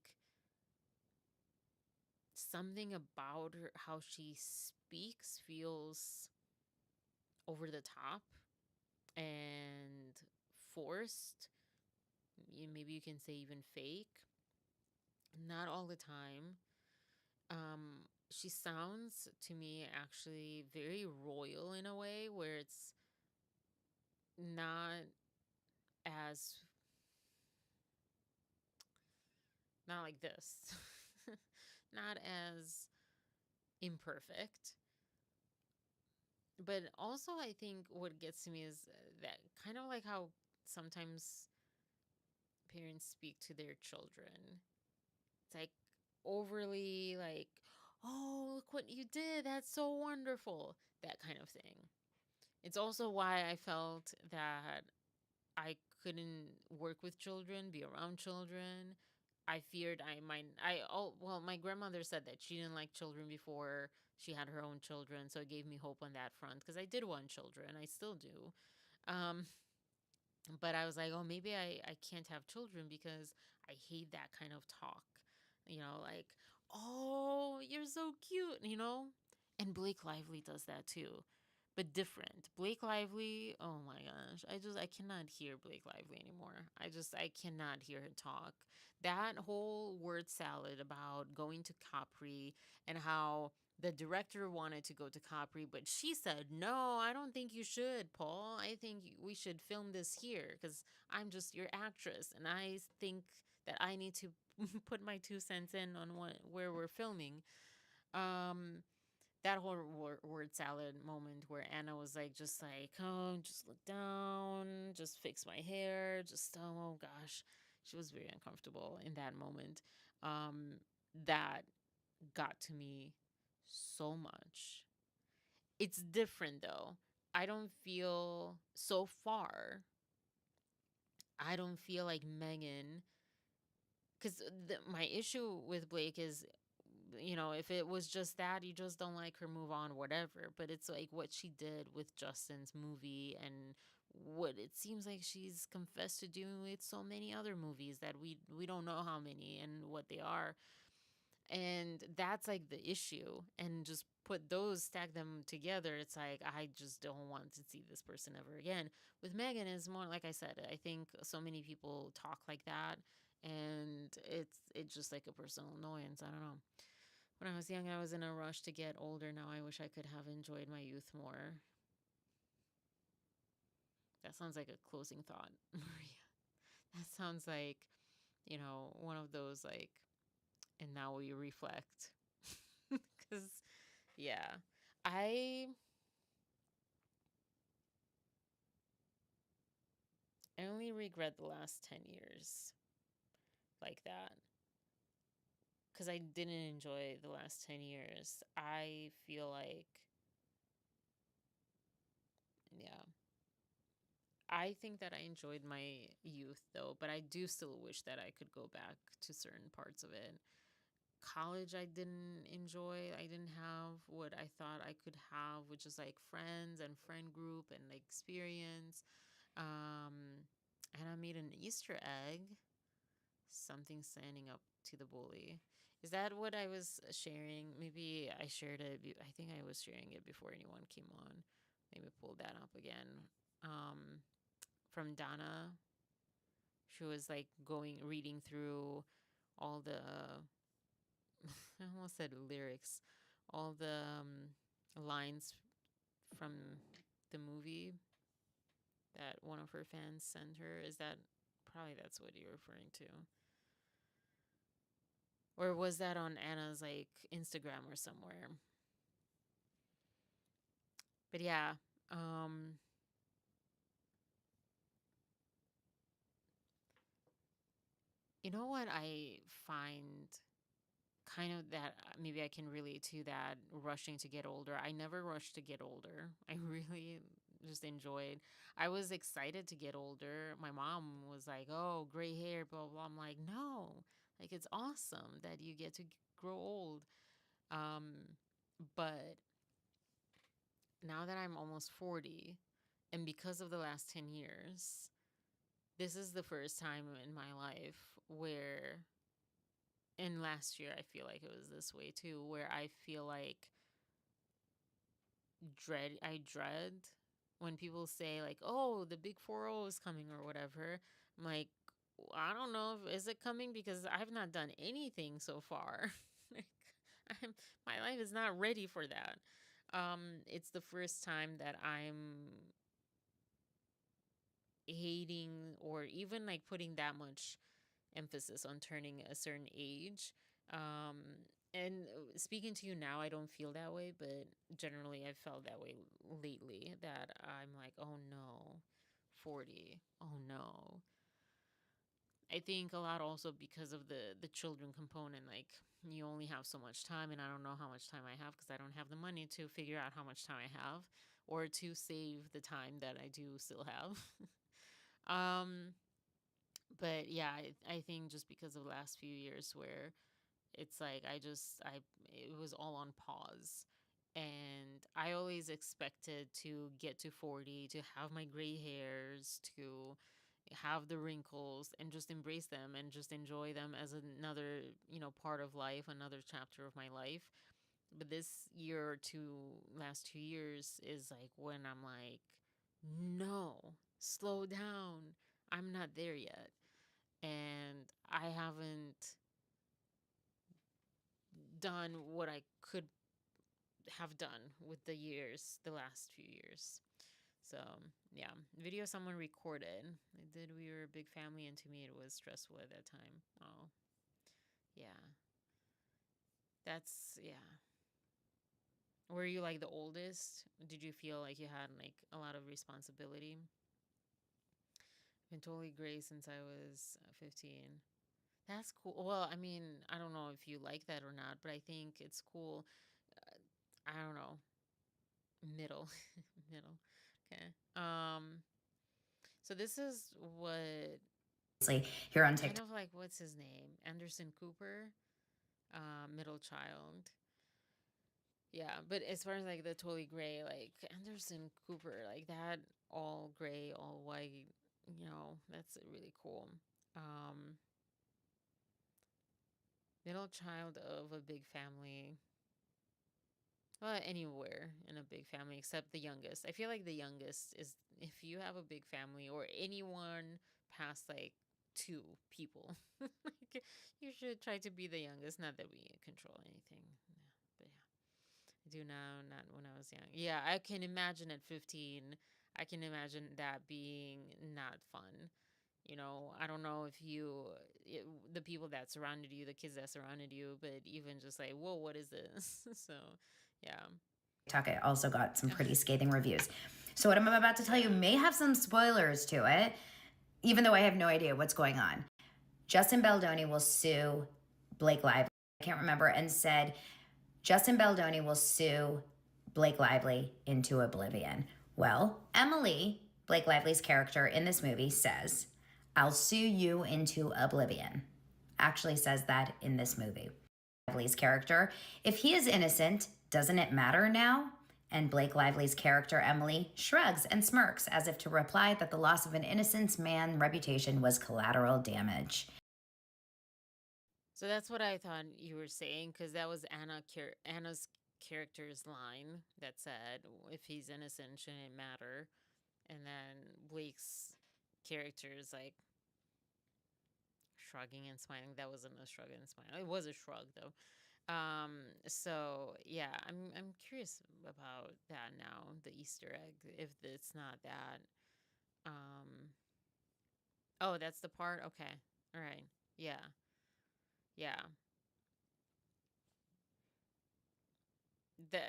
something about her, how she speaks, feels over the top and forced. Maybe you can say even fake. Not all the time. she sounds to me actually very royal in a way where it's not as not like this. Not as imperfect. But also I think what gets to me is that kind of like how sometimes parents speak to their children. It's like overly like, "Oh, look what you did. That's so wonderful." That kind of thing. It's also why I felt that I couldn't work with children, be around children. I feared I might. Well, my grandmother said that she didn't like children before she had her own children, so it gave me hope on that front because I did want children. I still do. Um, but I was like, oh, maybe I can't have children because I hate that kind of talk. Like, oh, you're so cute. And Blake Lively does that too, but different. Blake Lively, oh my gosh. I cannot hear Blake Lively anymore. I cannot hear her talk. That whole word salad about going to Capri and how the director wanted to go to Capri, but she said, no, I don't think you should, Paul. I think we should film this here because I'm just your actress. And I think that I need to put my 2 cents in on where we're filming. Um, that whole word salad moment where Anna was like, just like, oh, just look down, just fix my hair, just, oh gosh. She was very uncomfortable in that moment. That got to me so much. It's different though. I don't feel so far. I don't feel like Megan, because my issue with Blake is, if it was just that, you just don't like her, move on, whatever. But it's like what she did with Justin's movie and what it seems like she's confessed to doing with so many other movies that we don't know how many and what they are. And that's like the issue. And just stack them together. It's like, I just don't want to see this person ever again. With Megan, is more like I said, I think so many people talk like that. And it's just like a personal annoyance. I don't know. When I was young, I was in a rush to get older. Now I wish I could have enjoyed my youth more. That sounds like a closing thought, Maria. That sounds like, one of those like, and now we reflect. Because, yeah, I I only regret the last 10 years like that. Because I didn't enjoy the last 10 years. I feel like, yeah. I think that I enjoyed my youth though, but I do still wish that I could go back to certain parts of it. College, I didn't enjoy. I didn't have what I thought I could have, which is like friends and friend group and like experience. Um, and I made an Easter egg, something standing up to the bully. Is that what I was sharing? Maybe I shared it. I think I was sharing it before anyone came on. Maybe pull that up again. Um, from Donna. She was like reading through all the, I almost said lyrics, all the lines from the movie that one of her fans sent her. Is that probably that's what you're referring to? Or was that on Anna's like Instagram or somewhere? But yeah, um, you know what I find kind of that maybe I can relate to that rushing to get older. I never rushed to get older. I really just enjoyed. I was excited to get older. My mom was like, "Oh, gray hair, blah blah." I'm like, "No, like it's awesome that you get to grow old." Um, but now that I'm almost 40, and because of the last 10 years, this is the first time in my life where, and last year I feel like it was this way too, where I feel like I dread when people say like, "Oh, the big 4-0 is coming" or whatever. I'm like, I don't know, is it coming, because I've not done anything so far. Like, I'm, my life is not ready for that. It's the first time that I'm hating or even like putting that much emphasis on turning a certain age. And speaking to you now, I don't feel that way, but generally I felt that way lately, that I'm like, oh no, 40. Oh no. I think a lot also because of the children component. Like, you only have so much time, and I don't know how much time I have because I don't have the money to figure out how much time I have or to save the time that I do still have. um, but yeah, I think just because of the last few years where it's like it was all on pause. And I always expected to get to 40, to have my gray hairs, to have the wrinkles and just embrace them and just enjoy them as another, part of life, another chapter of my life. But this year or two, last 2 years is like when I'm like, no, slow down. I'm not there yet. And I haven't done what I could have done with the last few years. So, yeah, video someone recorded. I did. We were a big family, and to me, it was stressful at that time. Oh, yeah. Yeah. Were you like the oldest? Did you feel like you had like a lot of responsibility? Been totally gray since I was 15. That's cool. Well, I mean, I don't know if you like that or not, but I think it's cool. I don't know. Middle. Middle. Okay. So this is what here on kind TikTok. of like, what's his name? Anderson Cooper, middle child. Yeah, but as far as like the totally gray, like Anderson Cooper, like that, all gray, all white, that's really cool. Um, Middle child of a big family. Well, anywhere in a big family except the youngest. I feel like the youngest is, if you have a big family or anyone past like two people, like, you should try to be the youngest. Not that we control anything. Yeah, but yeah, I do now, not when I was young. Yeah, I can imagine at 15, I can imagine that being not fun. I don't know if the people that surrounded you, the kids that surrounded you, but even just like, whoa, what is this? So, yeah. TikTok, it also got some pretty scathing reviews. So what I'm about to tell you may have some spoilers to it, even though I have no idea what's going on. Justin Baldoni will sue Blake Lively. I can't remember, and said Justin Baldoni will sue Blake Lively into oblivion. Well, Emily, Blake Lively's character in this movie, says, I'll sue you into oblivion. Actually says that in this movie. Lively's character, if he is innocent, doesn't it matter now? And Blake Lively's character, Emily, shrugs and smirks as if to reply that the loss of an innocent man's reputation was collateral damage. So that's what I thought you were saying, because that was Anna's character's line that said, if he's innocent, shouldn't it matter? And then Blake's character is like shrugging and smiling. That wasn't a shrug and smile. It was a shrug though. So yeah, I'm curious about that now, the Easter egg, if it's not that. Um, oh, that's the part. Okay, all right, yeah, yeah.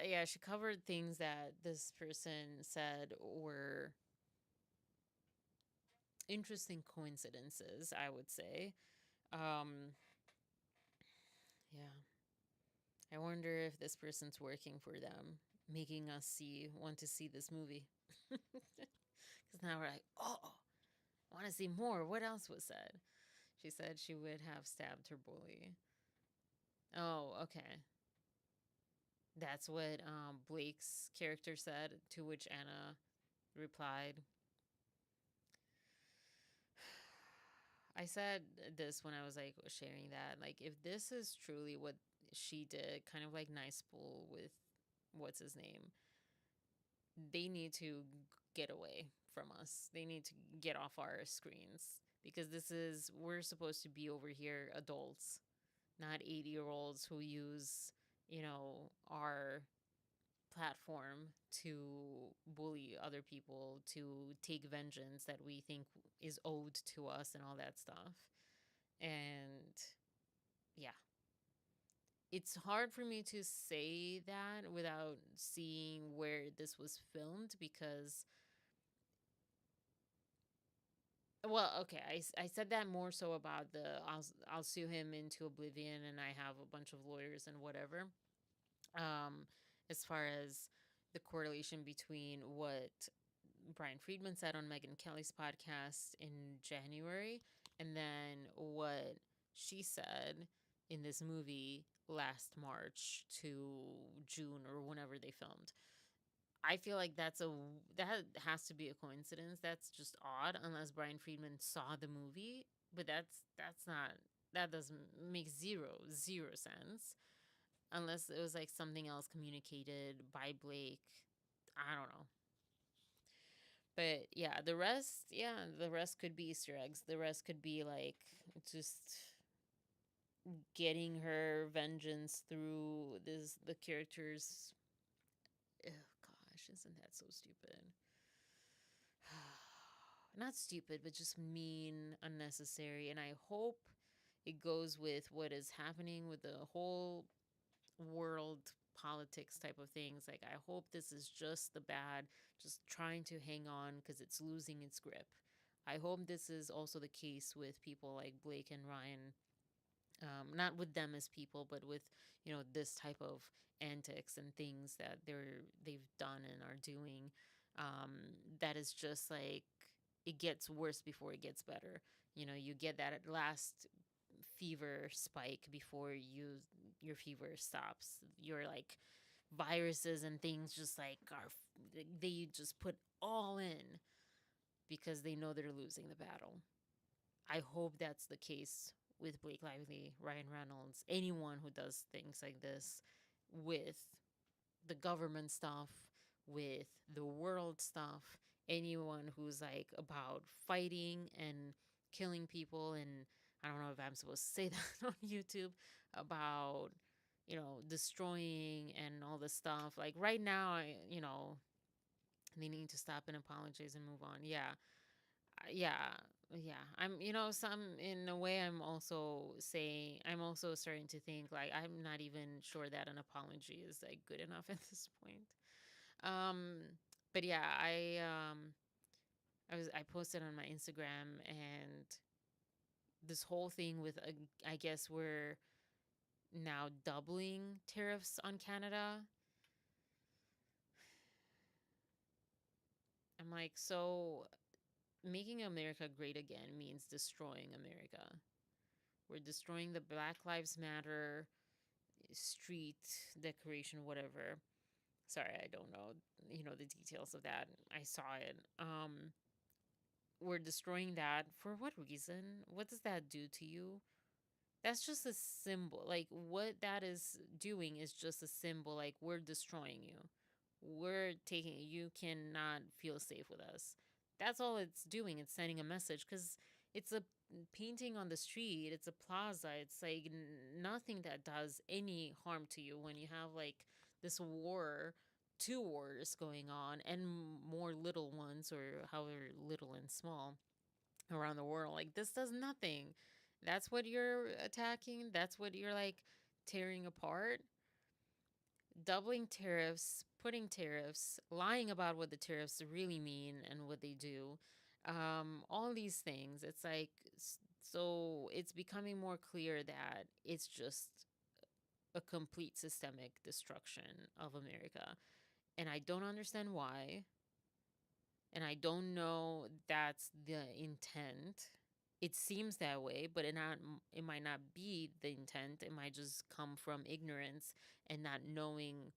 Yeah, she covered things that this person said were interesting coincidences, I would say. Um, yeah, I wonder if this person's working for them, making us want to see this movie. Because now we're like, oh, I want to see more. What else was said? She said she would have stabbed her bully. Oh, okay. That's what Blake's character said, to which Anna replied. I said this when I was like sharing that. Like, if this is truly what she did, kind of like Nice Bull with what's his name, they need to get away from us. They need to get off our screens, because we're supposed to be over here adults, not 80-year-olds who use our platform to bully other people, to take vengeance that we think is owed to us, and all that stuff. And yeah, it's hard for me to say that without seeing where this was filmed because, well, okay, I said that more so about I'll sue him into oblivion and I have a bunch of lawyers and whatever. Um, as far as the correlation between what Brian Friedman said on Megyn Kelly's podcast in January and then what she said in this movie last March to June or whenever they filmed. I feel like that has to be a coincidence. That's just odd unless Brian Friedman saw the movie, but that's not that doesn't make zero sense unless it was like something else communicated by Blake. I don't know. But yeah, the rest could be Easter eggs. The rest could be like just getting her vengeance through the characters. Oh gosh, isn't that so stupid? Not stupid, but just mean, unnecessary. And I hope it goes with what is happening with the whole world politics type of things. Like, I hope this is just the bad, just trying to hang on because it's losing its grip. I hope this is also the case with people like Blake and Ryan. Not with them as people, but with this type of antics and things that they've done and are doing. That is just like it gets worse before it gets better. You get that last fever spike before your fever stops. Your like viruses and things just like they just put all in because they know they're losing the battle. I hope that's the case with Blake Lively, Ryan Reynolds, anyone who does things like this with the government stuff, with the world stuff, anyone who's like about fighting and killing people. And I don't know if I'm supposed to say that on YouTube about, destroying and all this stuff. Like right now, they need to stop and apologize and move on. Yeah. Yeah, yeah. Some in a way I'm also starting to think like I'm not even sure that an apology is like good enough at this point. Um but yeah, I posted on my Instagram and this whole thing with I guess we're now doubling tariffs on Canada. I'm like, so making America great again means destroying America. We're destroying the Black Lives Matter street decoration, whatever. Sorry, I don't know, the details of that. I saw it. We're destroying that for what reason? What does that do to you? That's just a symbol. Like what that is doing is just a symbol. Like we're destroying you. We're taking you cannot feel safe with us. That's all it's doing. It's sending a message because it's a painting on the street. It's a plaza. It's like nothing that does any harm to you when you have like this war, two wars going on, and more little ones or however little and small around the world. Like this does nothing. That's what you're attacking. That's what you're like tearing apart. Doubling tariffs, putting tariffs, lying about what the tariffs really mean and what they do. All these things. It's like so it's becoming more clear that it's just a complete systemic destruction of America. And I don't understand why. And I don't know that's the intent. It seems that way, but it might not be the intent. It might just come from ignorance and not knowing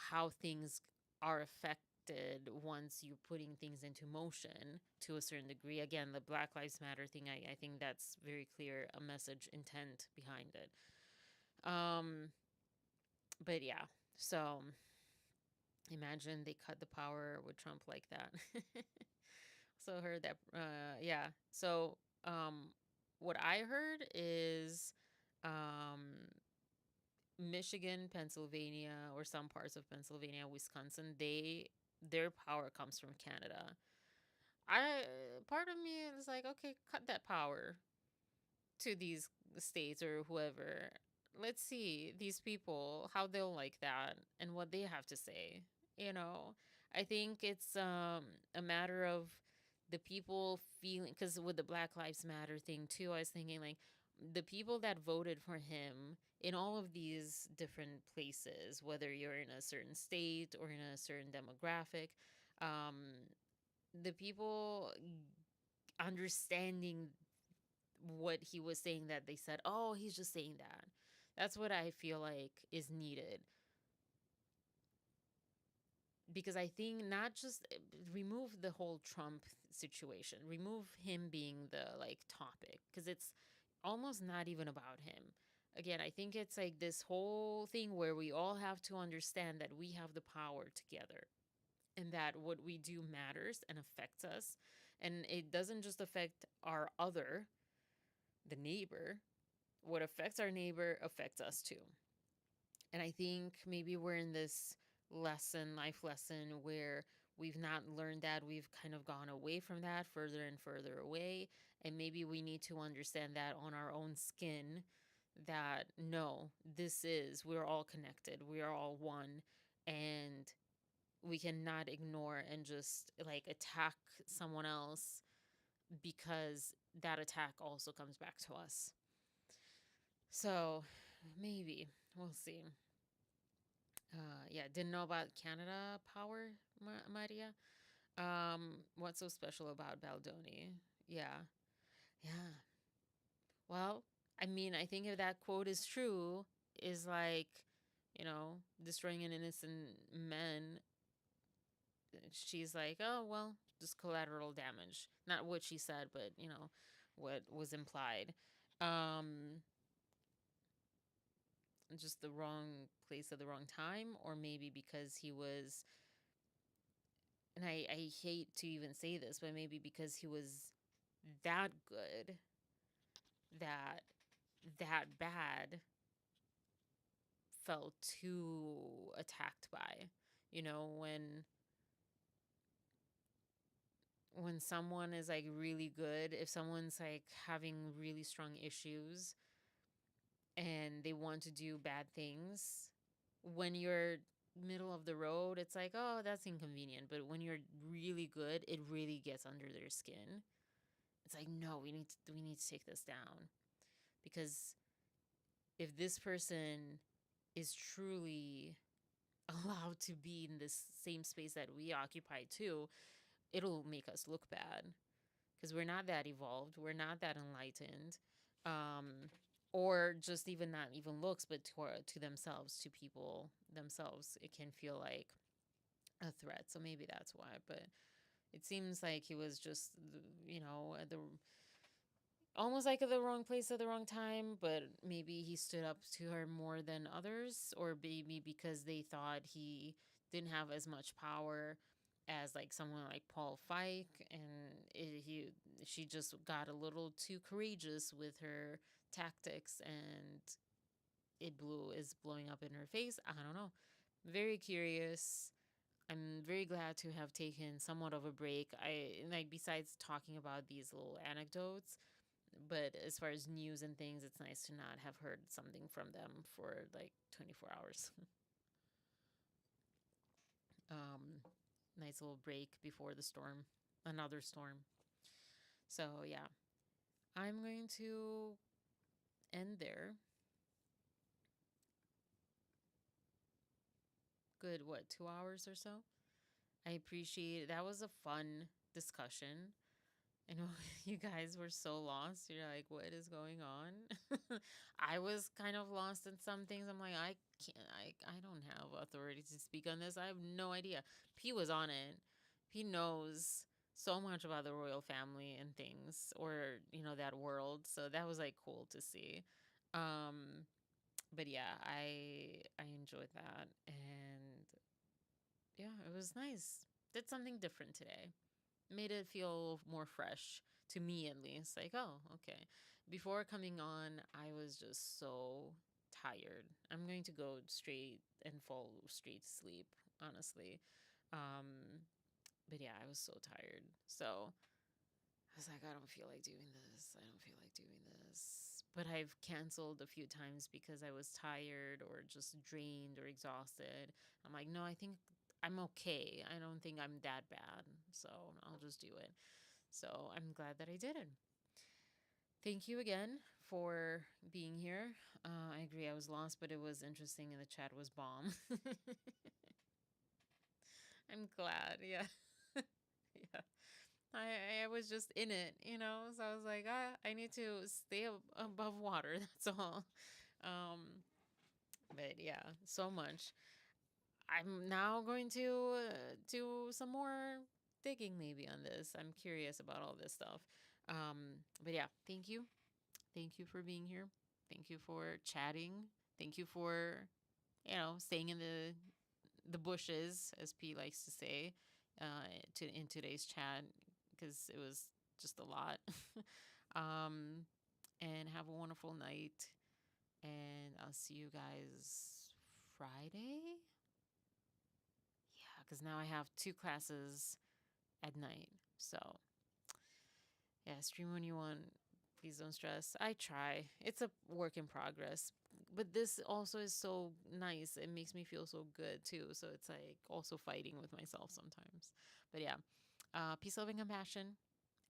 how things are affected once you're putting things into motion to a certain degree. Again, the Black Lives Matter thing, I think that's very clear, a message intent behind it. Um, but yeah, so imagine they cut the power with Trump like that. So heard that, yeah. So, what I heard is, um, Michigan, Pennsylvania, or some parts of Pennsylvania, Wisconsin, their power comes from Canada. I Part of me is like, okay, cut that power to these states or whoever. Let's see these people how they'll like that and what they have to say. You know, I think it's a matter of the people feeling, because with the Black Lives Matter thing too, I was thinking like the people that voted for him in all of these different places, whether you're in a certain state or in a certain demographic, um, the people understanding what he was saying, that they said, oh, he's just saying that. That's what I feel like is needed. Because I think not just remove the whole Trump situation, remove him being the like topic, because it's almost not even about him. Again, I think it's like this whole thing where we all have to understand that we have the power together and that what we do matters and affects us. And it doesn't just affect our other, the neighbor. What affects our neighbor affects us too. And I think maybe we're in this life lesson, where we've not learned that. We've kind of gone away from that, further and further away. And maybe we need to understand that on our own skin, that no, we're all connected, we are all one. And we cannot ignore and just like attack someone else, because that attack also comes back to us. So maybe we'll see. Yeah, didn't know about Canada Power, Maria. What's so special about Baldoni? Yeah, yeah. Well, I mean, I think if that quote is true, is like, destroying an innocent man. She's like, oh well, just collateral damage. Not what she said, but what was implied. Um, just the wrong place at the wrong time, or maybe because he was, and I hate to even say this, but maybe because he was that good, that that bad felt too attacked by. When someone is like really good, if someone's like having really strong issues and they want to do bad things, when you're middle of the road, it's like, oh, that's inconvenient. But when you're really good, it really gets under their skin. It's like, no, we need to take this down, because if this person is truly allowed to be in this same space that we occupy too, it'll make us look bad, because we're not that evolved, we're not that enlightened, um, or just even not even looks, but to themselves, to people themselves, it can feel like a threat. So maybe that's why. But it seems like he was just, at the almost like at the wrong place at the wrong time, but maybe he stood up to her more than others, or maybe because they thought he didn't have as much power as like someone like Paul Fike, and she just got a little too courageous with her tactics, and is blowing up in her face. I don't know. Very curious. I'm very glad to have taken somewhat of a break. I like, besides talking about these little anecdotes, but as far as news and things, it's nice to not have heard something from them for like 24 hours. um, Nice little break before the storm, another storm. So yeah, I'm going to end there. Good, what, 2 hours or so? I appreciate it. That was a fun discussion. I know you guys were so lost. You're like, what is going on? I was kind of lost in some things. I'm like, I can't, I don't have authority to speak on this. I have no idea. P was on it. P knows so much about the royal family and things, or, that world. So that was like cool to see. But yeah, I enjoyed that. And yeah, it was nice. Did something different today, made it feel more fresh to me, at least. Like, oh, okay. Before coming on, I was just so tired. tired. I'm going to go straight and fall straight to sleep, honestly. But yeah, I was so tired. So I was like, I don't feel like doing this. I don't feel like doing this. But I've canceled a few times because I was tired or just drained or exhausted. I'm like, no, I think I'm okay. I don't think I'm that bad. So I'll just do it. So I'm glad that I did it. Thank you again for being here. I agree, I was lost, but it was interesting and the chat was bomb. I'm glad. Yeah. Yeah. I was just in it, So I was like, I need to stay above water. That's all. Um, but yeah, so much. I'm now going to do some more digging maybe on this. I'm curious about all this stuff. But yeah, thank you. Thank you for being here. Thank you for chatting. Thank you for, staying in the bushes, as P likes to say, in today's chat because it was just a lot. um, and have a wonderful night. And I'll see you guys Friday. Yeah, because now I have 2 classes at night. So yeah, stream when you want. Please don't stress. I try. It's a work in progress. But this also is so nice. It makes me feel so good too. So it's like also fighting with myself sometimes. But yeah, peace, love, and compassion,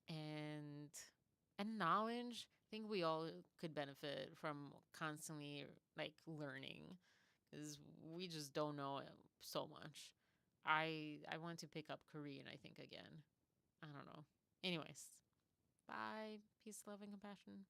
and knowledge. I think we all could benefit from constantly like learning because we just don't know so much. I want to pick up Korean. I think again. I don't know. Anyways, bye. Peace, love, and compassion.